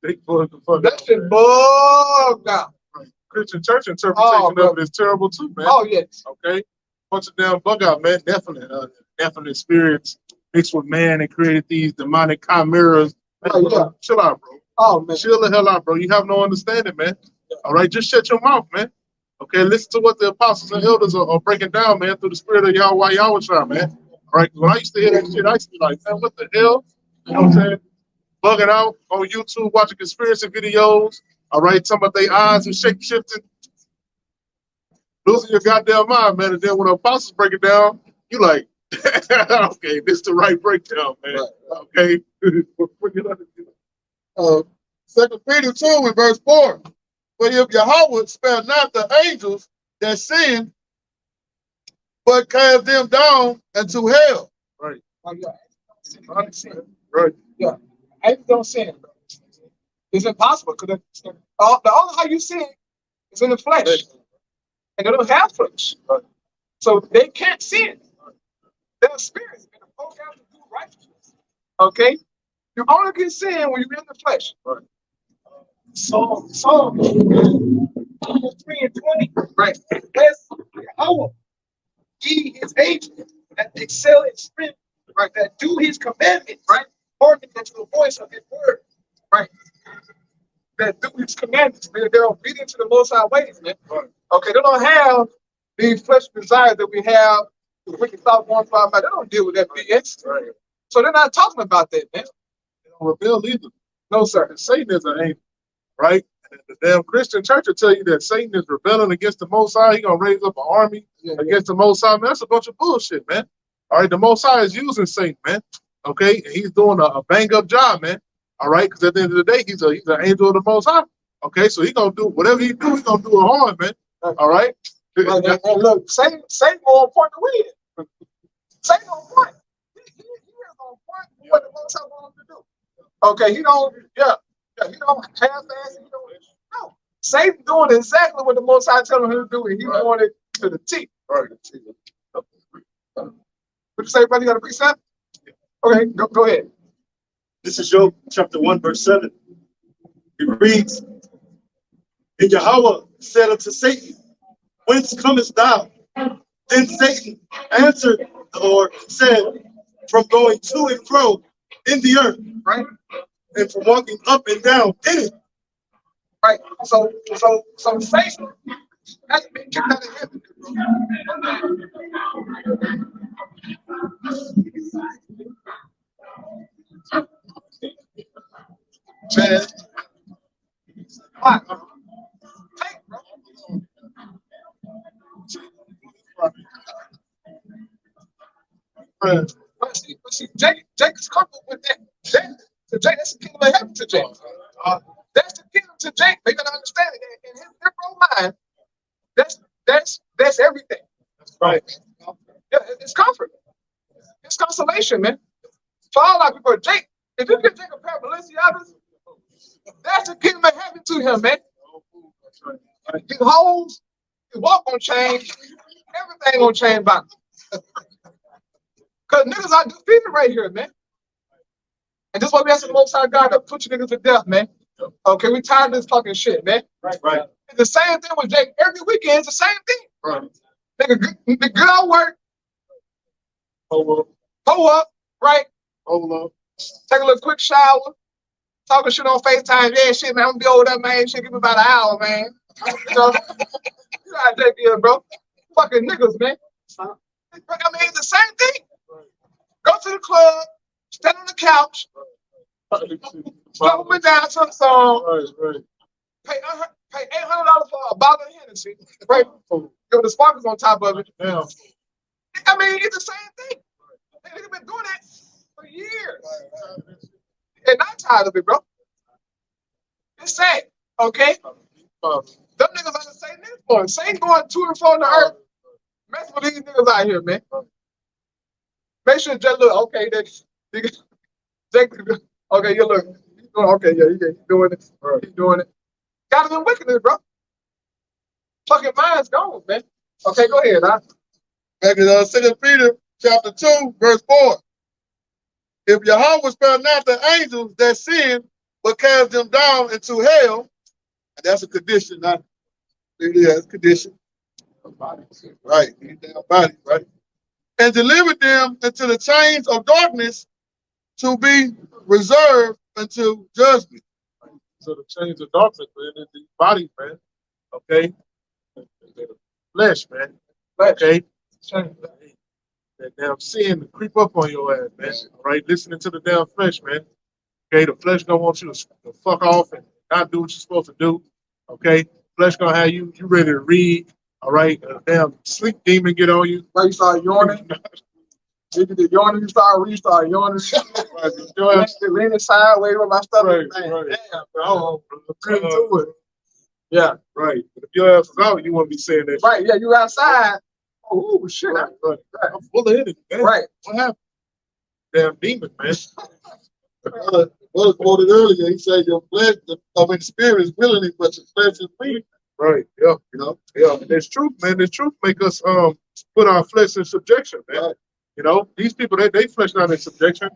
They bugged the fuck. That shit bugged out. Right. Christian church interpretation of it is terrible too, man. Oh yes. Okay. Bunch of damn bug out, man. Definitely spirits mixed with man and created these demonic chimeras. Man, chill out, bro. Oh man. Chill the hell out, bro. You have no understanding, man. All right, just shut your mouth, man. Okay, listen to what the apostles and elders are breaking down, man, through the spirit of Yahweh, man. All right, when I used to hear that shit, I used to be like, man, what the hell? You know what I'm saying? Bugging out on YouTube, watching conspiracy videos. All right, talking about their eyes and shifting. Losing your goddamn mind, man. And then when the apostles break it down, you like, okay, this is the right breakdown, man. Okay. 2 Peter 2 in verse 4. But if Yahweh spare not the angels that sin, but cast them down into hell. Right. Right. Yeah. Angels don't sin. It's impossible because the only how you sin is in the flesh. And they don't have flesh. Right. So they can't sin. They're spirits and the folk have to do righteousness. Okay? You only can sin when you're in the flesh. Right. Psalm 3 and 20. Right. Bless Yahweh, ye his angels that excel in strength, right? That do his commandments, right? Hearken to the voice of his word, right? That do his commandments, man. They're obedient to the Most High ways, man. Right. Okay, they don't have these flesh desires that we have, the wicked thought going through our mind. They don't deal with that BS. Right. So they're not talking about that, man. They don't rebel either. No, sir. And Satan is an angel, right? And the damn Christian church will tell you that Satan is rebelling against the Most High. He's going to raise up an army against the Most High. Man, that's a bunch of bullshit, man. All right, the Most High is using Satan, man. Okay, and he's doing a bang-up job, man. All right, because at the end of the day, he's an angel of the Most High. Okay, so he's going to do whatever he do, he's going to do it hard, man. All right? And look, Satan more important than we is. Satan on point. He is on point with what the Most High wants him to do. Okay, he don't half-ass, no. Satan doing exactly what the Most High telling him to do, and he's doing it to the T. Right. What you say, brother? You got a precept? Okay, go ahead. This is Job chapter 1, verse 7. It reads, and Yahweh said unto Satan, whence comest thou? Then Satan answered the Lord, said, from going to and fro in the earth, right? And from walking up and down in it. Right. So Satan has been kicked out of heaven. Man. Why? Take, bro. But see, Jake is comfortable with that. Jake, that's the kingdom of heaven to Jake. That's the kingdom to Jake. They gotta understand it. In his liberal mind, that's everything. Right. Yeah, it's comfort. It's consolation, man. For all our people, Jake, if you can take a pair of Balenciagas, that's the kingdom of heaven to him, man. His hoes, his walk gonna change, everything gonna change back. Because niggas are defeated right here, man. And this is why we ask the Most High God to put you niggas to death, man. Okay, we tired of this fucking shit, man. Right. It's the same thing with Jake. Every weekend, it's the same thing. Right. Nigga, get out work. Pull up, right? Hold up. Take a little quick shower. talking shit on FaceTime. Yeah, shit, man, I'm gonna be over there, man. Shit, give me about an hour, man. You know, you know how Jake is, bro. Fucking niggas, man. I mean, it's the same thing. Go to the club, stand on the couch, jump me down to the song, pay $800 for a bottle of Hennessy, right? Give the sparkles on top of it. Yeah. I mean, it's the same thing. They've been doing that for years. And I'm tired of it, bro. It's sad, okay? Them niggas are the same influence. Satan going to and fro on the earth. Mess with these niggas out here, man. Make sure just look, okay, okay, you look. Okay, yeah, he's doing it. He's doing it. Got him in wickedness, bro. Fucking mind's gone, man. Okay, go ahead, huh? Back in 2 Peter chapter 2, verse 4. If Yahweh spare not the angels that sin, but cast them down into hell, and that's a condition, not it's a condition. Right, these damn bodies, right? And delivered them into the chains of darkness to be reserved until judgment. So the chains of darkness, man, is the body, man. Okay? The flesh, man. Okay? That damn sin creep up on your ass, man. All right? Listening to the damn flesh, man. Okay? The flesh don't want you to fuck off and not do what you're supposed to do. Okay? Flesh gonna have you ready to read. All right? Damn sleep demon get on you. Why you start yawning? You did yawning, you start yawning. Leaning sideways with my stomach. Right. Damn, bro. Couldn't do it. Yeah, right. But if your ass is out, you wouldn't be saying that. Right, yeah, you outside. Oh, shit. Right. I'm full of it, man. Right. What happened? Damn demon, man. Well, quoted earlier, he said your flesh, the spirit is willing, but your flesh is weak. Right. Yeah. You know. Yeah. There's truth, man. There's truth make us put our flesh in subjection, man. Right. You know, these people they flesh not in subjection.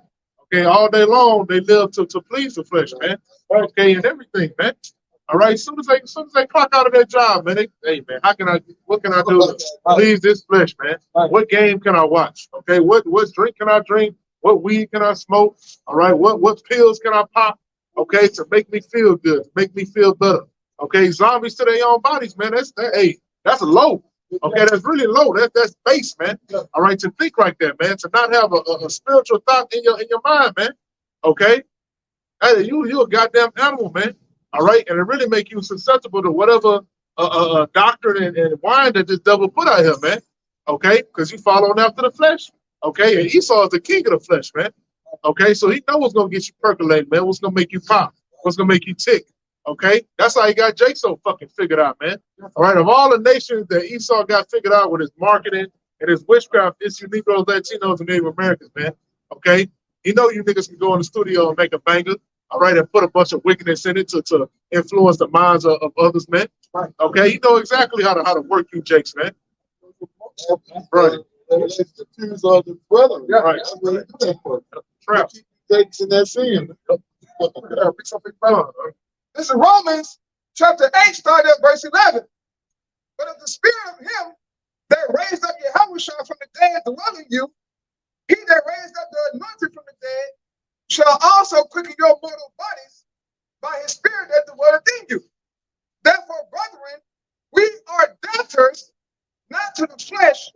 Okay, all day long they live to please the flesh, man. Okay, and everything, man. All right. As soon as they clock out of their job, man, hey man, what can I do to please this flesh, man? What game can I watch? Okay, what drink can I drink? What weed can I smoke? All right, what pills can I pop? Okay, to make me feel good, to make me feel better. Okay, zombies to their own bodies, man. That's low. Okay, that's really low. That's base, man. All right, to think like that, man. To not have a spiritual thought in your mind, man. Okay, hey, you a goddamn animal, man. All right, and it really make you susceptible to whatever doctrine and wine that this devil put out here, man. Okay, because you following after the flesh. Okay, and Esau is the king of the flesh, man. Okay, so he knows what's gonna get you percolating, man. What's gonna make you pop? What's gonna make you tick? Okay, that's how he got Jake so fucking figured out, man. All right, of all the nations that Esau got figured out with his marketing and his witchcraft, it's you Negroes, Latinos, and Native Americans, man. Okay, you know you niggas can go in the studio and make a banger, all right, and put a bunch of wickedness in it to influence the minds of others, man. Okay, you know exactly how to work you Jakes, man. Right. It's the accuse of the brother. Yeah, right. That's what he do that for. Trap. Takes in that sin. This is Romans chapter 8, starting at verse 11. But if the spirit of him that raised up Yahushua from the dead dwell in you, he that raised up the anointed from the dead shall also quicken your mortal bodies by his spirit that dwelleth in you. Therefore, brethren, we are debtors not to the flesh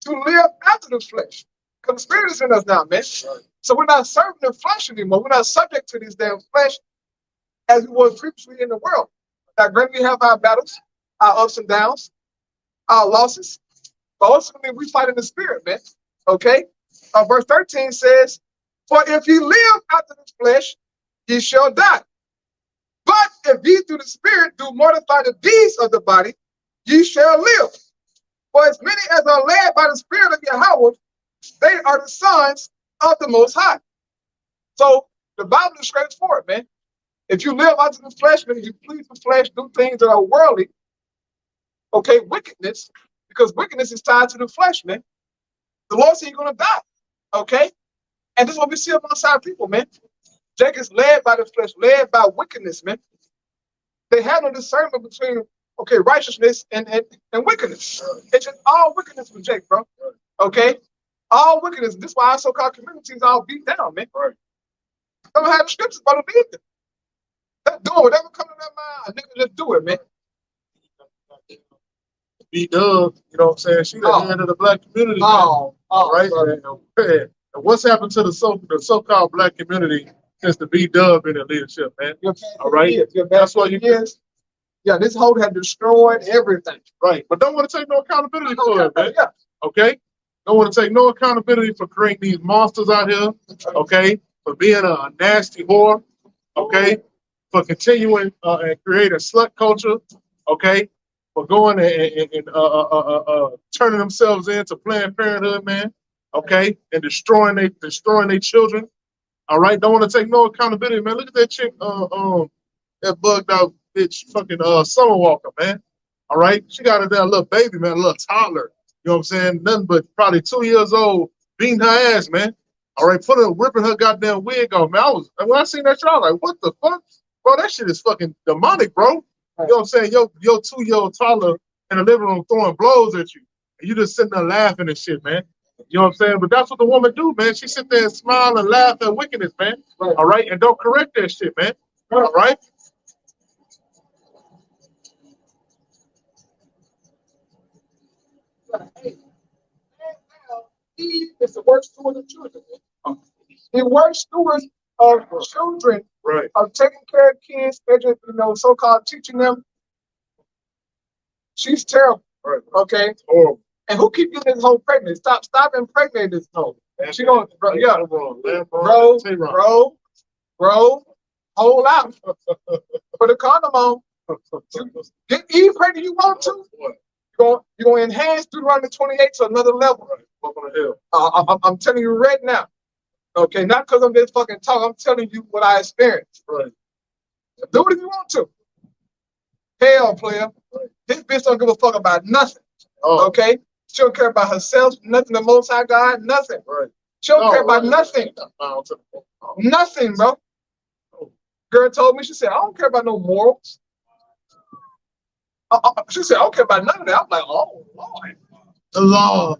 to live after the flesh. Because the spirit is in us now, man. So we're not serving the flesh anymore. We're not subject to this damn flesh as we were previously in the world. Now, granted, we have our battles, our ups and downs, our losses, but ultimately we fight in the spirit, man. Okay? Verse 13 says, for if ye live after the flesh, ye shall die. But if ye through the spirit do mortify the deeds of the body, ye shall live. For as many as are led by the spirit of Yahweh, they are the sons of the Most High. So the Bible is straightforward, man. If you live out of the flesh, man, you please the flesh, do things that are worldly, okay, wickedness, because wickedness is tied to the flesh, man. The Lord said you're going to die, okay? And this is what we see amongst our people, man. Jacob is led by the flesh, led by wickedness, man. They have no discernment between, okay, righteousness and wickedness. It's just all wickedness with Jake, bro, okay? All wickedness. This is why our so-called communities all beat down, man. Don't have the scriptures, but believe them. Let's do it. Whatever comes to that mind, nigga, let's do it, man. B Dub, you know what I'm saying? She the Oh. head of the black community, man. Right? Sorry. And what's happened to the so-called black community since the B Dub in the leadership, man? All right. That's why you Yeah, this hoe had destroyed everything. right. But don't want to take no accountability for it, man. Yeah. Okay? Don't want to take no accountability for creating these monsters out here, okay? For being a nasty whore, okay? For continuing and creating slut culture, okay? For going and turning themselves into Planned Parenthood, man, okay? And destroying their children, all right? Don't want to take no accountability, man. Look at that chick, that bugged out bitch, fucking Summer Walker, man. All right? She got a little baby, man, a little toddler. You know what I'm saying? Nothing but probably 2 years old, beating her ass, man. All right, ripping her goddamn wig off, man. When I seen that shit, I was like, what the fuck? Bro, that shit is fucking demonic, bro. You know what I'm saying? Your 2-year-old toddler in the living room throwing blows at you. And you just sitting there laughing and shit, man. You know what I'm saying? But that's what the woman do, man. She sit there and smile and laugh at wickedness, man. All right? And don't correct that shit, man. All right? He is the worst steward of children. The worst stewards of children, Right. of taking care of kids, so-called teaching them. She's terrible. Right. Okay. Horrible. And who keep getting this whole pregnant? Stop impregnating this hoe. She going, bro, hold out. Put a condom on. Get Eve pregnant you want to. You're going to enhance Deuteronomy 28 to another level. I'm telling you right now. Okay, not because I'm just fucking talking. I'm telling you what I experienced. Right. Do it if you want to. Hell, player. Right. This bitch don't give a fuck about nothing. Oh. Okay? She don't care about herself, nothing, the Most High God, nothing. Right. She don't care about nothing. Nothing, bro. Girl told me, she said, I don't care about no morals. She said, I don't care about none of that. I'm like, oh, Lord. The law.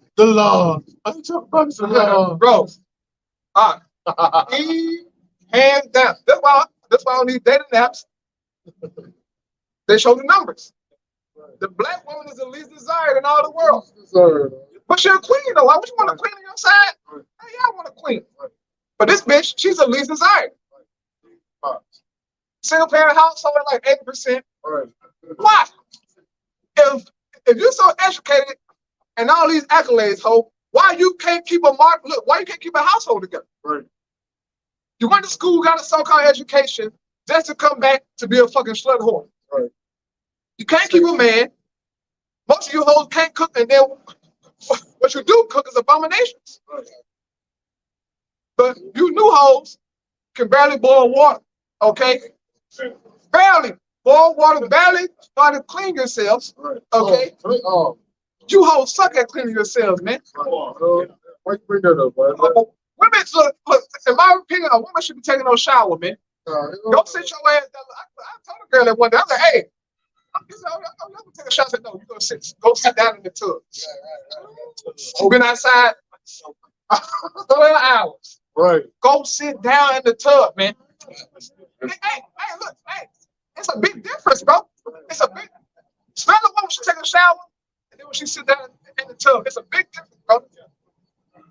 I'm talking about the law. Bro. Hands down. That's why I don't need dating apps. They show the numbers. The black woman is the least desired in all the world. But she's a queen, though. Why would you want a queen on your side? Hey, yeah, I want a queen. But this bitch, she's the least desired. Single parent household at like 80%. Why? If you're so educated and all these accolades, ho, why you can't keep why you can't keep a household together? Right. You went to school, got a so-called education, just to come back to be a fucking slut whore. Right. You can't keep a man. Most of you hoes can't cook, and then what you do cook is abominations. Right. But you new hoes can barely boil water, okay? Barely. Boil water, barely start to clean yourselves, okay? You hoes suck at cleaning yourselves, man. Why you bring that up, man? Women, look, in my opinion, a woman should be taking no shower, man. Don't sit your ass down. I told a girl that one day, I was like, hey, I'm gonna take a shower. I said, no, you're gonna go sit down in the tub. She's been outside 12 hours. Right. Go sit down in the tub, man. Hey, look, it's a big difference, bro. It's a big. Smell the woman, she take a shower, and then when she sit down in the tub, it's a big difference, bro.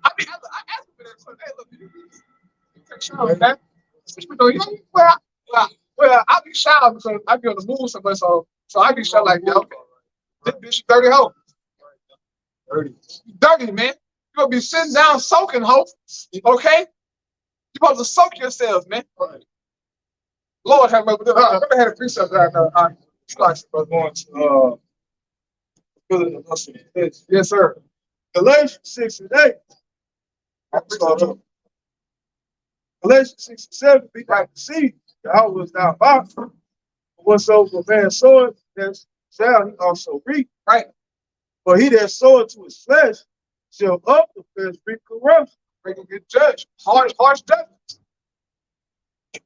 I asked her for that. Hey, look, you take a shower, man. Well, I be showered because I be on the move so much, so I be showered like, yo, this bitch dirty hoe. Dirty, man. You gonna be sitting down soaking, hoe. Okay? You supposed to soak yourselves, man. Lord have mercy. I never had a precept right now. Yes, sir. Galatians 6 and 8. Galatians 6 and 7, be like the seed, the hour is now about. Whatsoever a man soweth, that shall he also reap. Right. For he that soweth to his flesh shall of the flesh reap corruption. They gonna get judged. Harsh judgment.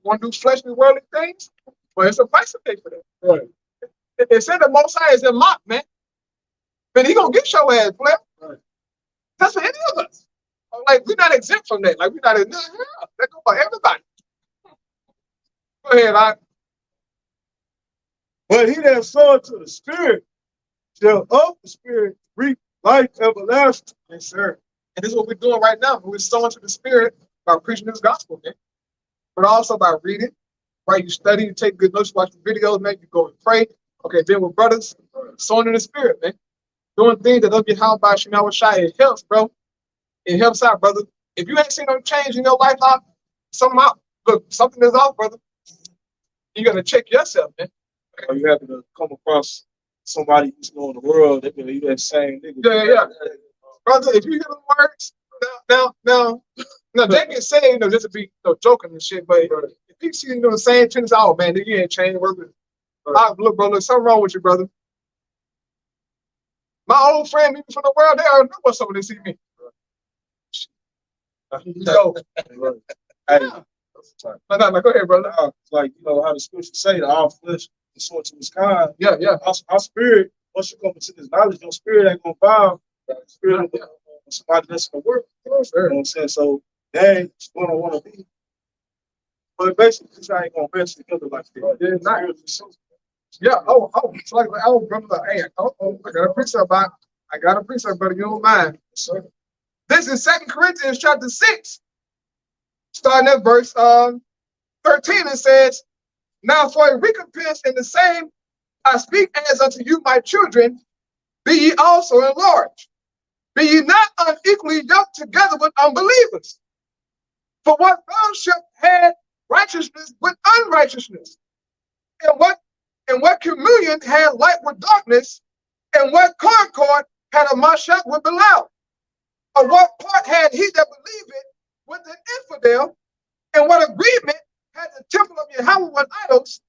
Want to do fleshly worldly things? Well, it's a price to pay for that. Right. It said the Most High is in mock, man. But he gonna get your ass, player. Right. That's for any of us. Like, we're not exempt from that. Like, we're not in that go for everybody. Go ahead, But he that soweth to the Spirit shall of the Spirit reap life everlasting. Yes, sir. And this is what we're doing right now. We're sowing to the Spirit by preaching this gospel, man. But also by reading, right? You study, you take good notes, watch the videos, man. You go and pray. Okay, then with brothers, sowing in the Spirit, man. Doing things that up your house by Shema Shai. It helps, bro. It helps out, brother. If you ain't seen no change in your life, something is off, brother. You gotta check yourself, man. Or you happen to come across somebody who's known the world, they be that same nigga. Yeah. Brother, if you hear the words, now, they can say, just to be joking and shit, but if you see you doing the same things, oh man, you ain't changed, brother. Look, bro, there's something wrong with you, brother. My old friend, people from the world, they already know what's up when they see me. So, Hey, no, go ahead, brother. it's like, how the scripture say, the all flesh is sort to his kind. Yeah. Our spirit, once you come into this knowledge, your spirit ain't gonna bow. Spirit of somebody that's in the world. You know what I'm saying? So that's what I want to be. But basically, this ain't gonna mess together like that. Yeah. It's like, brother. Hey, I got a precept about. I got a precept, brother. You don't mind. Sir. This is 2 Corinthians chapter 6, starting at verse 13. It says, "Now for a recompense in the same I speak as unto you, my children, be ye also enlarged. Be ye not unequally yoked together with unbelievers. For what fellowship had righteousness with unrighteousness? And what communion had light with darkness? And what concord had a Mashach with Belial? Or what part had he that believeth with an infidel? And what agreement had the temple of Yahweh with idols?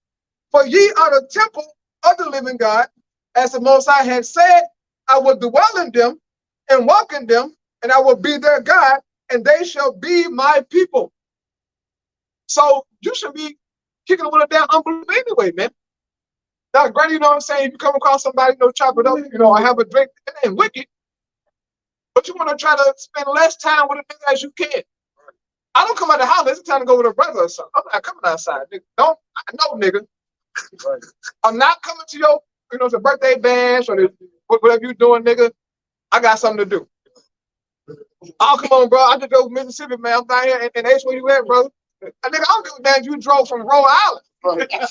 For ye are the temple of the living God, as the Most High had said, I will dwell in them and walk in them, and I will be their God, and they shall be my people." So you should be kicking the down unbelief anyway, man. Now, granted, you know what I'm saying? If you come across somebody, chop it up, I have a drink, it ain't wicked. But you want to try to spend less time with a nigga as you can. I don't come out the house, it's time to go with a brother or something. I'm not coming outside, nigga. No, nigga. Right. I'm not coming to your, the birthday bash or whatever you doing, nigga. I got something to do. Oh, come on, bro. I just go to Mississippi, man. I'm down here, and that's where you at, brother. Nigga, I don't give a damn if you drove from Rhode Island. Right.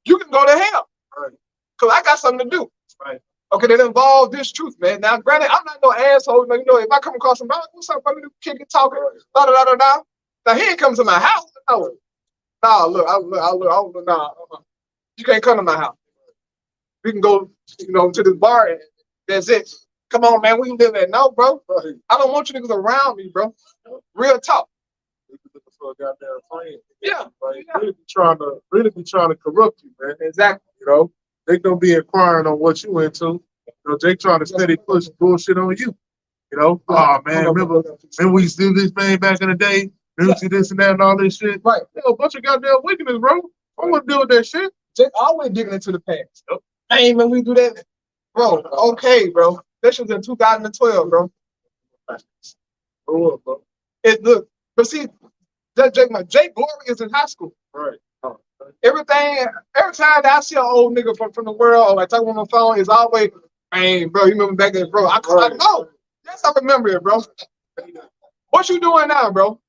You can go to hell. Right. Because I got something to do. Right. Okay, that involves this truth, man. Now, granted, I'm not no asshole. If I come across somebody, what's up, brother? Kick it, talking, da. Now, he ain't coming to my house. No. Look. You can't come to my house. We can go, to this bar and that's it. Come on, man. We can live there. No, bro. Right. I don't want you niggas around me, bro. Real talk. Yeah. Right? Yeah. Really be trying to corrupt you, man. Exactly. They gonna be inquiring on what you into. They trying to steady push bullshit on you. Oh man, remember we used to do this thing back in the day? Remember this and that and all this shit? Right. A bunch of goddamn wickedness, bro. I wouldn't deal with that shit. Jake always digging into the past. Hey, man, we do that. Bro, okay, bro. That shit was in 2012, bro. Bro. Look, but see, Jake Glory is in high school. Right. Every time that I see an old nigga from the world, like talking on the phone, is always, man, bro, you remember back then, bro? I know. Yes, I remember it, bro. What you doing now, bro?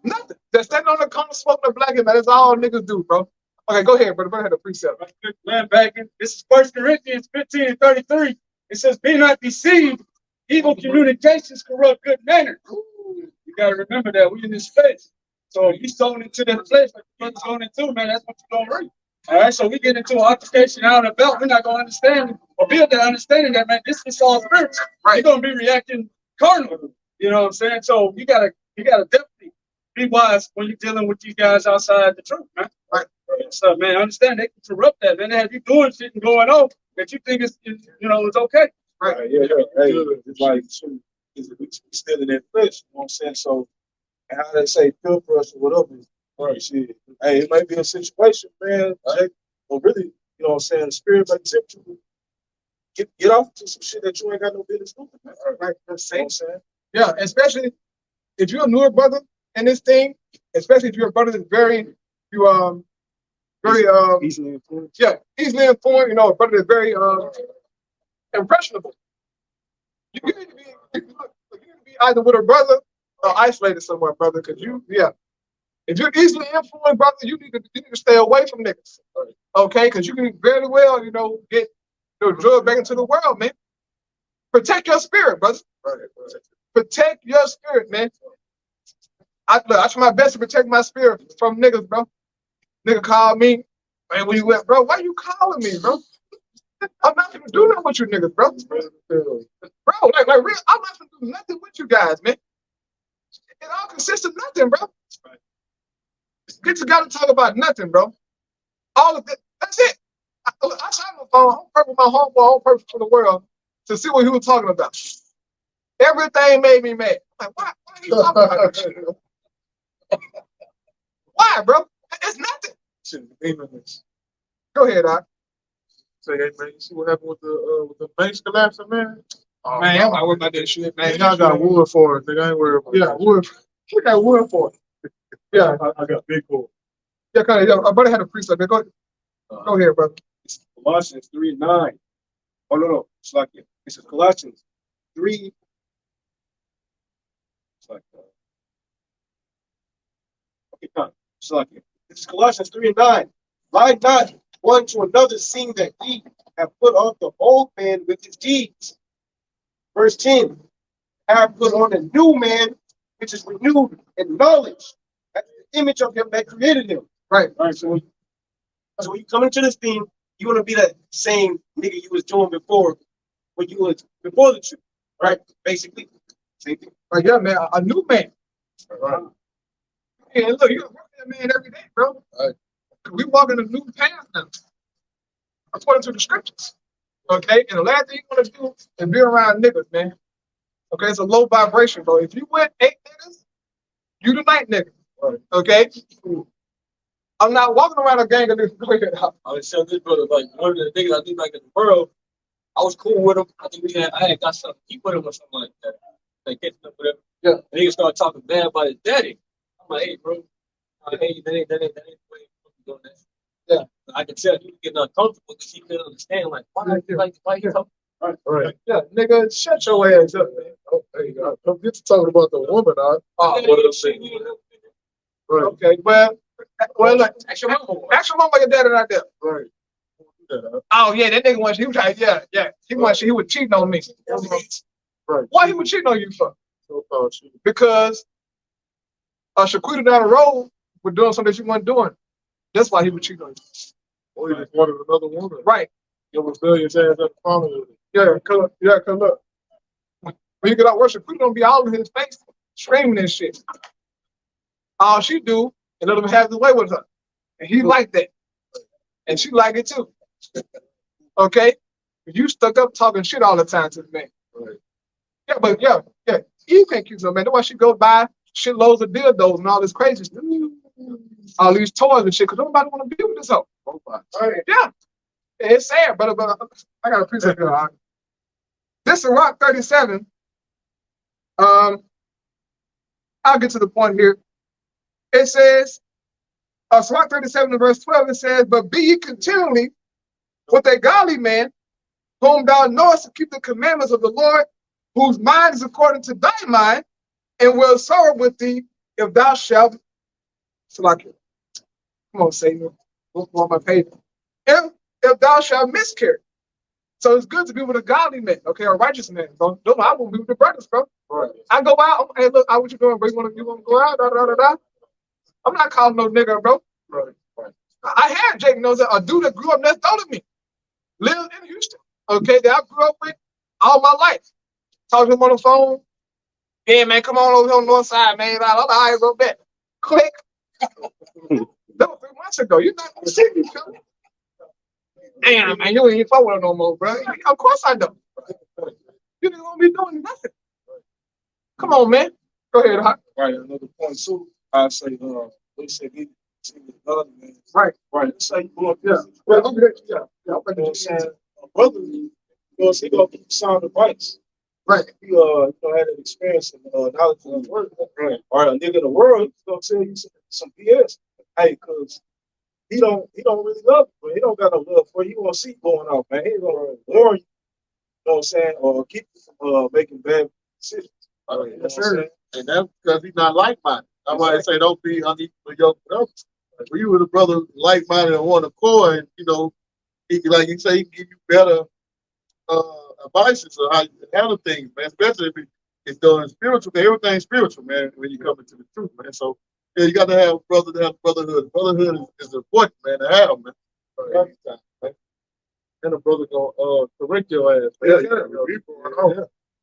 Nothing. Just standing on the corner smoking a blanket, man. That's all niggas do, bro. Okay, go ahead, brother. Go ahead, the precept. Man, back in, this is 1 Corinthians 15:33. It says, "Be not deceived. Evil communications corrupt good manners." You got to remember that. We in this space. So if you sown into that flesh, like the brother's sown into, man, that's what you're going to reap. All right, so we get into an altercation out of the belt. We're not going to understand or build that understanding that, man, this is all spiritual. Right. You're going to be reacting carnally. You know what I'm saying? So you gotta definitely be wise when you're dealing with these guys outside the truth, man. Right. So, man, understand they can corrupt that, man. They have you doing shit and going on that you think is it's okay. Right. Yeah. Hey, it's like we still in that flesh. You know what I'm saying? So, and how they say peer pressure, whatever. Right. Shit. Hey, it might be a situation, man. Right. But really, you know what I'm saying? The spirit might tempt you. Get off to some shit that you ain't got no business doing, man. Right. That's the same saying. Yeah, especially if you're a newer brother in this thing, especially if you're a brother that's very very Easily influenced. yeah, easily informed. You know, a brother that's very impressionable. You need to be you need to be either with a brother or isolated somewhere, brother. Because if you're easily influenced, brother, you need to stay away from niggas. Okay, because you can very well, get drugged back into the world, man. Protect your spirit, brother. Protect your spirit, man. I try my best to protect my spirit from niggas, bro. Nigga call me, man, where you at, bro? Why you calling me, bro? I'm not gonna do nothing with you niggas, bro. Bro, like real, I'm not gonna do nothing with you guys, man. It all consists of nothing, bro. Get together to talk about nothing, bro. All of it. That's it. I shot my phone on purpose, my homeboy on purpose for the world to see what he was talking about. Everything made me mad. I'm like, why are you talking about this shit? Why, bro? It's nothing. Go ahead, Doc. Say, hey man, you see what happened with the banks collapsing, man? Oh, Man, I'm not worried about that shit, man. y'all got wood for it, nigga. I ain't worried about Yeah, wood. We got wood for it. Yeah, I got big wood. yeah, kind of. Yeah, my brother had a precept. Go ahead, brother. Colossians 3:9. Oh no, it's like it. It's Colossians 3. It's like okay, fine. It's like it. It's Colossians 3:9. Lie not one to another, seeing that ye have put off the old man with his deeds. Verse 10. Have put on a new man, which is renewed in knowledge, after the image of him that created him. Right. All right. So when you come into this thing, you want to be that same nigga you was doing before, when you was before the truth, right? Basically, same thing. Right, yeah, man, a new man. Right. Yeah, look, you're working that man every day, bro. Right. We walking a new path now, according to the scriptures. Okay, and the last thing you want to do is be around niggas, man. Okay, it's a low vibration, bro. If you with 8 niggas, you the night nigga. Right. Okay. I'm not walking around a gang of niggas. Go ahead. I was telling this brother, like, one of the niggas I think back in the world, I was cool with him. I think I had got something to keep with him or something like that. Like, catching up with him. Yeah. The nigga started talking bad about his daddy. I'm like, hey, bro, hey, that ain't the way you're doing that. Yeah. I could tell he was getting uncomfortable because he couldn't understand, like, why you talking? Right. Yeah, nigga, shut your ass up, man. Oh, hey, don't get to talking about the woman, dog. Oh, Yeah, Right. okay, well, look, Ask your mama. ask your mom why your daddy not there. Right. Oh yeah, that nigga was he was like, yeah. He was cheating on me. Right. Why he was cheating on you for? So-called shit. Because Shaquita down the road was doing something she wasn't doing. That's why he was cheating on you. Or he just wanted another woman. Right. Your rebellious ass at the family. Yeah, cause look. When you get out work, Shaquita gonna be all in his face, screaming and shit. All she do is let him have his way with her. And he like that. And she like it too. Okay? You stuck up talking shit all the time to the man. Right. Yeah, but yeah. You can't keep no man. That's why she go buy shitloads of dildos and all this crazy stuff. All these toys and shit, because nobody want to be with this hoe. Yeah. It's sad, but I got a precept here. This is Rock 37. I'll get to the point here. It says, Sirach 37 and verse 12, it says, but be ye continually with a godly man, whom thou knowest to keep the commandments of the Lord, whose mind is according to thy mind, and will serve with thee if thou shalt. Come on, Satan. Look on my page. If thou shalt miscarry. So it's good to be with a godly man, okay, a righteous man, bro. No, I won't be with the brothers, bro. Right. I go out, hey, look, what you doing, bro? You want to go out? Da, da, da, da. I'm not calling no nigga, bro. Right. I had Jake knows a dude that grew up next door to me, lived in Houston, okay, that I grew up with all my life. Talked to him on the phone. Yeah, man, come on over here on the north side, man. All the eyes on that. Click. That was 3 months ago. You're not going to see me, Phil. Damn, man, you ain't fuck with him no more, bro. Of course I don't. You didn't want me doing nothing. Come on, man. Go ahead, Hawk. Right. Another point too. I say, they say he the other man. Right. Right. It's like you go up Yeah. there. Well, I'm good. Yeah. You know what I'm saying? A brother, he go sound advice. Right. He had an experience and knowledge of the word. Right. Or a nigga in the world, he's gonna tell you some BS. Hey, cause he don't really love you, man. He don't got no love for you. He gonna see going off, man. He ain't gonna warn you, you know what I'm saying, or keep you from making bad decisions. You know what I'm saying? And that's because he's not like-minded. That's why I say don't be unequal with your brothers. When you with a brother like-minded and one accord, and, you know, he, like you say, he can give you better advices on how you can handle things, man. Especially if it's done spiritual. Everything's spiritual, man, when you come into the truth, man. So, yeah, you got to have brotherhood. Brotherhood is important, man, to have, man. Every time, man. And a brother gonna correct your ass. Yeah.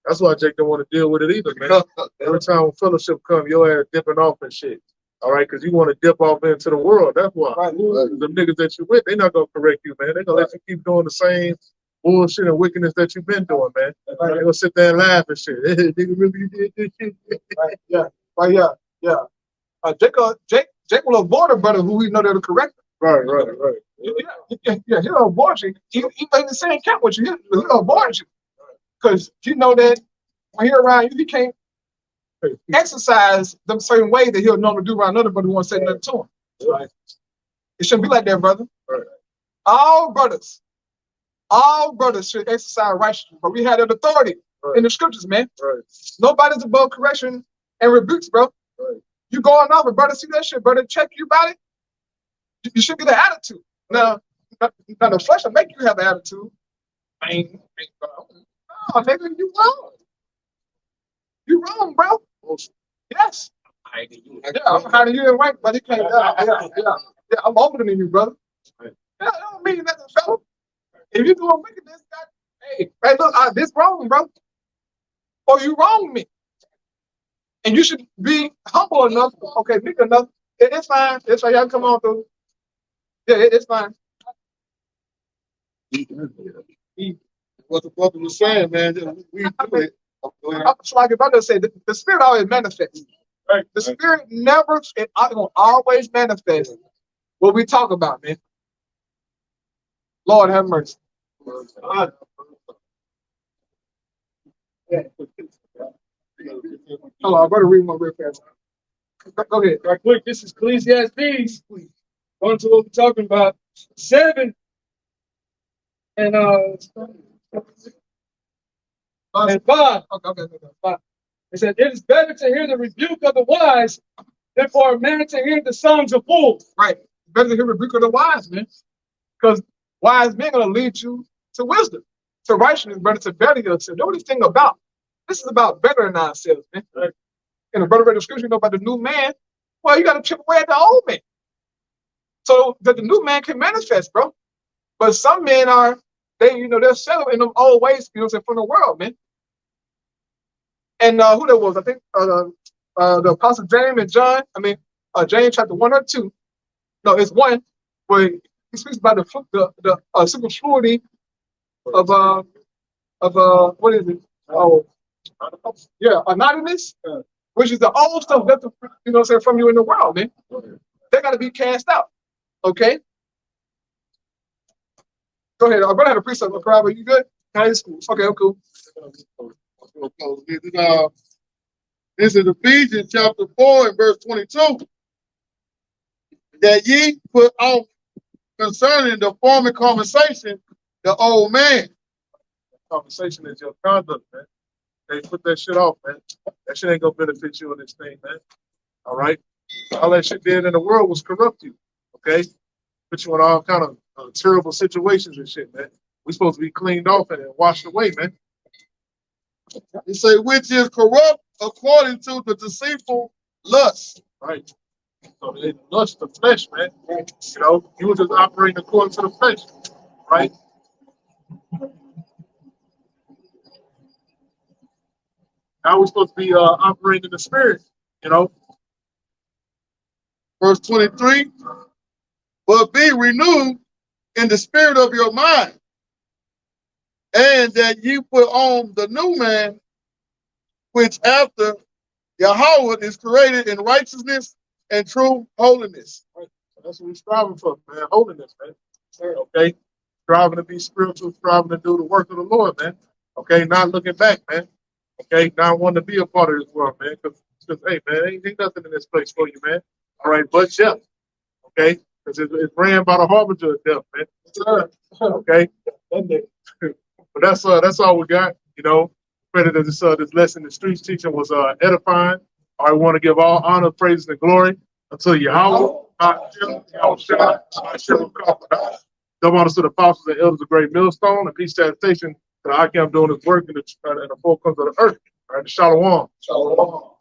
That's why Jake don't want to deal with it either, man. Every time when fellowship come, your ass dipping off and shit. All right, because you want to dip off into the world. That's why. Right. The niggas that you with, they not gonna correct you, man. They gonna let you keep doing the same bullshit and wickedness that you've been doing, man. They gonna sit there and laugh and shit. Hey, nigga, remember you did this shit? Right, yeah. Jake will avoid a brother who we know that'll correct him. Right. Yeah, he'll avoid you. He ain't the same camp with you. He'll avoid you. Because you know that when he's around you, he can't exercise them certain way that he'll normally do around another brother who won't say nothing to him. Right. It shouldn't be like that, brother. Right. All brothers should exercise righteousness, but we had that authority in the scriptures, man. Right. Nobody's above correction and rebukes, bro. Right. You going off, and brother see that shit, brother, check you about it. You should get an attitude. Now the flesh will make you have an attitude. No, nigga, you wrong. You wrong, bro. Yes. Yeah, I'm higher than you in rank, but he can't. Yeah, I'm older than you, brother. Yeah, that don't mean nothing, fella. If you're doing wickedness, hey, look, this wrong, bro. Or you wrong me. And you should be humble enough, okay, big enough. It's fine. It's fine. Y'all come on through. Yeah, it's fine. What the brother was saying, man, we do it. So like if I just say, the spirit always manifests. Right. The spirit never, it will always manifest what we talk about, man. Lord have mercy. Hold on, I better read one real fast. Go ahead. Right quick, this is Ecclesiastes. Going to what we're talking about. 7 and 5. Okay. 5. It said, it is better to hear the rebuke of the wise than for a man to hear the songs of fools. Right. Better to hear the rebuke of the wise, man. Because wise men are going to lead you to wisdom, to righteousness, brother, to better yourself. Know what this thing about? This is about bettering ourselves, man. Right. And the brother read the scripture, you know about the new man. Well, you got to chip away at the old man, so that the new man can manifest, bro. But some men are, they're settled in them old ways, from the world, man. And who that was? I think the Apostle James and John. James chapter 1 or 2. No, it's 1 where he speaks about the superfluity of what is it? Oh, yeah, anonymous, which is the old stuff that from you in the world, man. They got to be cast out. Okay. Go ahead. I'm gonna have a precept, but you good? Okay, cool. This is Ephesians chapter 4 and verse 22. That ye put off concerning the former conversation, the old man. Conversation is your conduct, man. They put that shit off, man. That shit ain't gonna benefit you in this thing, man. All right? All that shit did in the world was corrupt you, okay? Put you in all kind of terrible situations and shit, man. We supposed to be cleaned off and washed away, man. It say, which is corrupt according to the deceitful lust. Right. So they lust the flesh, man. You were just operating according to the flesh, right? Now we're supposed to be operating in the spirit, Verse 23, but be renewed in the spirit of your mind, and that you put on the new man, which after Yahweh is created in righteousness and true holiness. Right. So that's what we're striving for, man. Holiness, man. Okay? Striving to be spiritual, striving to do the work of the Lord, man. Okay? Not looking back, man. Okay? Not wanting to be a part of this world, man. Because hey, man, ain't nothing in this place for you, man. All right, but yeah. Okay? Because it's ran by the harbinger of death, man. Okay. But that's all we got. You know, pray that this lesson, the streets teaching was edifying. I want to give all honor, praise, and glory unto Yahweh. Double honors to the apostles and elders of Great Millstone, and peace salutation to Akim doing his work in the four corners of the earth. All right, Shalom. Shalom.